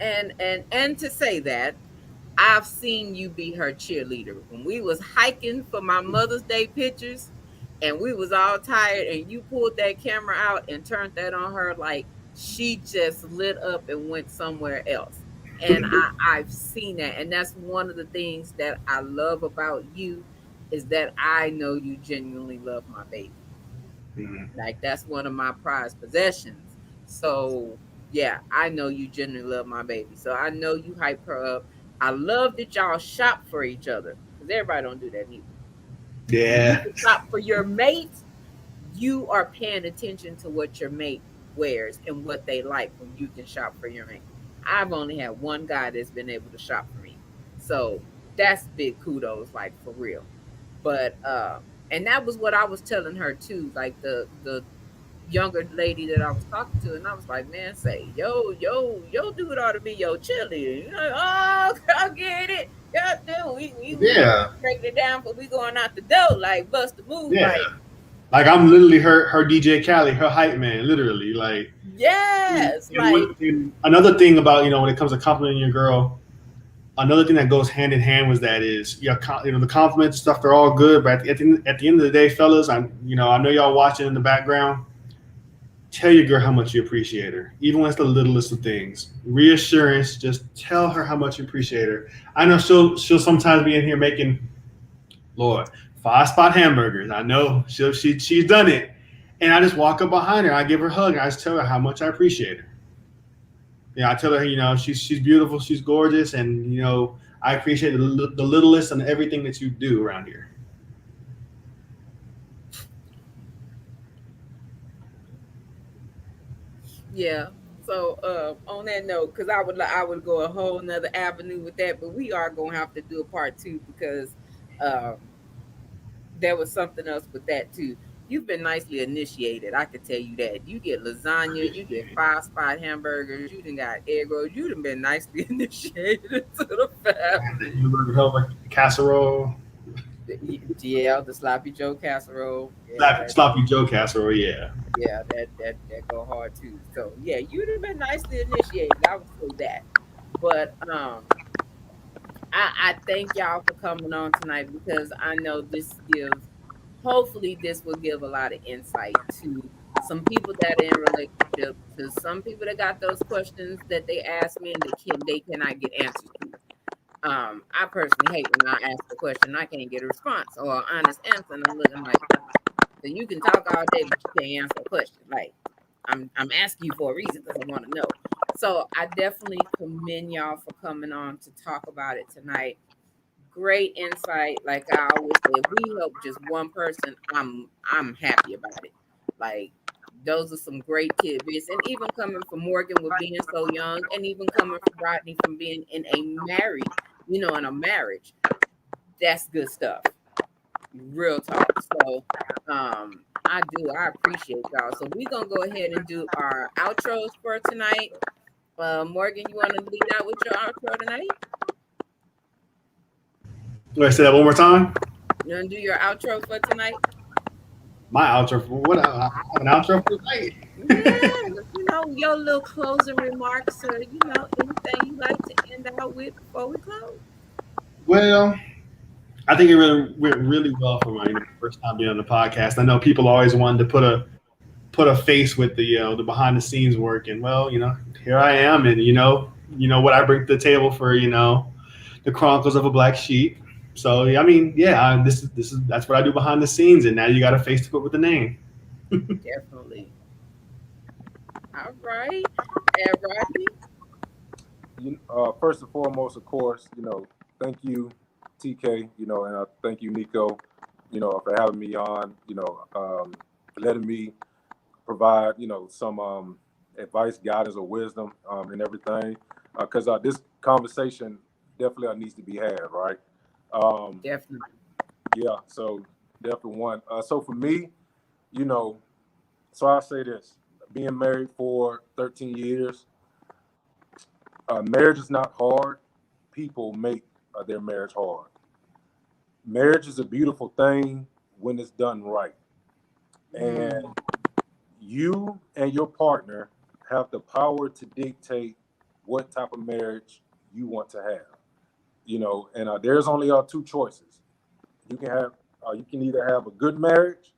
And to say that, I've seen you be her cheerleader. When we was hiking for my Mother's Day pictures, and we was all tired, and you pulled that camera out and turned that on her, like she just lit up and went somewhere else. And I've seen that, and that's one of the things that I love about you, is that I know you genuinely love my baby. Mm-hmm. Like that's one of my prized possessions. So yeah, I know you genuinely love my baby. So I know you hype her up. I love that y'all shop for each other, because everybody don't do that either. Yeah. You shop for your mate. You are paying attention to what your mate wears and what they like when you can shop for your mate. I've only had one guy that's been able to shop for me. So that's big kudos, like for real. But and that was what I was telling her too, like the younger lady that I was talking to, and I was like, man, say, yo, dude ought to be your cheerleader. You know, oh, I get it. Yeah, dude, we breaking it down, but we going out the door, like bust the move, right? Like I'm literally her DJ Khaled, her hype man, literally. Like yes. And another thing about, you know, when it comes to complimenting your girl, another thing that goes hand in hand with that is, you know, the compliments stuff, they're all good, but at the end of the day, fellas, I know y'all watching in the background. Tell your girl how much you appreciate her, even when it's the littlest of things. Reassurance, just tell her how much you appreciate her. I know she'll sometimes be in here making, Lord, 5-spot hamburgers. I know she's done it, and I just walk up behind her, I give her a hug, and I just tell her how much I appreciate her. I tell her, you know, she's beautiful, she's gorgeous, and you know, I appreciate the littlest and everything that you do around here. Yeah. So on that note, because I would go a whole nother avenue with that, but we are gonna have to do a part 2, because there was something else with that too. You've been nicely initiated, I can tell you that. You get lasagna, you get 5-spot hamburgers, you done got egg rolls, you done been nicely initiated to the family. You learned how to make casserole. Yeah, the sloppy Joe casserole. Yeah, sloppy Joe casserole, yeah. Yeah, that go hard too. So yeah, you'd have been nicely initiated. I would say that. But I thank y'all for coming on tonight, because I know hopefully this will give a lot of insight to some people that are in relationship, to some people that got those questions that they ask me and they cannot get answers to. I personally hate when I ask a question, I can't get a response or an honest answer, and I'm looking like, so you can talk all day, but you can't answer a question. Like, I'm asking you for a reason, because I want to know. So I definitely commend y'all for coming on to talk about it tonight. Great insight. Like I always say, if we help just one person, I'm happy about it. Like, those are some great tidbits. And even coming from Morgan with being so young, and even coming from Rodney from being in a marriage, that's good stuff. Real talk. So I appreciate y'all. So we're gonna go ahead and do our outros for tonight. Morgan, you want to lead out with your outro tonight? Do I say that one more time? You want to do your outro for tonight? My outro for what? I have an outro for tonight. Yeah, your little closing remarks, or anything you like to end out with before we close. Well, I think it really went really well for my first time being on the podcast. I know people always wanted to put a face with the behind the scenes work, and well, here I am, and you know what I bring to the table for the Chronicles of a Black Sheep. So I mean, yeah, that's what I do behind the scenes, and now you got a face to put with the name. Definitely. All right, and Rodney. First and foremost, of course, thank you, TK, and I thank you, Nico, for having me on, letting me provide, some advice, guidance, or wisdom, and everything, because this conversation definitely needs to be had, right? Definitely. Yeah, so definitely one. So for me, you know, so I'll say this: being married for 13 years, marriage is not hard. People make their marriage hard. Marriage is a beautiful thing when it's done right, and you and your partner have the power to dictate what type of marriage you want to have. You know, and there's only two choices. You can have, you can either have a good marriage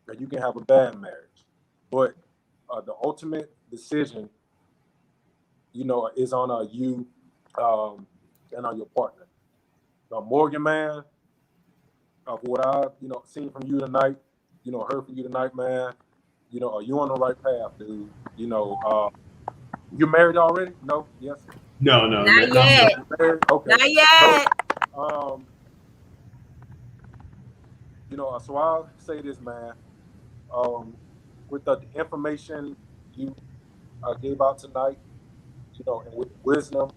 or you can have a bad marriage. But the ultimate decision, you know, is on you and on your partner. Morgan, man, of what I've, you know, seen from you tonight, you know, heard from you tonight, man, you know, are you on the right path, dude? You know, you married already? No? Yes? No, not yet. Okay. Not yet. So, you know, so I'll say this, man. With the information you gave out tonight, you know, and with the wisdom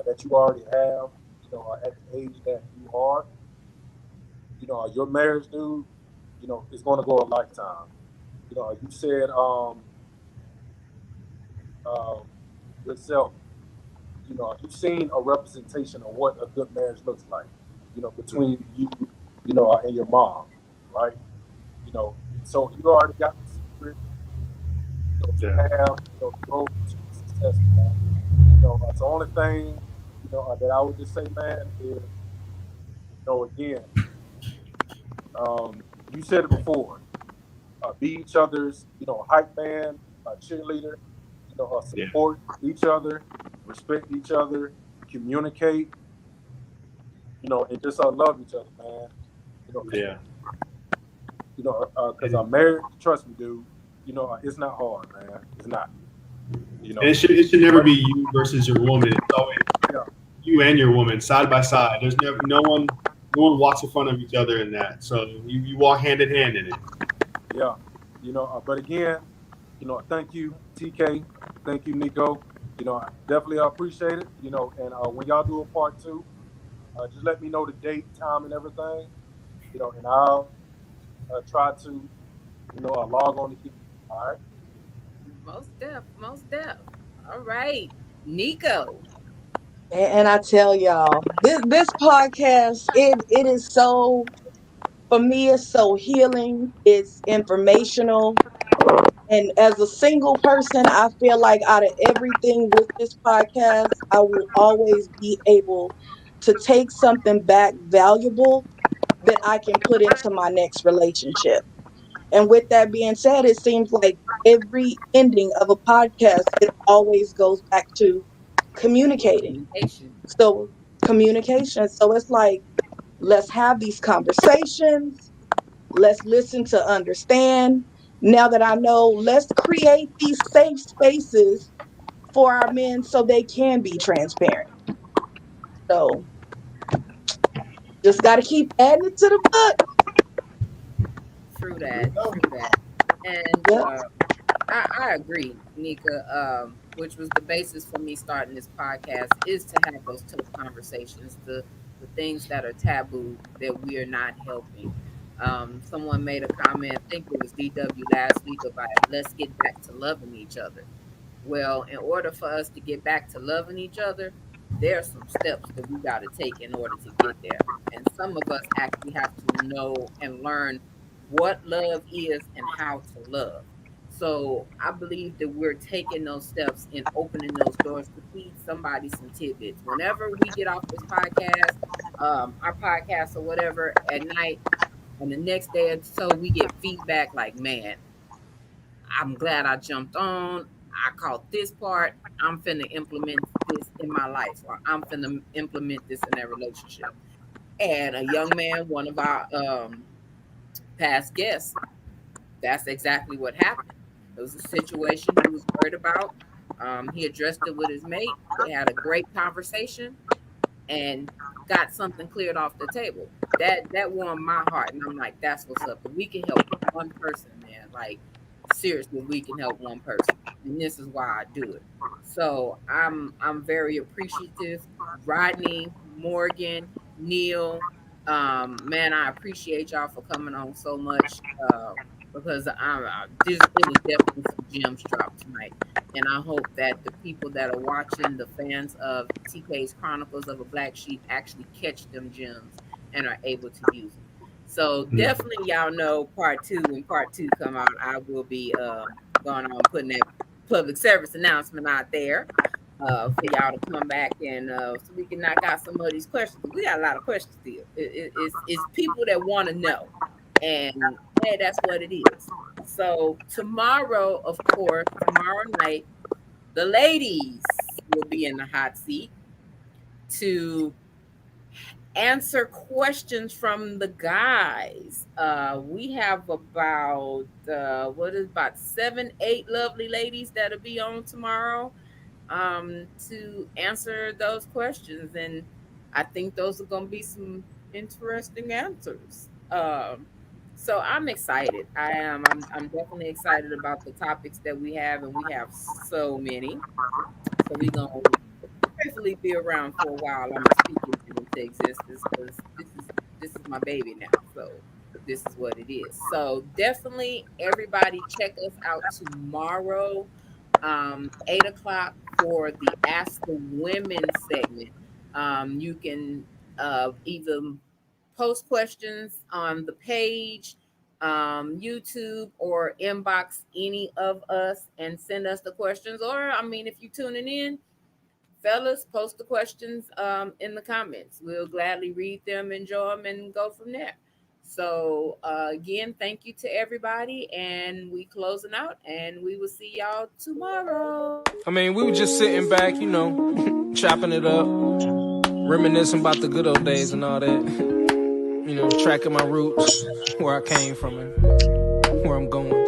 that you already have, you know, at the age that you are, you know, your marriage, dude, you know, is going to go a lifetime. You know, you said yourself, you know, you've seen a representation of what a good marriage looks like, you know, between you, you know, and your mom, right? You know, so you already got the secret, you know, to have, you know, growth to success, man. You know, that's the only thing, you know, that I would just say, man, is, you know, again, you said it before, be each other's, you know, hype man, cheerleader, you know, support each other, respect each other, communicate, you know, and just love each other, man. You know, you know, because I'm married. Trust me, dude. You know, it's not hard, man. It's not. You know, and it should never be you versus your woman. It's always you and your woman side by side. There's never no one walks in front of each other in that. So you walk hand in hand in it. Yeah, you know. But again, you know, thank you, TK. Thank you, Nico. You know, definitely appreciate it. You know, and when y'all do a part 2, just let me know the date, time, and everything. You know, and I'll try to, you know, log on to keep. All right. Most deaf. All right, Nico. And I tell y'all, this podcast, it is so, for me, it's so healing. It's informational. And as a single person, I feel like out of everything with this podcast, I will always be able to take something back valuable that I can put into my next relationship. And with that being said, it seems like every ending of a podcast, it always goes back to communicating. So communication. So it's like, let's have these conversations. Let's listen to understand. Now that I know, let's create these safe spaces for our men so they can be transparent. So just got to keep adding it to the book. True that. And I agree, Nika, which was the basis for me starting this podcast, is to have those tough conversations, the things that are taboo that we are not helping. Someone made a comment, I think it was DW last week, about let's get back to loving each other. Well, in order for us to get back to loving each other, there are some steps that we got to take in order to get there. And some of us actually have to know and learn what love is and how to love. So I believe that we're taking those steps and opening those doors to feed somebody some tidbits. Whenever we get off this podcast, our podcast or whatever at night, and the next day or so we get feedback like, man, I'm glad I jumped on. I caught this part. I'm finna implement this in my life, or I'm finna implement this in that relationship. And a young man, one of our past guests, that's exactly what happened. It was a situation he was worried about. He addressed it with his mate. They had a great conversation and got something cleared off the table. That warmed my heart, and I'm like, that's what's up. If we can help one person, man, like seriously, we can help one person, and this is why I do it. So I'm very appreciative. Rodney, Morgan, Neil, man, I appreciate y'all for coming on so much. because it was definitely some gems dropped tonight. And I hope that the people that are watching, the fans of TK's Chronicles of a Black Sheep, actually catch them gems and are able to use them. So definitely, y'all know part 2. When part 2 come out, I will be going on putting that public service announcement out there for y'all to come back and so we can knock out some of these questions. We got a lot of questions still. It's people that want to know, and hey, that's what it is. So tomorrow, of course, tomorrow night, the ladies will be in the hot seat to answer questions from the guys. We have about 7-8 lovely ladies that'll be on tomorrow to answer those questions, and I think those are going to be some interesting answers. So I'm excited. I'm definitely excited about the topics that we have, and we have so many. So we're going to hopefully be around for a while. I'm speaking into existence because this is my baby now. So this is what it is. So definitely, everybody, check us out tomorrow, 8 o'clock for the Ask the Women segment. You can either post questions on the page, YouTube, or inbox any of us and send us the questions. Or, I mean, if you're tuning in, fellas, post the questions in the comments. We'll gladly read them, enjoy them, and go from there. So again, thank you to everybody, and we closing out, and we will see y'all tomorrow. I mean, we were just sitting back, you know, chopping it up, reminiscing about the good old days and all that. You know, tracking my roots, where I came from and where I'm going.